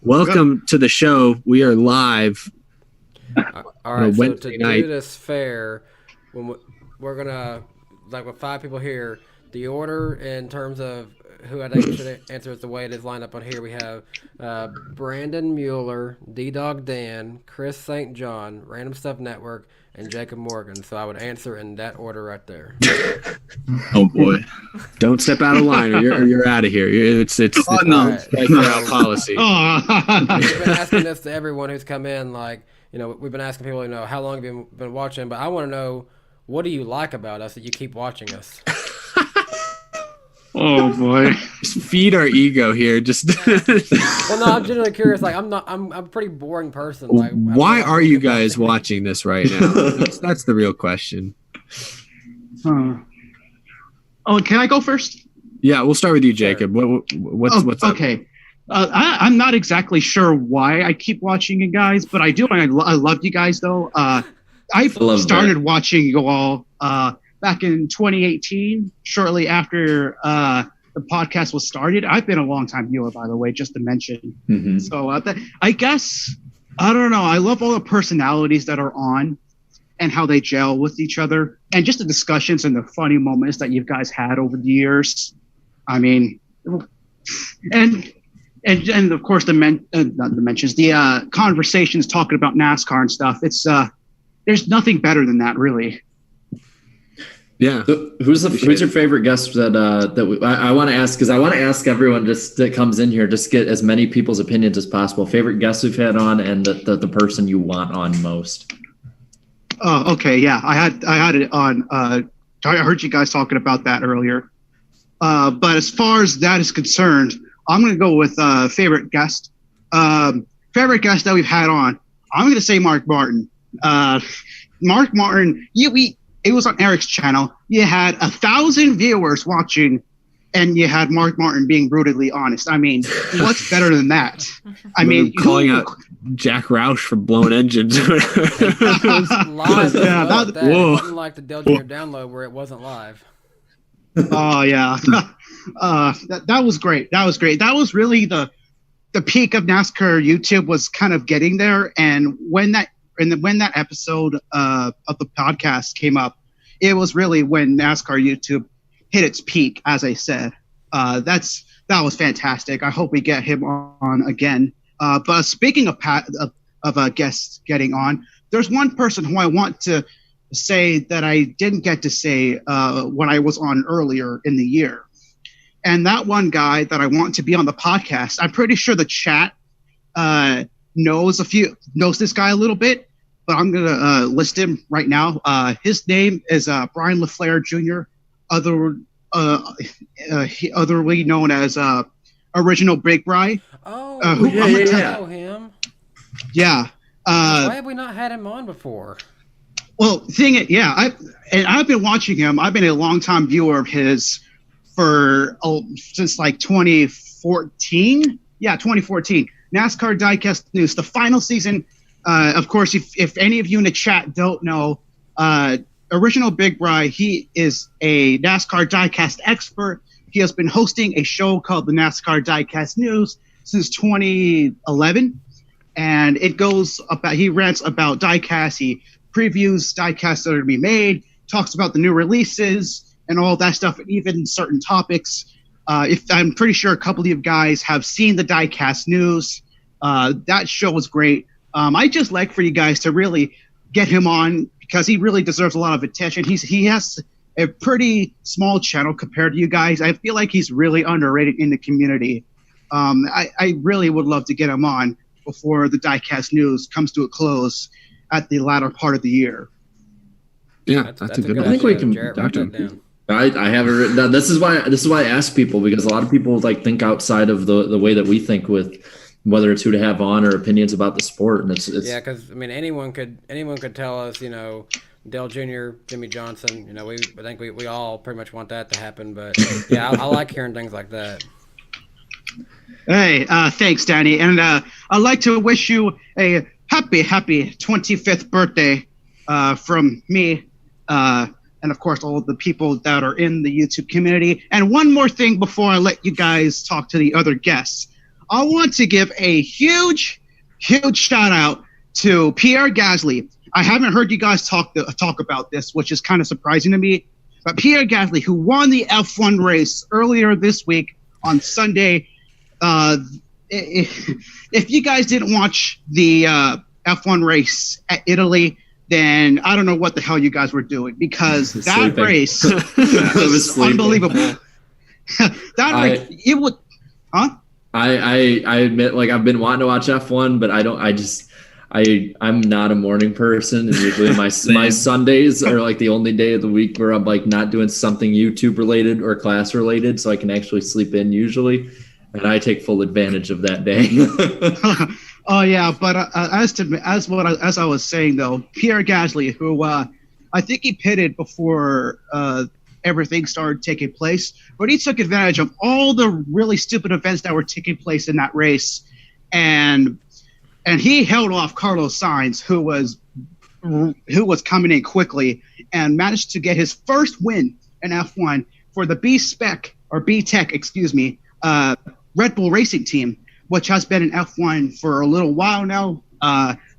Welcome to the show. We are live. All right. So to do this fair, we're gonna with 5 people here. the order in terms of who I think should answer is the way it is lined up on here. We have Brandon Mueller, D-Dog Dan, Chris St. John, Random Stuff Network, and Jacob Morgan. So I would answer in that order right there. Oh boy! Don't step out of line, or you're out of here. It's no. like our policy. We've been asking this to everyone who's come in. Like, you know, we've been asking people, you know, how long have you been watching? But I want to know, what do you like about us that you keep watching us? Oh boy! Just feed our ego here. Just well, no, I'm genuinely curious. Like, I'm a pretty boring person. Like, why are you guys watching this right now? That's the real question. Oh, can I go first? Yeah, we'll start with you, Jacob. What's up? Okay. I'm not exactly sure why I keep watching you guys, but I do. I love you guys, though. I started watching you all back in 2018, shortly after the podcast was started. I've been a long-time viewer, by the way, just to mention. Mm-hmm. So I guess, I don't know. I love all the personalities that are on and how they gel with each other, and just the discussions and the funny moments that you guys had over the years. I mean, and of course the conversations talking about NASCAR and stuff. It's there's nothing better than that, really. Yeah. So who's your favorite guest that I want to ask, because I want to ask everyone just that comes in here, just get as many people's opinions as possible. Favorite guests we've had on, and the person you want on most. Oh, okay, yeah, I had it on. I heard you guys talking about that earlier. But as far as that is concerned, I'm going to go with favorite guest. Favorite guest that we've had on. I'm going to say Mark Martin. Mark Martin. It was on Eric's channel. You had 1,000 viewers watching, and you had Mark Martin being brutally honest. I mean, what's better than that? I mean, calling out Jack Roush for blown engines. Live that wasn't like the Dale Jr. download where it wasn't live. Oh yeah, that was great. That was great. That was really the peak of NASCAR YouTube was kind of getting there, and when that episode of the podcast came up, it was really when NASCAR YouTube hit its peak. As I said, that was fantastic. I hope we get him on again. But speaking of guests getting on, there's one person who I want to say that I didn't get to say when I was on earlier in the year. And that one guy that I want to be on the podcast, I'm pretty sure the chat knows this guy a little bit, but I'm going to list him right now. His name is Brian LaFleur Jr., otherly known as Original Big Bri. Oh, I know him. Yeah. Why have we not had him on before? Well, I've been watching him. I've been a long-time viewer of his since like 2014. Yeah, 2014. NASCAR Diecast News, the final season. Of course, if any of you in the chat don't know, Original Big Bri, he is a NASCAR Diecast expert. He has been hosting a show called the NASCAR Diecast News since 2011, and he rants about diecast. He previews diecasts that are to be made, talks about the new releases and all that stuff, and even certain topics. I'm pretty sure a couple of you guys have seen the Diecast News. That show was great. I just like for you guys to really get him on because he really deserves a lot of attention. He has a pretty small channel compared to you guys. I feel like he's really underrated in the community. I really would love to get him on before the Diecast News comes to a close at the latter part of the year. Yeah, that's a good I think we can talk him. I have it written down. This is why I ask people, because a lot of people think outside of the way that we think, with whether it's who to have on or opinions about the sport. And it's yeah, because I mean anyone could tell us, Dale Jr., Jimmy Johnson, I think we all pretty much want that to happen. But yeah, I like hearing things like that. Hey, thanks, Danny, and I'd like to wish you a happy 25th birthday from me. And of course, all of the people that are in the YouTube community. And one more thing before I let you guys talk to the other guests. I want to give a huge shout out to Pierre Gasly. I haven't heard you guys talk about this, which is kind of surprising to me. But Pierre Gasly, who won the F1 race earlier this week on Sunday, if you guys didn't watch the F1 race at Italy, then I don't know what the hell you guys were doing, because that race was unbelievable. Race, it would, huh? I admit, like, I've been wanting to watch F1, but I'm not a morning person, and usually my Sundays are like the only day of the week where I'm like not doing something YouTube related or class related, so I can actually sleep in usually, and I take full advantage of that day. Oh yeah, but as I was saying though, Pierre Gasly, who I think he pitted before everything started taking place, but he took advantage of all the really stupid events that were taking place in that race, and he held off Carlos Sainz, who was coming in quickly, and managed to get his first win in F1 for the B-Tech, Red Bull Racing team, which has been in F1 for a little while now.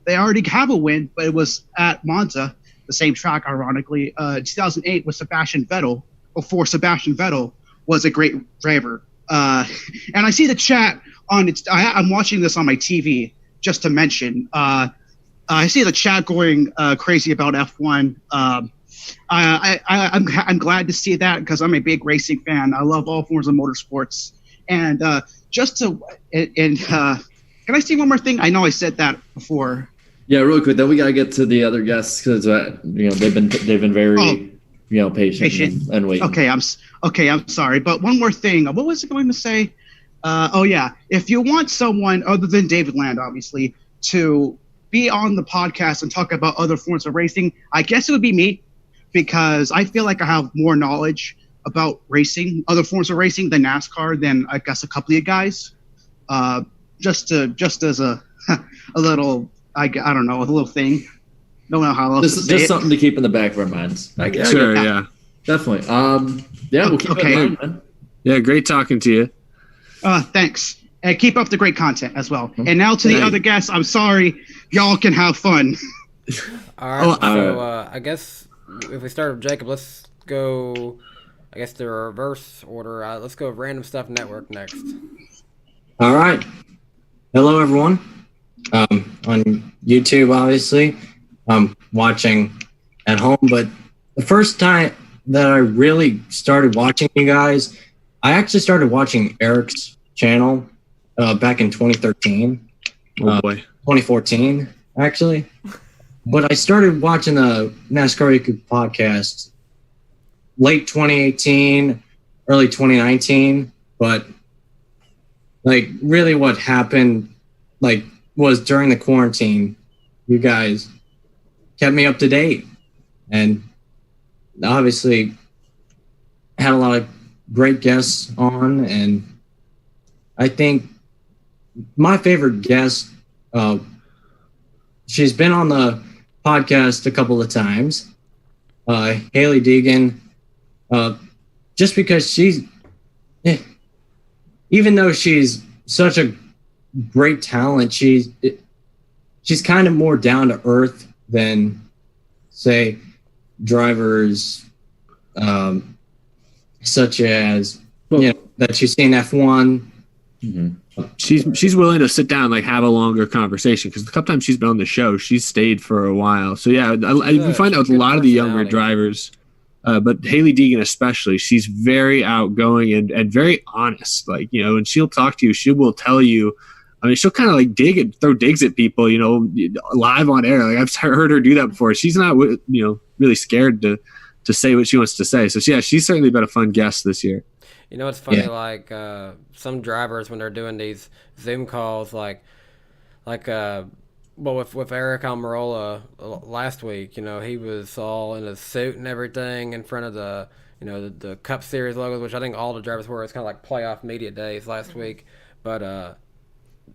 They already have a win, but it was at Monza, the same track, ironically, 2008 with Sebastian Vettel, before Sebastian Vettel was a great driver. And I see the chat on it. I'm watching this on my TV, just to mention. I see the chat going crazy about F1. I'm glad to see that, because I'm a big racing fan. I love all forms of motorsports. And can I say one more thing? I know I said that before. Yeah, real quick. Then we gotta get to the other guests, because they've been very patient and waiting. Okay, I'm sorry, but one more thing. What was I going to say? If you want someone other than David Land, obviously, to be on the podcast and talk about other forms of racing, I guess it would be me, because I feel like I have more knowledge about racing, other forms of racing than NASCAR, than I guess a couple of you guys. Just as a little, I don't know, a little thing. Don't know how else to say just it. something to keep in the back of our minds. Sure, yeah. Definitely. We'll keep it in mind, man. Yeah, great talking to you. Thanks. And keep up the great content as well. And now to the other guests, I'm sorry. Y'all can have fun. All right. I guess if we start with Jacob, let's go, I guess, the reverse order. Let's go Random Stuff Network next. All right. Hello, everyone. On YouTube, obviously. I'm watching at home, but the first time that I really started watching you guys, I actually started watching Eric's channel back in 2013. Oh boy. 2014, actually. But I started watching the NASCAR Weekly podcast late 2018, early 2019. But like really what happened was during the quarantine, you guys kept me up to date. And obviously had a lot of great guests on, and I think my favorite guest, she's been on the podcast a couple of times, Haley Deegan, just because she's, even though she's such a great talent, she's kind of more down to earth than, say, drivers such as that you see in F1. Mm-hmm. She's willing to sit down, have a longer conversation, because the couple times she's been on the show, she's stayed for a while. So yeah, we find out with a lot of the younger drivers, but Haley Deegan especially, she's very outgoing and very honest. And she'll talk to you, she will tell you. I mean, she'll kind of throw digs at people, live on air. I've heard her do that before. She's not, really scared to say what she wants to say. So yeah, she's certainly been a fun guest this year. You know, it's funny, some drivers, when they're doing these Zoom calls, with Eric Almirola last week, he was all in a suit and everything in front of the Cup Series logos, which I think all the drivers were. It's kind of like playoff media days last week. But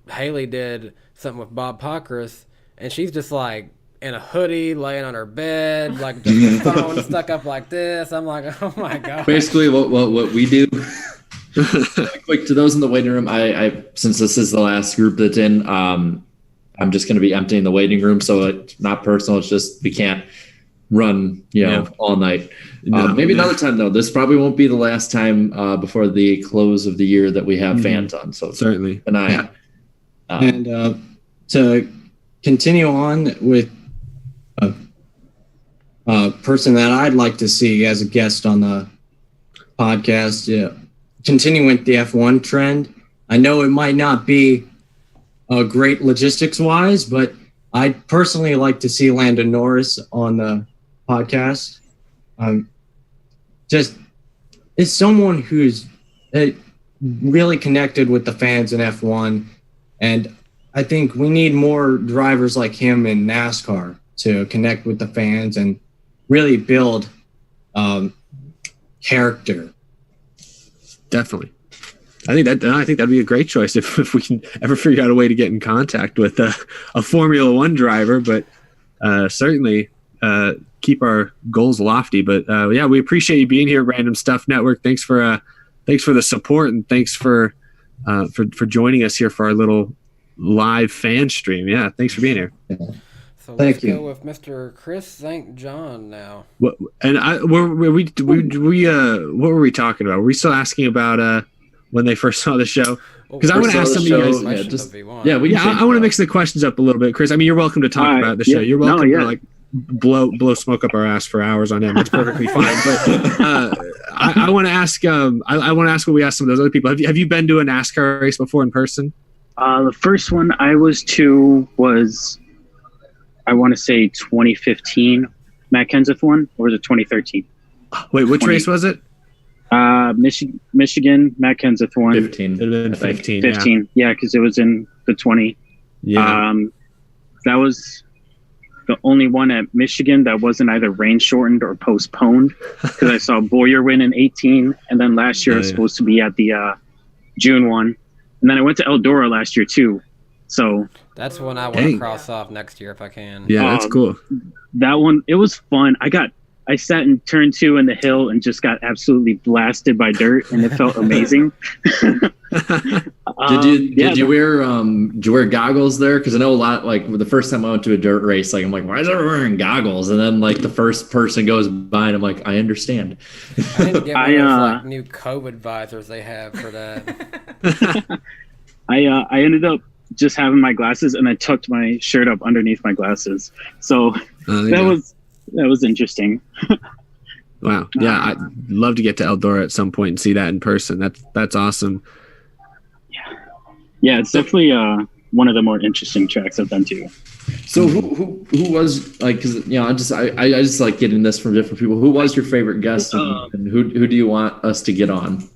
Haley did something with Bob Pockris, and she's just in a hoodie, laying on her bed, just the phone stuck up like this. I'm like, oh my god. Basically, what we do. Quick to those in the waiting room. I since this is the last group that's in, I'm just going to be emptying the waiting room, so it's not personal. It's just we can't run, all night. Maybe another time though. This probably won't be the last time before the close of the year that we have fans on. So certainly, and to continue on with a person that I'd like to see as a guest on the podcast, continuing the F1 trend. I know it might not be great logistics wise, but I'd personally like to see Lando Norris on the podcast. Just is someone who's really connected with the fans in F1, and I think we need more drivers like him in NASCAR to connect with the fans and really build character. Definitely. I think that'd be a great choice if we can ever figure out a way to get in contact with a Formula One driver, but certainly keep our goals lofty. But we appreciate you being here, Random Stuff Network. Thanks for the support, and thanks for joining us here for our little live fan stream. Yeah, thanks for being here. So Thank let's you. go with Mr. Chris St. John now. What were we talking about? Were we still asking about when they first saw the show? Because I want to ask some of you guys. I want to mix the questions up a little bit, Chris. I mean, you're welcome to talk about the show. You're welcome to blow smoke up our ass for hours on end. It's perfectly fine. But I want to ask. I want to ask what we asked some of those other people. Have you been to a NASCAR race before in person? The first one I was to was, I want to say 2015 Matt Kenseth one, or was it 2013? Wait, which race was it? Michigan, Matt Kenseth one. 15. It would have been 15. 15, yeah, because it was in the 20. Yeah. That was the only one at Michigan that wasn't either rain shortened or postponed, because I saw Boyer win in 18, and then last year I was supposed to be at the June one, and then I went to Eldora last year too. So that's one I want to cross off next year if I can. Yeah, that's cool. That one, it was fun. I sat in turn 2 in the hill and just got absolutely blasted by dirt, and it felt amazing. Did you wear goggles there? Because I know a lot. Like the first time I went to a dirt race, like I'm like, why is everyone wearing goggles? And then like the first person goes by, and I'm like, I understand. I didn't get one of those new COVID visors they have for that. I ended up just having my glasses, and I tucked my shirt up underneath my glasses. So that was interesting. Wow. Yeah, I'd love to get to Eldora at some point and see that in person. That's awesome. Yeah, it's definitely one of the more interesting tracks I've been to. So who was like? Because I just like getting this from different people. Who was your favorite guest, and who do you want us to get on?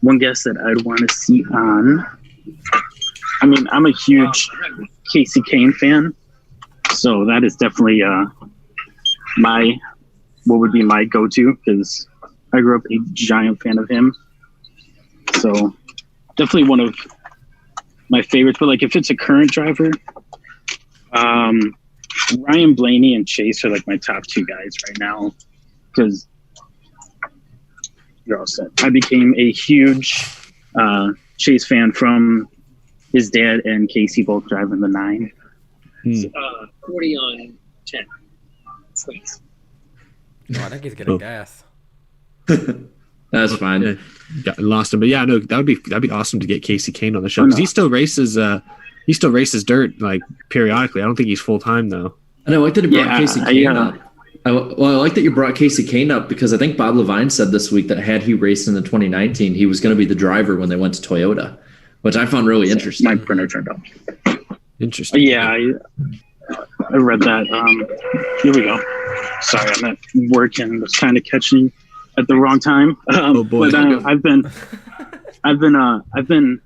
One guest that I'd want to see on. I mean, I'm a huge Casey Kane fan, so that is definitely what would be my go-to, because I grew up a giant fan of him. So definitely one of my favorites. But like if it's a current driver, Ryan Blaney and Chase are like my top 2 guys right now, because you're all set. I became a huge Chase fan from his dad and Casey both driving the 9. 40 on 10. Please. Oh, I think he's getting gas. That's fine. Yeah, lost him, but yeah, no, that'd be awesome to get Casey Kane on the show, because he still races dirt like periodically. I don't think he's full time though. And I like that he brought Casey Kane up. I like that you brought Casey Kane up, because I think Bob Levine said this week that had he raced in the 2019, he was going to be the driver when they went to Toyota, which I found really interesting. My printer turned off. Interesting. Yeah, I read that. Here we go. Sorry, I'm at work and was kind of catching at the wrong time. Oh boy! But I've been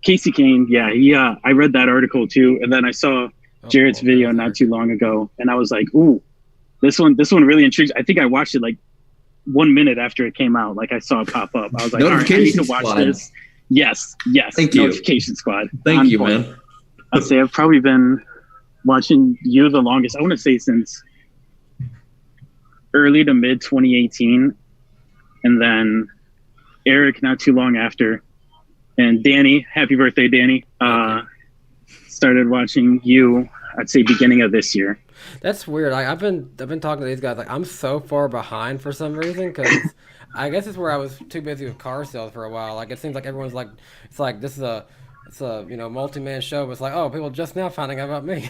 Casey Kane. Yeah, I read that article too, and then I saw Jarrett's video not too long ago, and I was like, ooh, this one really intrigues. I think I watched it like 1 minute after it came out. Like I saw it pop up. I was like, all right, I need to watch this. Yes. Thank you. Notification Squad. Thank you, man. I'd say I've probably been watching you the longest. I want to say since early to mid 2018, and then Eric not too long after, and Danny. Happy birthday, Danny. Started watching you I'd say beginning of this year. That's weird. I've been talking to these guys. Like, I'm so far behind for some reason because I guess it's where I was too busy with car sales for a while. Like, it seems like everyone's like, it's like this is a multi-man show. But it's like, oh, people just now finding out about me.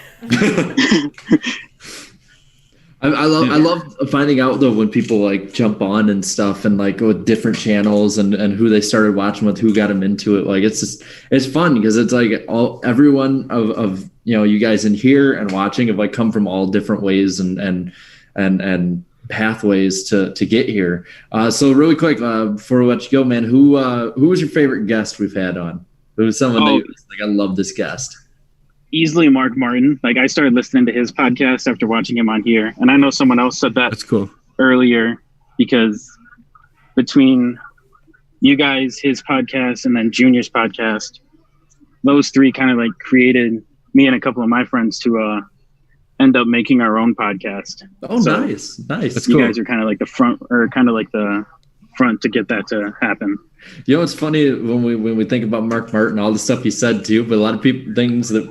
I love finding out though when people like jump on and stuff and like with different channels and who they started watching with, who got them into it. Like it's fun because it's like everyone of you guys in here and watching have like come from all different ways and pathways to get here. So really quick before we let you go, man, who was your favorite guest we've had on? Who was someone that you was like, I love this guest? Easily Mark Martin. Like, I started listening to his podcast after watching him on here, and I know someone else said that. That's cool. Earlier, because between you guys, his podcast, and then Junior's podcast, those three kind of like created me and a couple of my friends to end up making our own podcast. Oh, so nice. That's you guys are kind of like the front to get that to happen. You know, it's funny when we think about Mark Martin, all the stuff he said too, but a lot of people things that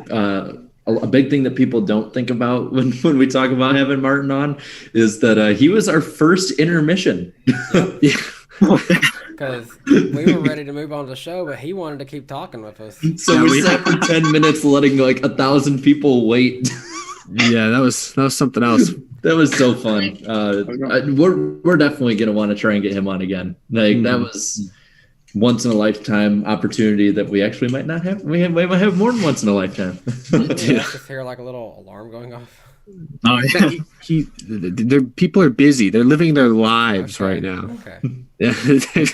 a big thing that people don't think about when we talk about having Martin on is that he was our first intermission. Because we were ready to move on to the show, but he wanted to keep talking with us. So we sat for 10 minutes letting like 1,000 people wait. Yeah, that was something else. That was so fun. We're definitely going to want to try and get him on again. Like that was once in a lifetime opportunity that we actually might not have. We might have more than once in a lifetime. I just hear like a little alarm going off. Oh, yeah. People are busy. They're living their lives right now. Okay. Yeah.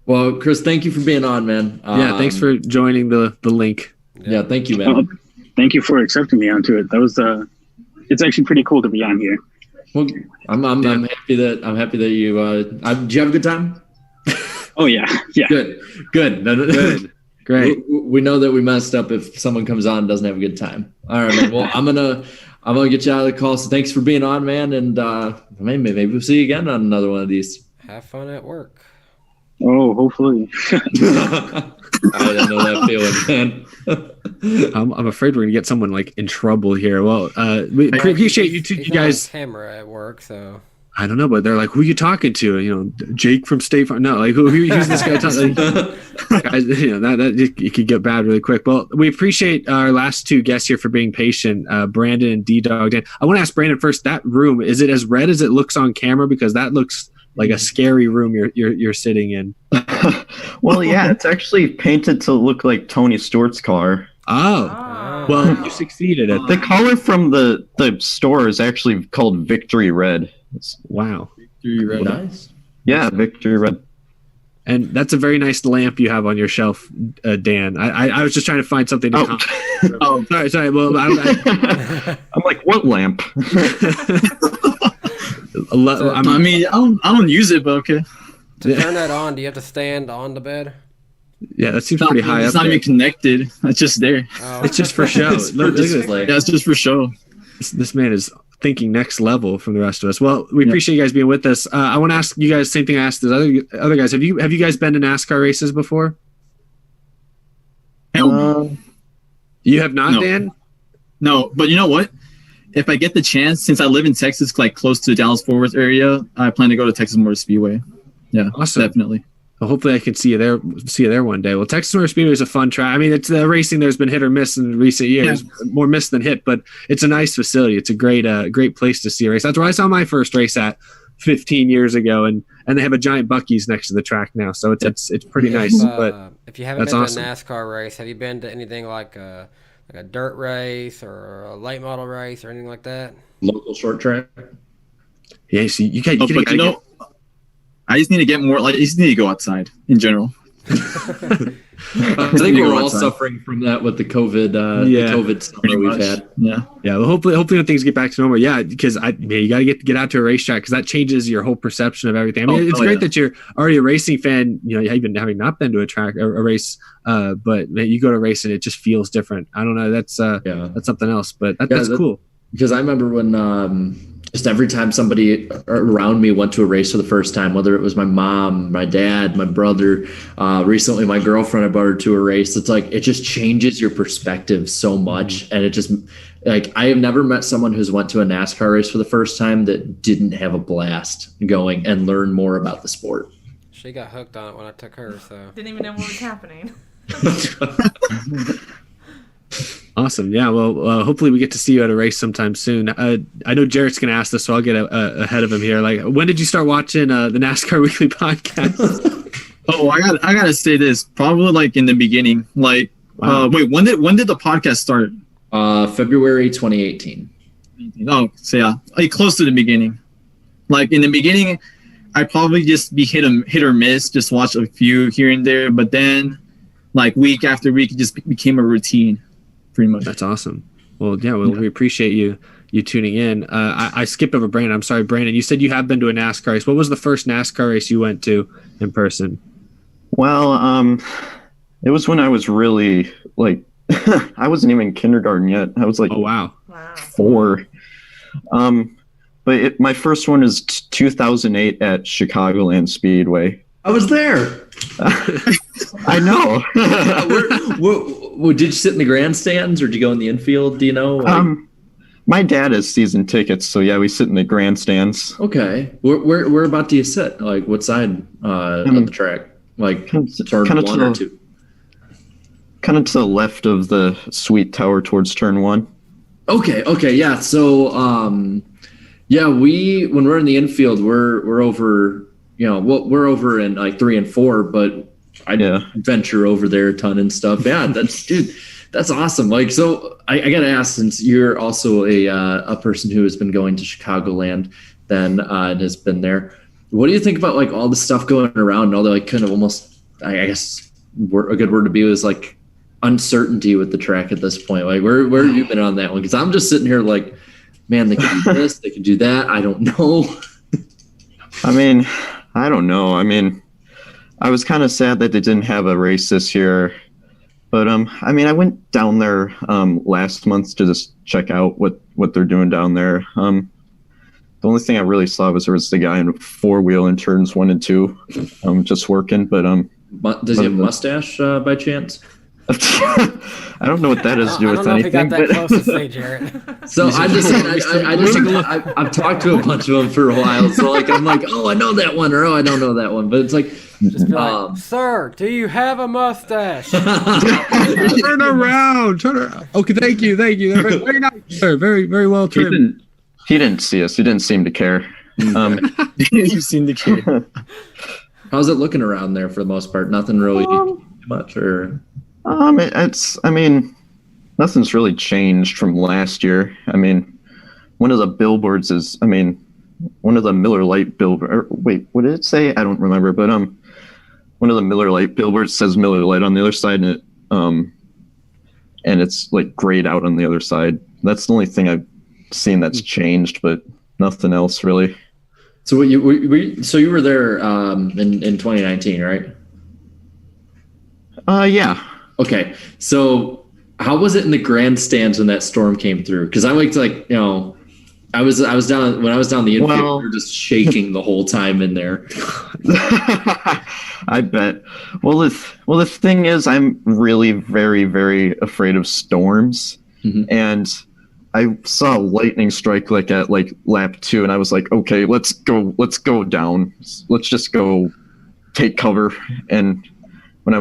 Well, Chris, thank you for being on, man. Yeah, thanks for joining the link. Yeah, thank you, man. Thank you for accepting me onto it. That was it's actually pretty cool to be on here. Well, I'm happy that you. Did you have a good time? Oh yeah. Good. Great. We know that we messed up if someone comes on and doesn't have a good time. All right, man. Well, I'm gonna get you out of the call. So thanks for being on, man. And maybe we'll see you again on another one of these. Have fun at work. Oh, hopefully. I didn't know that feeling, man. I'm afraid we're gonna get someone like in trouble here. Well, we appreciate you guys. Camera at work, so. I don't know, but they're like, who are you talking to? You know, Jake from State Farm. No, like who's this guy talking? Guys, that it could get bad really quick. Well, we appreciate our last two guests here for being patient, Brandon and D-Dog Dan. I want to ask Brandon first. That room, is it as red as it looks on camera? Because that looks like a scary room you're sitting in. Well, yeah, it's actually painted to look like Tony Stewart's car. Oh. Well, you succeeded at the color from the store is actually called Victory Red. Wow. Victory Red. Nice. Yeah, Victory Red. And that's a very nice lamp you have on your shelf, Dan. I was just trying to find something to comment. Sorry. Well, I'm like, what lamp? I don't use it, but okay. To turn that on, do you have to stand on the bed? Yeah, that seems pretty high up. It's not even connected. It's just there. Oh. It's just for show. Yeah, it's just for show. This man is thinking next level from the rest of us. Well, we appreciate you guys being with us. I want to ask you guys the same thing I asked the other guys. Have you guys been to NASCAR races before? You have not, No. Dan? No, but you know what? If I get the chance, since I live in Texas, like close to the Dallas-Fort Worth area, I plan to go to Texas Motor Speedway. Yeah, awesome. Definitely. Well, hopefully I can see you there one day. Well, Texas Motor Speedway is a fun track. I mean, it's the racing there's been hit or miss in recent years, more miss than hit, but it's a nice facility. It's a great place to see a race. That's where I saw my first race at 15 years ago, and they have a giant Buc-ee's next to the track now, so it's pretty nice. But if you haven't that's been awesome. to a NASCAR race, have you been to anything like a dirt race or a late model race or anything like that? Local short track. Yeah, so you got. I just need to get more. Like, I just need to go outside in general. I think we're all suffering from that with the COVID. The COVID summer we've had. Yeah. Well, hopefully when things get back to normal. Yeah, because you got to get out to a racetrack because that changes your whole perception of everything. I mean, it's great that you're already a racing fan. You know, even having not been to a race, but man, you go to a race and it just feels different. I don't know. That's something else, but that's cool. Because I remember when just every time somebody around me went to a race for the first time, whether it was my mom, my dad, my brother, recently my girlfriend, I brought her to a race. It's like, it just changes your perspective so much. And it just, like I have never met someone who's went to a NASCAR race for the first time that didn't have a blast going and learn more about the sport. She got hooked on it when I took her, so. Didn't even know what was happening. Awesome. Yeah. Well, hopefully we get to see you at a race sometime soon. I know Jarrett's going to ask this, so I'll get ahead of him here. Like, when did you start watching the NASCAR Weekly podcast? Oh, I gotta say this. Probably like in the beginning. Like, Wow. wait, when did the podcast start? February 2018. Oh, so yeah, like close to the beginning. Like in the beginning, I probably just be hit or miss, just watch a few here and there. But then, like week after week, it just became a routine, pretty much. That's awesome. Well, yeah. Well, we appreciate you tuning in. I skipped over Brandon. I'm sorry, Brandon. You said you have been to a NASCAR race. What was the first NASCAR race you went to in person? Well, it was when I was really like, I wasn't even in kindergarten yet. I was like, oh wow, 4. But my first one is 2008 at Chicagoland Speedway. I was there. I know. Did you sit in the grandstands or did you go in the infield? Do you know? Like, my dad has season tickets, so yeah, we sit in the grandstands. okay. Where about do you sit? Like what side of the track? Like turn one or two? Kind of to the left of the Sweet Tower towards turn 1. Okay, yeah. So, yeah, when we're in the infield, we're over, we're over in like 3 and 4, but I venture over there a ton and stuff. Yeah, that's awesome. Like, so I gotta ask, since you're also a person who has been going to Chicagoland, then and has been there, what do you think about like all the stuff going around and all the like kind of almost, I guess, a good word to be is like uncertainty with the track at this point? Like where have you been on that one? Because I'm just sitting here like, man, they can do this, they can do that, I don't know. I mean, I don't know. I mean, I was kind of sad that they didn't have a race this year, but I mean, I went down there last month to just check out what they're doing down there. The only thing I really saw was there was the guy in a 4-wheel in turns 1 and 2 just working, but does he have a mustache by chance? I don't know what that has to do with anything. So I've talked to a bunch of them for a while. So like I'm like, oh, I know that one, or oh, I don't know that one. But it's like, just be like, sir, do you have a mustache? Turn around. Okay, thank you. Very nice, sir. Very, very well trimmed. He didn't see us. He didn't seem to care. You seem to care. How's it looking around there for the most part? Nothing really much, or. I mean, nothing's really changed from last year. I mean, one of the billboards is, one of the Miller Lite billboard. Wait, what did it say? I don't remember. But one of the Miller Lite billboards says Miller Lite on the other side, and it's like grayed out on the other side. That's the only thing I've seen that's changed, but nothing else really. So you were there in 2019, right? Yeah. Okay, so how was it in the grandstands when that storm came through? Because I like to I was down when I was down the infield. We were just shaking the whole time in there. I bet. Well, the thing is, I'm really very, very afraid of storms, and I saw a lightning strike like at lap 2, and I was like, okay, let's go down. Let's just go take cover. And when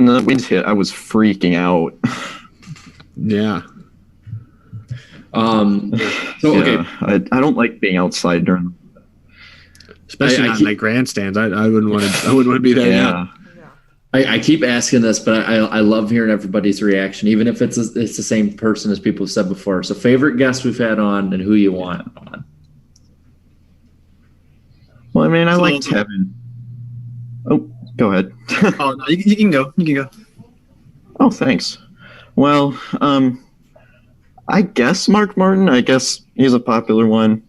the wind hit, I was freaking out. Yeah. So okay, I don't like being outside during, especially not in like grandstands. I wouldn't want to be there. Yeah. I keep asking this, but I love hearing everybody's reaction, even if it's the same person as people have said before. So, favorite guest we've had on, and who you want on? Well, I mean, I liked having. Oh, go ahead. Oh no, you can go. You can go. Oh, thanks. Well, I guess Mark Martin. I guess he's a popular one.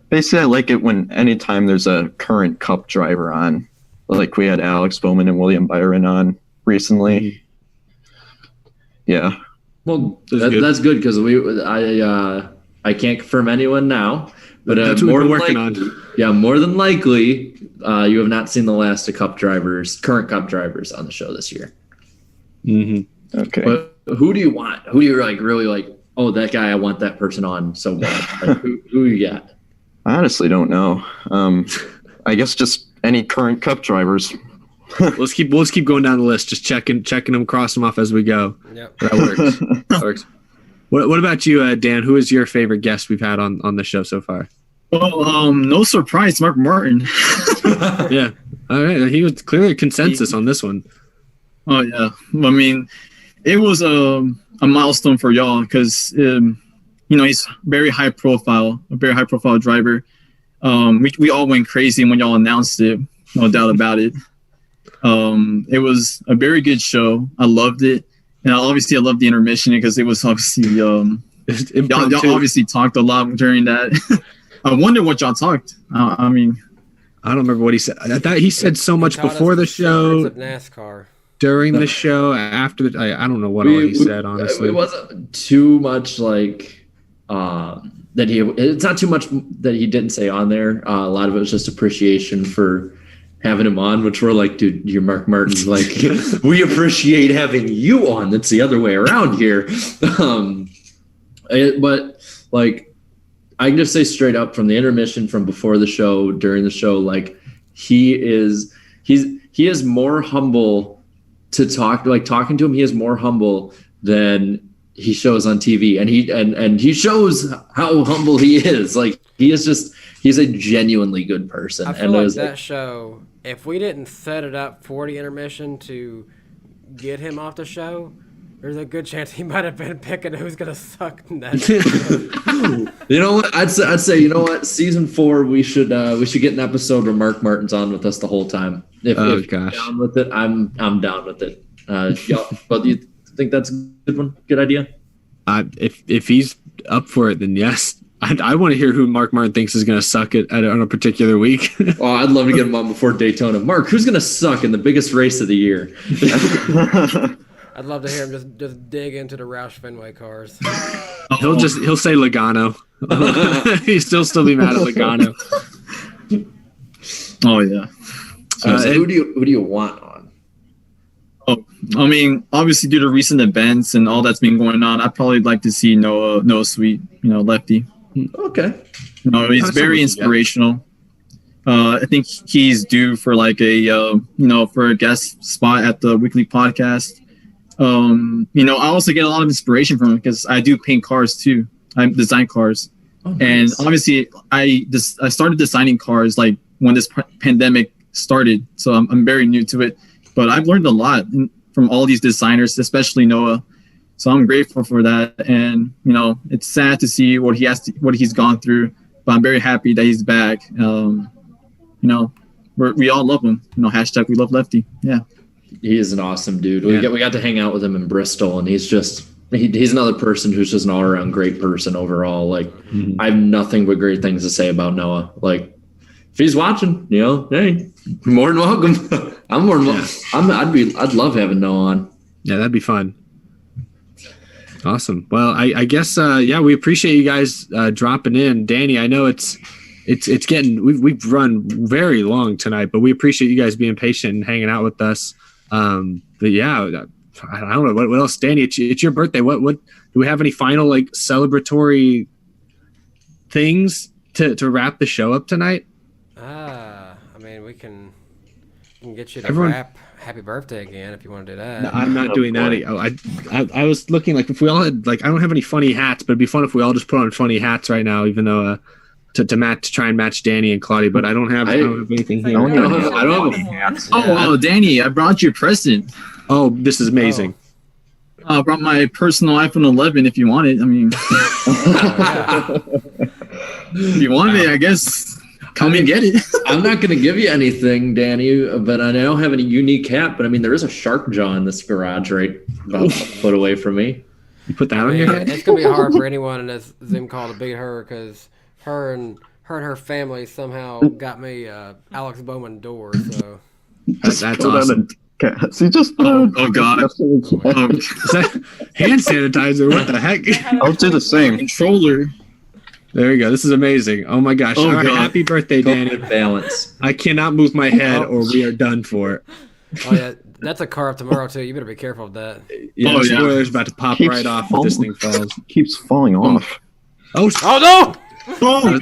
Basically, I like it when anytime there's a current Cup driver on. Like we had Alex Bowman and William Byron on recently. Yeah. Well, that's good because I can't confirm anyone now, but that's what we're working on. Yeah, more than likely, you have not seen the last of current Cup drivers on the show this year. Mm-hmm. Okay. But who do you want? Who do you like really like? Oh, that guy, I want that person on so bad. Like, who you got? I honestly don't know. I guess just any current Cup drivers. Let's keep going down the list, just checking them, crossing them off as we go. Yep. That works. That works. What about you, Dan? Who is your favorite guest we've had on the show so far? Well, no surprise, Mark Martin. Yeah. All right. He was clearly a consensus on this one. Oh yeah. I mean, it was a milestone for y'all because he's very high profile, a very high profile driver. We all went crazy when y'all announced it, no doubt about it. It was a very good show. I loved it, and obviously I loved the intermission because it was obviously y'all obviously talked a lot during that. I wonder what y'all talked. I mean, I don't remember what he said. I thought he said so much before the show, of NASCAR, during the show, after the. I don't know what all he said. Honestly, it wasn't too much like that. It's not too much that he didn't say on there. A lot of it was just appreciation for having him on, which we're like, dude, you're Mark Martin. Like, we appreciate having you on. That's the other way around here. But like, I can just say straight up from the intermission, from before the show, during the show, like he is more humble to talk. Like talking to him, he is more humble than he shows on TV, and he shows how humble he is. Like he's a genuinely good person. I feel like that show, if we didn't set it up for the intermission to get him off the show, there's a good chance he might have been picking who's gonna suck in that show. You know what? I'd say you know what? Season 4, we should get an episode where Mark Martin's on with us the whole time. If you're down with it, I'm down with it. But do you think that's a good one? Good idea? If he's up for it, then yes. I want to hear who Mark Martin thinks is going to suck on a particular week. Oh, I'd love to get him on before Daytona. Mark, who's going to suck in the biggest race of the year? I'd love to hear him just dig into the Roush Fenway cars. He'll say Logano. He'll still be mad at Logano. Oh yeah. So who do you want on? Oh, I mean, obviously due to recent events and all that's been going on, I'd probably like to see Noah Sweet, lefty. Okay. He's very inspirational. I think he's due for like for a guest spot at the weekly podcast. I also get a lot of inspiration from him because I do paint cars too. I design cars. Oh, nice. And obviously I started designing cars like when this pandemic started. So I'm very new to it, but I've learned a lot from all these designers, especially Noah. So I'm grateful for that. And, it's sad to see what he's gone through, but I'm very happy that he's back. We all love him. Hashtag we love Lefty. Yeah. He is an awesome dude. We got to hang out with him in Bristol, and he's another person who's just an all around great person overall. Like I have nothing but great things to say about Noah. Like if he's watching, hey, more than welcome. I'm more than welcome. I'd love having Noah on. Yeah, that'd be fun. Awesome. Well, I guess we appreciate you guys dropping in. Danny, I know it's getting we've run very long tonight, but we appreciate you guys being patient and hanging out with us. But yeah, I don't know what else. Danny, it's your birthday. What do we have any final like celebratory things to wrap the show up tonight? I mean, we can get you to rap happy birthday again if you want to do that. No, I'm not doing that. I was looking like if we all had like I don't have any funny hats, but it'd be fun if we all just put on funny hats right now, even though to try and match Danny and Claudia, but I don't have anything here. I don't have any hats. Oh, Danny, I brought you a present. Oh, this is amazing. I brought my personal iPhone 11 if you want it. I mean, if you want it, I guess come and get it. I'm not going to give you anything, Danny, but I don't have any unique hat. But I mean, there is a shark jaw in this garage right about a foot away from me. You put that on your head? It's going to be hard for anyone in this Zoom call to beat her because her and her family somehow got me Alex Bowman door. So that's awesome. He just oh god, is that hand sanitizer? What the heck? I'll do the same. Controller. There you go. This is amazing. Oh my gosh! All right, happy birthday, Danny. Balance. I cannot move my head, or we are done for. Oh yeah, That's a car up tomorrow too. You better be careful with that. Yeah, Oh, the yeah. spoiler's about to pop Keeps right off if this thing falls. Keeps falling off. Oh no! Oh,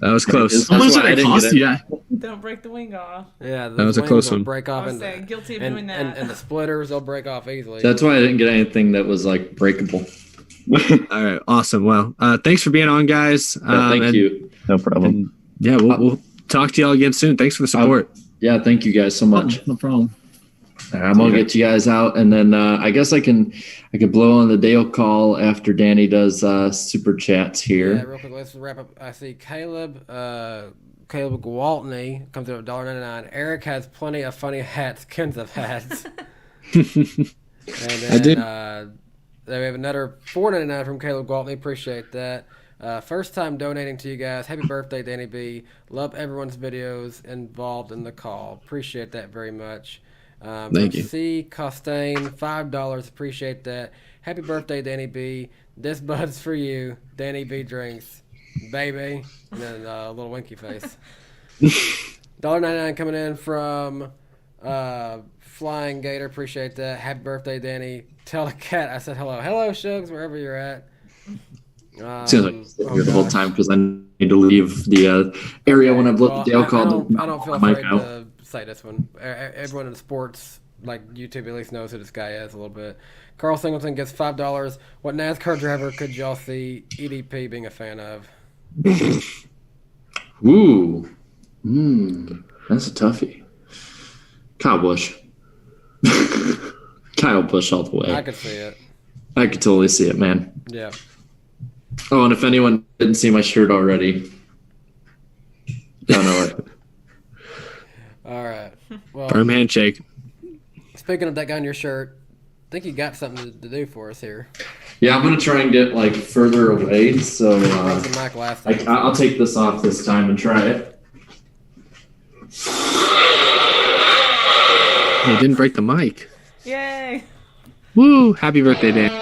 that was close. how much why I did it didn't cost get you? Yeah. Don't break the wing off. Yeah, That was a wings close will one. break I off, was and, saying, guilty of and, doing that. and the splitters they'll break off easily. That's why I didn't get anything that was like breakable. All right, awesome. Well, thanks for being on, guys. Thank you. No problem. And yeah, we'll talk to y'all again soon. Thanks for the support. Yeah, thank you guys so much. No problem. All right, I'm gonna get you guys out, and then I guess I could blow on the Dale call after Danny does super chats here. Yeah, real quick, let's wrap up. I see Caleb Gwaltney comes in at $1.99. Eric has plenty of funny hats, Kens of hats. And then, I did. Then we have another $4.99 from Caleb Gwaltney. Appreciate that. First time donating to you guys. Happy birthday, Danny B. Love everyone's videos involved in the call. Appreciate that very much. Thank you. C. Costain, $5. Appreciate that. Happy birthday, Danny B. This bud's for you. Danny B drinks, baby. And then a little winky face. $1.99 coming in from Flying Gator. Appreciate that. Happy birthday, Danny. Tell the cat I said hello. Hello, Shugs, wherever you're at. Seems like I'm sitting here the whole time because I need to leave the area when I blow the Dale call. I don't feel afraid to say this one. Everyone in sports, like YouTube, at least knows who this guy is a little bit. Carl Singleton gets $5. What NASCAR driver could y'all see EDP being a fan of? Ooh, that's a toughie. Kyle Busch. Kyle Busch all the way. I could see it. I could totally see it, man. Yeah. Oh, and if anyone didn't see my shirt already, don't know it. All right. Well, Firm handshake. speaking of that guy on your shirt, I think you got something to do for us here. Yeah, I'm gonna try and get like further away, so the mic last time. I'll take this off this time and try it. You didn't break the mic. Yay! Woo! Happy birthday, Dan.